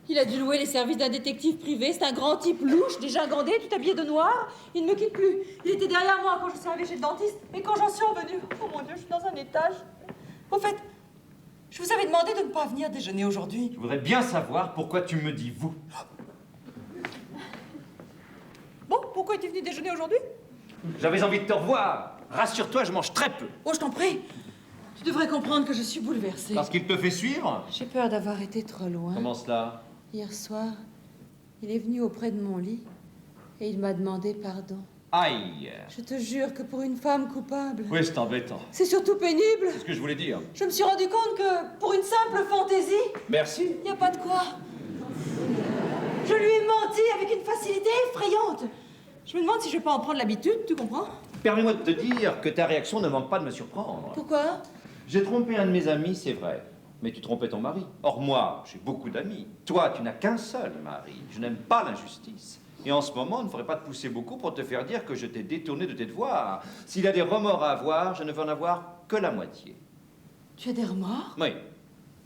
Il a dû louer les services d'un détective privé. C'est un grand type louche, déjà gandé, tout habillé de noir. Il ne me quitte plus. Il était derrière moi quand je suis arrivée chez le dentiste. Et quand j'en suis revenue, oh mon Dieu, je suis dans un étage. Au fait, je vous avais demandé de ne pas venir déjeuner aujourd'hui. Je voudrais bien savoir pourquoi tu me dis vous. Bon, pourquoi es-tu venu déjeuner aujourd'hui? J'avais envie de te revoir. Rassure-toi, je mange très peu. Oh, je t'en prie. Tu devrais comprendre que je suis bouleversée. Parce qu'il te fait suivre? J'ai peur d'avoir été trop loin. Comment cela? Hier soir, il est venu auprès de mon lit et il m'a demandé pardon. Aïe. Je te jure que pour une femme coupable, Oui, c'est embêtant. c'est surtout pénible. C'est ce que je voulais dire. Je me suis rendu compte que pour une simple fantaisie, Merci. il n'y a pas de quoi. Je lui ai menti avec une facilité effrayante. Je me demande si je vais pas en prendre l'habitude, tu comprends? Permets-moi de te dire que ta réaction ne manque pas de me surprendre. Pourquoi? J'ai trompé un de mes amis, c'est vrai. Mais tu trompais ton mari. Or moi, j'ai beaucoup d'amis. Toi, tu n'as qu'un seul mari. Je n'aime pas l'injustice. Et en ce moment, il ne faudrait pas te pousser beaucoup pour te faire dire que je t'ai détourné de tes devoirs. S'il a des remords à avoir, je ne veux en avoir que la moitié. Tu as des remords? Oui.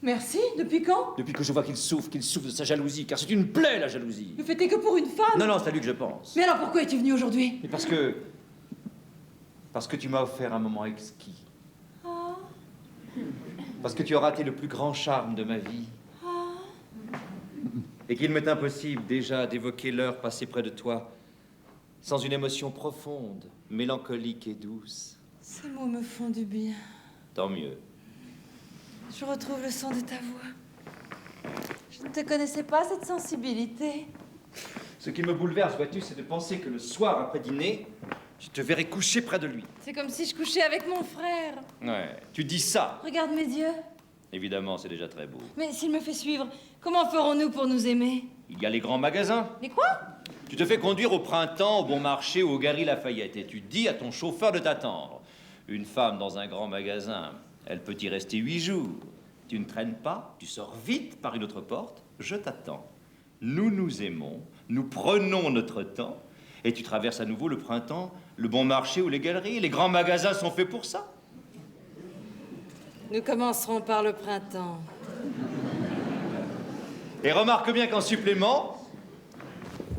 Merci. Depuis quand? Depuis que je vois qu'il souffre de sa jalousie, car c'est une plaie, la jalousie. Le fait est que pour une femme. Non, non, c'est à lui que je pense. Mais alors pourquoi es-tu venu aujourd'hui? Mais parce que tu m'as offert un moment exquis. Ah. Parce que tu as raté le plus grand charme de ma vie. Et qu'il m'est impossible déjà d'évoquer l'heure passée près de toi sans une émotion profonde, mélancolique et douce. Ces mots me font du bien. Tant mieux. Je retrouve le son de ta voix. Je ne te connaissais pas, cette sensibilité. Ce qui me bouleverse, vois-tu, c'est de penser que le soir après dîner, je te verrai coucher près de lui. C'est comme si je couchais avec mon frère. Ouais, tu dis ça. Regarde mes yeux. Évidemment, c'est déjà très beau. Mais s'il me fait suivre, comment ferons-nous pour nous aimer? Il y a les grands magasins. Mais quoi? Tu te fais conduire au printemps, au Bon Marché ou au Galeries Lafayette et tu dis à ton chauffeur de t'attendre. Une femme dans un grand magasin, Elle peut y rester 8 jours. Tu ne traînes pas, tu sors vite par une autre porte, je t'attends. Nous nous aimons, nous prenons notre temps, et tu traverses à nouveau le printemps, le bon marché ou les galeries. Les grands magasins sont faits pour ça. Nous commencerons par le printemps. Et remarque bien qu'en supplément,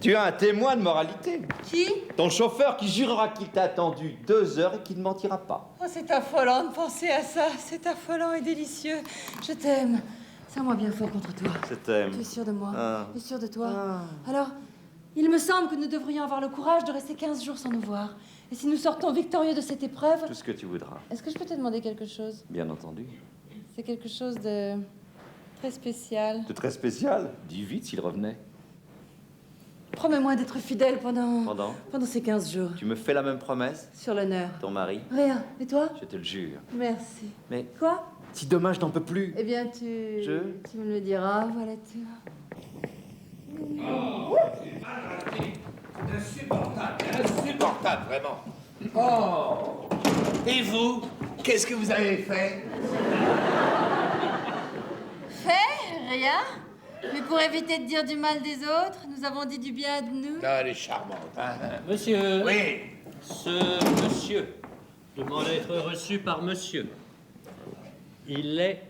tu as un témoin de moralité. Qui? Ton chauffeur qui jurera qu'il t'a attendu 2 heures et qu'il ne mentira pas. Oh, c'est affolant de penser à ça. C'est affolant et délicieux. Je t'aime. Serre-moi bien fort contre toi. Je t'aime. Tu es sûr de moi? Ah. Tu es sûr de toi? Alors, il me semble que nous devrions avoir le courage de rester 15 jours sans nous voir. Et si nous sortons victorieux de cette épreuve... Tout ce que tu voudras. Est-ce que je peux te demander quelque chose? Bien entendu. C'est quelque chose de très spécial. De très spécial. Dis vite s'il revenait. Promets-moi d'être fidèle pendant ces 15 jours. Tu me fais la même promesse? Sur l'honneur. Ton mari? Rien. Et toi? Je te le jure. Merci. Mais Quoi? si demain je n'en peux plus. Eh bien, tu me le diras, voilà tout. Insupportable, vraiment. Oh! Et vous, qu'est-ce que vous avez fait? Fait? Rien. Mais pour éviter de dire du mal des autres, nous avons dit du bien de nous. Ah, elle est charmante, hein? Monsieur. Oui. Ce monsieur demande à être reçu par monsieur. Il est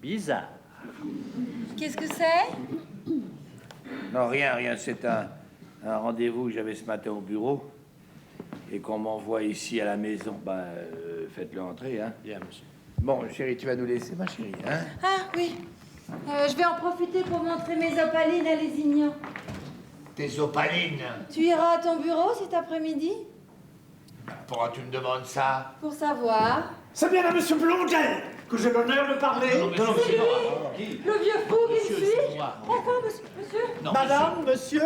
bizarre. Qu'est-ce que c'est? Non, rien, c'est un rendez-vous que j'avais ce matin au bureau et qu'on m'envoie ici à la maison. Faites-le entrer, hein? Bien, monsieur. Bon, chérie, tu vas nous laisser, ma chérie, hein? Ah, oui. Je vais en profiter pour montrer mes opalines à Lézignan. Tes opalines. Tu iras à ton bureau cet après-midi? Pourquoi tu me demandes ça? Pour savoir. C'est bien à Monsieur Blondel que j'ai l'honneur de parler. Le vieux fou qui suit. Enfin, monsieur. Non, Madame, monsieur.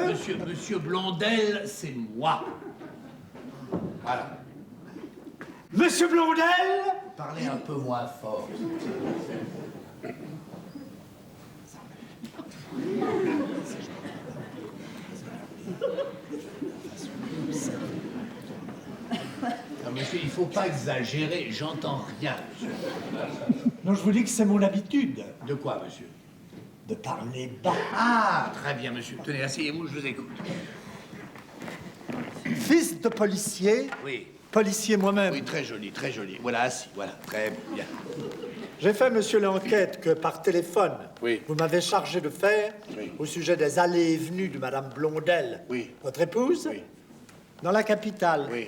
Monsieur Blondel, c'est moi. Voilà. Monsieur Blondel. Parlez un peu moins fort. Non, monsieur, il faut pas exagérer, j'entends rien, monsieur. Non, je vous dis que c'est mon habitude De quoi, monsieur? de parler bas. Ah, très bien, monsieur. Tenez, asseyez-vous, je vous écoute. Fils de policier, Oui. policier moi-même. Oui, très joli, très joli. Voilà, assis, voilà, très bien. J'ai fait, monsieur, l'enquête que par téléphone, Oui. vous m'avez chargé de faire Oui. au sujet des allées et venues de Madame Blondel, Oui. votre épouse, Oui. dans la capitale. Oui.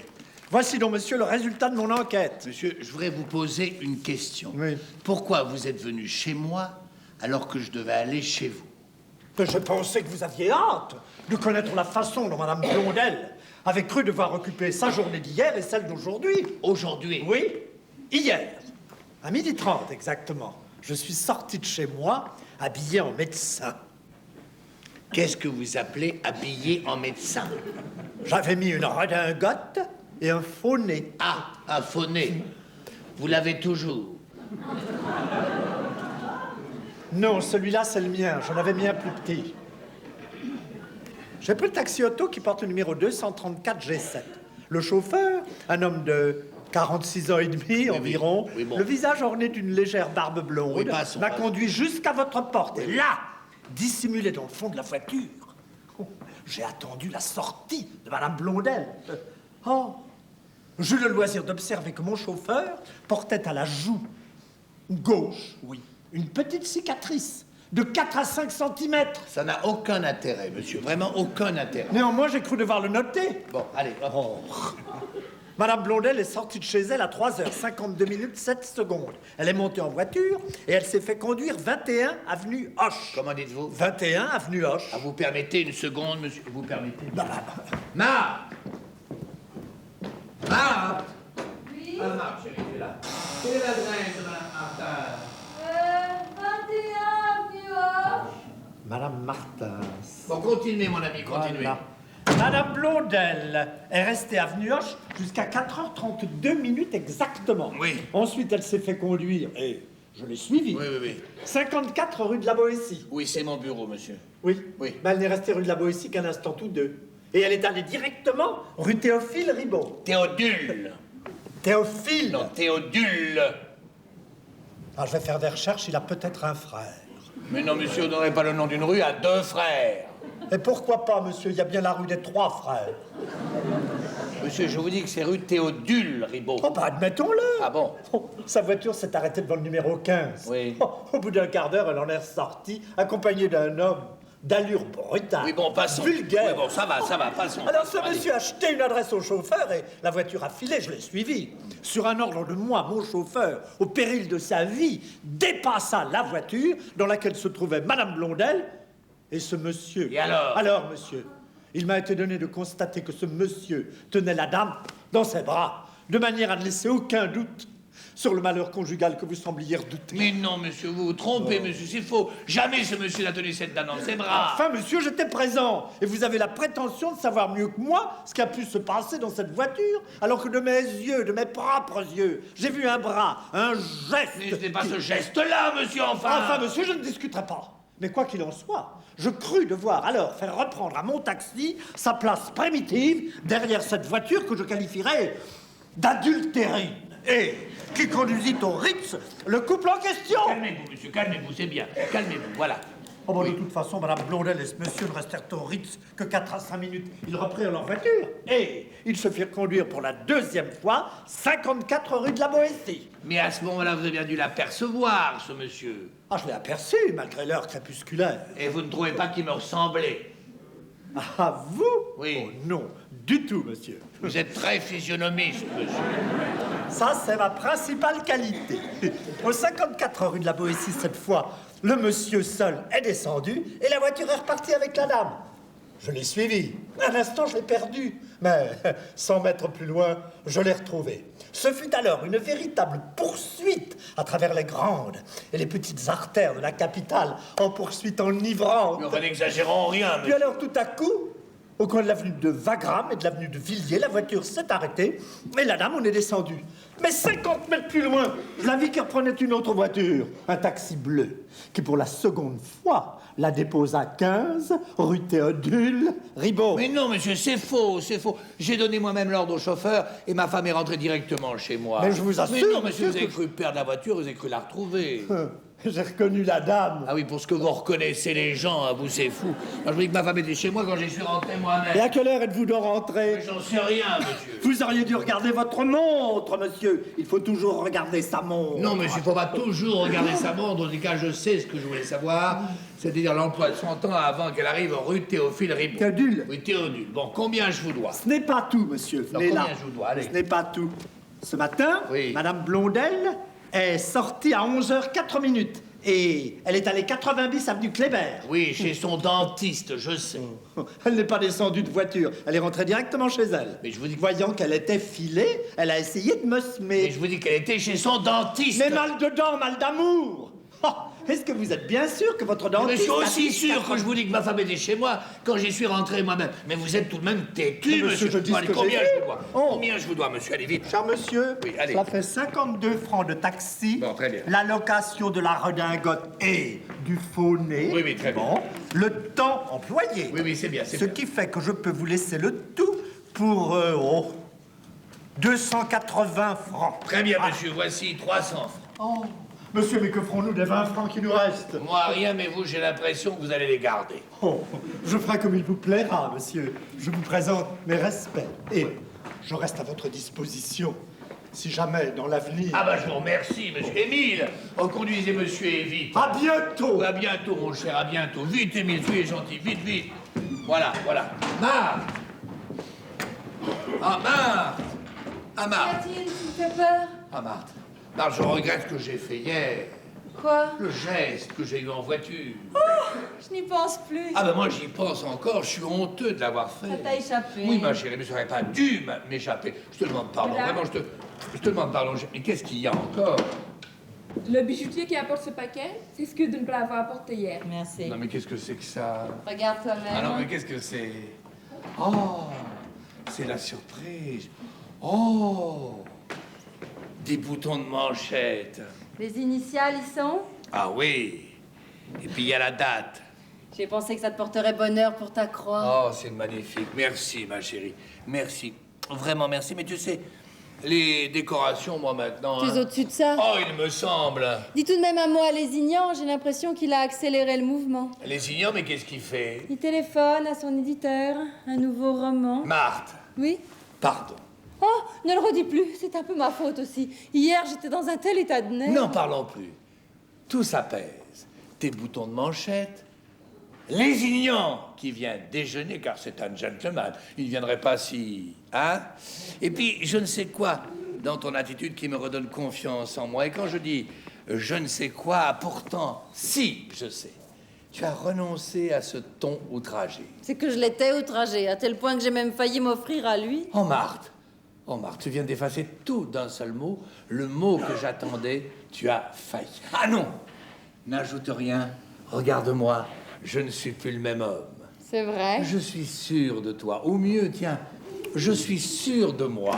Voici donc, monsieur, le résultat de mon enquête. Monsieur, je voudrais vous poser une question. Oui. Pourquoi vous êtes venu chez moi alors que je devais aller chez vous? Je pensais que vous aviez hâte de connaître la façon dont Madame Blondel avait cru devoir occuper sa journée d'hier et celle d'aujourd'hui. Aujourd'hui? Oui, hier, à 12h30 exactement, je suis sorti de chez moi habillé en médecin. Qu'est-ce que vous appelez habillé en médecin? J'avais mis une redingote et un faux nez. Ah, un faux nez. Vous l'avez toujours? Non, celui-là, c'est le mien. J'en avais mis un plus petit. J'ai pris le taxi auto qui porte le numéro 234 G7. Le chauffeur, un homme de 46 ans et demi environ, oui, bon. le visage orné d'une légère barbe blonde, Oui, passons, m'a passons. conduit jusqu'à votre porte. Et là, dissimulé dans le fond de la voiture, j'ai attendu la sortie de Madame Blondel. Oh, j'eus le loisir d'observer que mon chauffeur portait à la joue gauche, oui, une petite cicatrice de 4 à 5 centimètres. Ça n'a aucun intérêt, monsieur. Vraiment aucun intérêt. Néanmoins, j'ai cru devoir le noter. Bon, allez, hop. Oh. Madame Blondel est sortie de chez elle à 3h52 minutes 7 secondes. Elle est montée en voiture et elle s'est fait conduire 21 avenue Hoche. Comment dites-vous? 21 avenue Hoche. Ah, vous permettez une seconde, monsieur? Vous permettez? Bah, Marc! Marc! Oui? Ah, Marc, chérie, tu es là. Quelle est l'adresse de Madame Martin? 21 avenue Hoche. Madame Martin. Bon, continuez, mon ami, continuez. Voilà. Madame Blondel est restée avenue Hoche jusqu'à 4h32 minutes exactement. Oui. Ensuite, elle s'est fait conduire et je l'ai suivie. Oui, oui, oui. 54 rue de la Boétie. Oui, c'est mon bureau, monsieur. Oui. Oui. Mais elle n'est restée rue de la Boétie qu'un instant tous deux. Et elle est allée directement rue Théophile Ribot. Théodule. Théophile. Non, Théodule. Ah, je vais faire des recherches, il a peut-être un frère. Mais non, monsieur, on n'aurait pas le nom d'une rue à 2 frères. Et pourquoi pas, monsieur? Il y a bien la rue des 3 frères. Monsieur, je vous dis que c'est rue Théodule, Ribot. Oh, bah, admettons-le. Ah bon? Oh, sa voiture s'est arrêtée devant le numéro 15. Oui. Oh, au bout d'un quart d'heure, elle en est ressortie, accompagnée d'un homme d'allure brutale. Oui, bon, passons. Vulgaire. Oui, bon, ça va, passons. Alors, ce Allez. monsieur a acheté une adresse au chauffeur et la voiture a filé, je l'ai suivi. Sur un ordre de moi, mon chauffeur, au péril de sa vie, dépassa la voiture dans laquelle se trouvait Madame Blondel et ce monsieur. Et alors? Alors, monsieur, il m'a été donné de constater que ce monsieur tenait la dame dans ses bras, de manière à ne laisser aucun doute sur le malheur conjugal que vous sembliez redouter. Mais non, monsieur, vous vous trompez, monsieur, c'est faux. Jamais ce monsieur n'a tenu cette dame dans ses bras. Enfin, monsieur, j'étais présent. Et vous avez la prétention de savoir mieux que moi ce qui a pu se passer dans cette voiture, alors que de mes yeux, de mes propres yeux, j'ai vu un bras, un geste. Mais ce n'est pas ce geste-là, monsieur, enfin. Enfin, monsieur, je ne discuterai pas. Mais quoi qu'il en soit, je crus devoir alors faire reprendre à mon taxi sa place primitive derrière cette voiture que je qualifierais d'adultérine et qui conduisit au Ritz le couple en question. Calmez-vous, monsieur, calmez-vous, c'est bien. Calmez-vous, voilà. Oh bon, de toute façon, Madame Blondel et ce monsieur ne restèrent au Ritz que 4 à 5 minutes. Ils reprirent leur voiture et ils se firent conduire pour la 2e fois 54 rue de la Boétie. Mais à ce moment-là, vous avez bien dû l'apercevoir, ce monsieur. Ah, je l'ai aperçu, malgré l'heure crépusculaire. Et vous ne trouvez pas qu'il me ressemblait? Ah, vous? Oui. Oh, non, du tout, monsieur. Vous êtes très physionomiste, monsieur. Ça, c'est ma principale qualité. Aux 54 rue de la Boétie, cette fois, le monsieur seul est descendu et la voiture est repartie avec la dame. Je l'ai suivi. Un instant, je l'ai perdu. Mais 100 mètres plus loin, je l'ai retrouvé. Ce fut alors une véritable poursuite à travers les grandes et les petites artères de la capitale, en poursuite enivrante. Mais enfin, n'exagérons rien, Puis monsieur. alors, tout à coup, au coin de l'avenue de Wagram et de l'avenue de Villiers, la voiture s'est arrêtée et la dame, on est descendu. Mais 50 mètres plus loin, je la vis qui reprenait une autre voiture, un taxi bleu, qui pour la seconde fois la dépose à 15, rue Théodule, Ribot. Mais non, monsieur, c'est faux, c'est faux. J'ai donné moi-même l'ordre au chauffeur et ma femme est rentrée directement chez moi. Mais je vous assure, Mais non, monsieur, monsieur, vous avez que- cru perdre la voiture, vous avez cru la retrouver. J'ai reconnu la dame. Ah oui, pour ce que vous reconnaissez les gens, hein, vous, c'est fou. Moi, je vous dis que ma femme était chez moi quand j'y suis rentré Et moi-même. à quelle heure êtes-vous donc rentré? Mais j'en sais rien, monsieur. Vous auriez dû regarder votre montre, monsieur. Il faut toujours regarder sa montre. Non, monsieur, il faut pas toujours regarder sa montre. En tout cas, je sais ce que je voulais savoir. C'est-à-dire l'emploi de son temps avant qu'elle arrive rue Théophile Ribot. Théodule. Oui, Théodule. Bon, combien je vous dois? Ce n'est pas tout, monsieur. Non, Venez là. combien je vous dois? Allez. Ce n'est pas tout. Ce matin, Oui. Madame Blondel est sortie à 11h04 minutes. Et elle est allée 80 bis avenue Kléber. Oui, chez son dentiste, je sais. Elle n'est pas descendue de voiture. Elle est rentrée directement chez elle. Mais je vous dis que- Voyant qu'elle était filée, elle a essayé de me semer. Mais je vous dis qu'elle était chez son dentiste. Mais mal dedans, mal d'amour. Oh, est-ce que vous êtes bien sûr que votre Mais dentiste... je suis a aussi dit sûr que je vous dis que ma femme était chez moi quand j'y suis rentré moi-même. Mais vous êtes tout de même têtu, Mais monsieur, monsieur. je dis Bon, ce allez, que combien j'ai je fait. vous dois? Oh. Combien je vous dois, monsieur? Allez, vite. Cher monsieur, Oui, allez. cela fait 52 francs de taxi, Bon, très bien. la location de la redingote et du faux nez. Oui, oui, très bien. Bon, le temps employé. Oui, oui, c'est bien, c'est Ce bien. qui fait que je peux vous laisser le tout pour 280 francs. Très bien, monsieur. Voici 300 francs. Oh, monsieur, mais que ferons-nous des 20 francs qui nous restent? Moi, rien, mais vous, j'ai l'impression que vous allez les garder. Oh, je ferai comme il vous plaira, monsieur. Je vous présente mes respects et je reste à votre disposition. Si jamais, dans l'avenir... Ah bah, je vous remercie, monsieur. Émile, reconduisez monsieur et vite. À bientôt! À bientôt, mon cher, à bientôt. Vite, Émile, tu es gentil. Vite, vite. Voilà, voilà. Marthe! Ah, Marthe! Ah, Marthe! Mathilde, tu me fais peur. Ah, Marthe. Marthe, je regrette ce que j'ai fait hier. Quoi? Le geste que j'ai eu en voiture. Je n'y pense plus. Ah ben moi j'y pense encore, je suis honteux de l'avoir fait. Ça t'a échappé. Oui ma chérie, mais ça n'aurait pas dû m'échapper. Je te demande pardon, Voilà. vraiment je te demande pardon. Mais qu'est-ce qu'il y a encore? Le bijoutier qui apporte ce paquet s'excuse de ne pas l'avoir apporté hier. Merci. Non mais qu'est-ce que c'est que ça? Regarde toi-même. Ah non mais qu'est-ce que c'est? Oh, c'est la surprise. Oh, des boutons de manchette. Les initiales, ils sont? Ah oui, et puis il y a la date. J'ai pensé que ça te porterait bonheur pour ta croix. Oh, c'est magnifique. Merci, ma chérie. Merci. Vraiment merci. Mais tu sais, Les décorations, moi, maintenant... Tu es hein. au-dessus de ça. Oh, il me semble. Dis tout de même un mot à Lézignan, j'ai l'impression qu'il a accéléré le mouvement. Lézignan, mais qu'est-ce qu'il fait? Il téléphone à son éditeur, un nouveau roman. Marthe, Oui? pardon. Oh, ne le redis plus, c'est un peu ma faute aussi. Hier, j'étais dans un tel état de nerfs. N'en parlons plus. Tout s'apaise. Tes boutons de manchette. Lézignan, qui vient déjeuner, car c'est un gentleman. Il ne viendrait pas si... Hein? Et puis, je ne sais quoi dans ton attitude qui me redonne confiance en moi. Et quand je dis je ne sais quoi, pourtant, si je sais. Tu as renoncé à ce ton outragé. C'est que je l'étais outragée, à tel point que j'ai même failli m'offrir à lui. Oh, Marthe, tu viens d'effacer tout d'un seul mot. Le mot que j'attendais, tu as failli. Ah non! N'ajoute rien. Regarde-moi. Je ne suis plus le même homme. C'est vrai. Je suis sûr de toi. Ou mieux, tiens, je suis sûr de moi.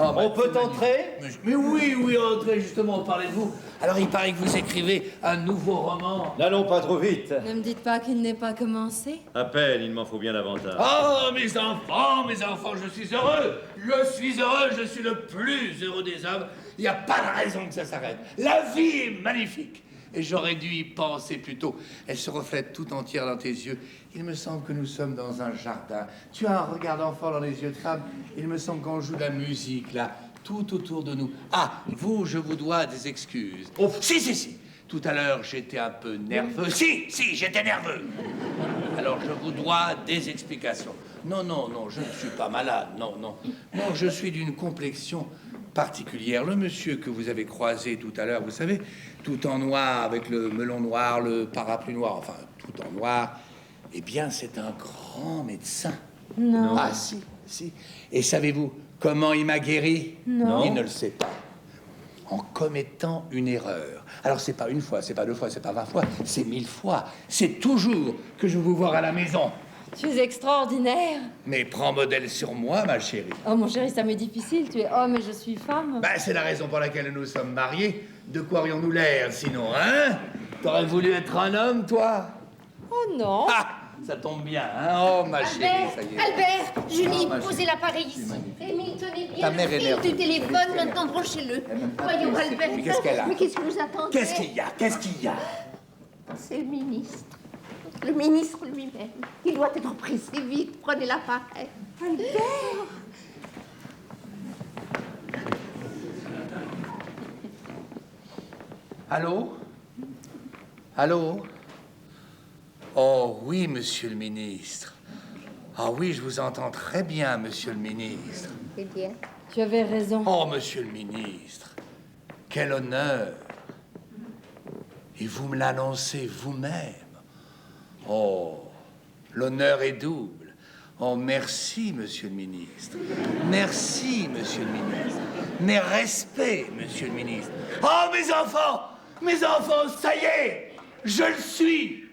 Oh, On peut entrer? Mais oui, entrez, justement, parlez-vous. Alors, il paraît que vous écrivez un nouveau roman. N'allons pas trop vite. Ne me dites pas qu'il n'est pas commencé. À peine, il m'en faut bien davantage. Oh, mes enfants, je suis heureux. Je suis le plus heureux des hommes. Il n'y a pas de raison que ça s'arrête. La vie est magnifique. Et j'aurais dû y penser plus tôt. Elle se reflète tout entière dans tes yeux. Il me semble que nous sommes dans un jardin. Tu as un regard d'enfant dans les yeux de femme. Il me semble qu'on joue de la musique, là, tout autour de nous. Ah, vous, je vous dois des excuses. Oh, si. Tout à l'heure, j'étais un peu nerveux. Si, j'étais nerveux. Alors, je vous dois des explications. Non, je ne suis pas malade. Non, je suis d'une complexion particulière. Le monsieur que vous avez croisé tout à l'heure, vous savez, tout en noir, avec le melon noir, le parapluie noir, enfin, tout en noir, eh bien, c'est un grand médecin. Non. Ah, si. Et savez-vous comment il m'a guéri? Non. Il ne le sait pas. En commettant une erreur. Alors, c'est pas une fois, c'est pas deux fois, c'est pas 20 fois, c'est 1000 fois. C'est toujours que je veux vous voir à la maison. Tu es extraordinaire. Mais prends modèle sur moi, ma chérie. Oh, mon chéri, ça m'est difficile. Tu es homme et je suis femme. C'est la raison pour laquelle nous sommes mariés. De quoi aurions-nous l'air, sinon, hein? T'aurais voulu être un homme, toi? Oh non. Ah, ça tombe bien, hein? Oh, ma chérie, ça y est. Albert, Julie, ma posez chérie. l'appareil ici. Émile, tenez Ta bien le mère est fil nerveuse. du téléphone, maintenant branchez-le. Voyons, Albert. Mais qu'est-ce qu'elle a? Mais qu'est-ce que vous attendez? Qu'est-ce qu'il y a? C'est le ministre. Le ministre lui-même. Il doit être pressé, vite. Prenez l'appareil. Albert. Allô? Oh oui, monsieur le ministre. Ah oui, je vous entends très bien, monsieur le ministre. Eh bien. Tu avais raison. Oh, monsieur le ministre, quel honneur. Et vous me l'annoncez vous-même. Oh, l'honneur est double. Oh, merci, monsieur le ministre. Merci, monsieur le ministre. Mes respects, monsieur le ministre. Oh, mes enfants, ça y est, je le suis.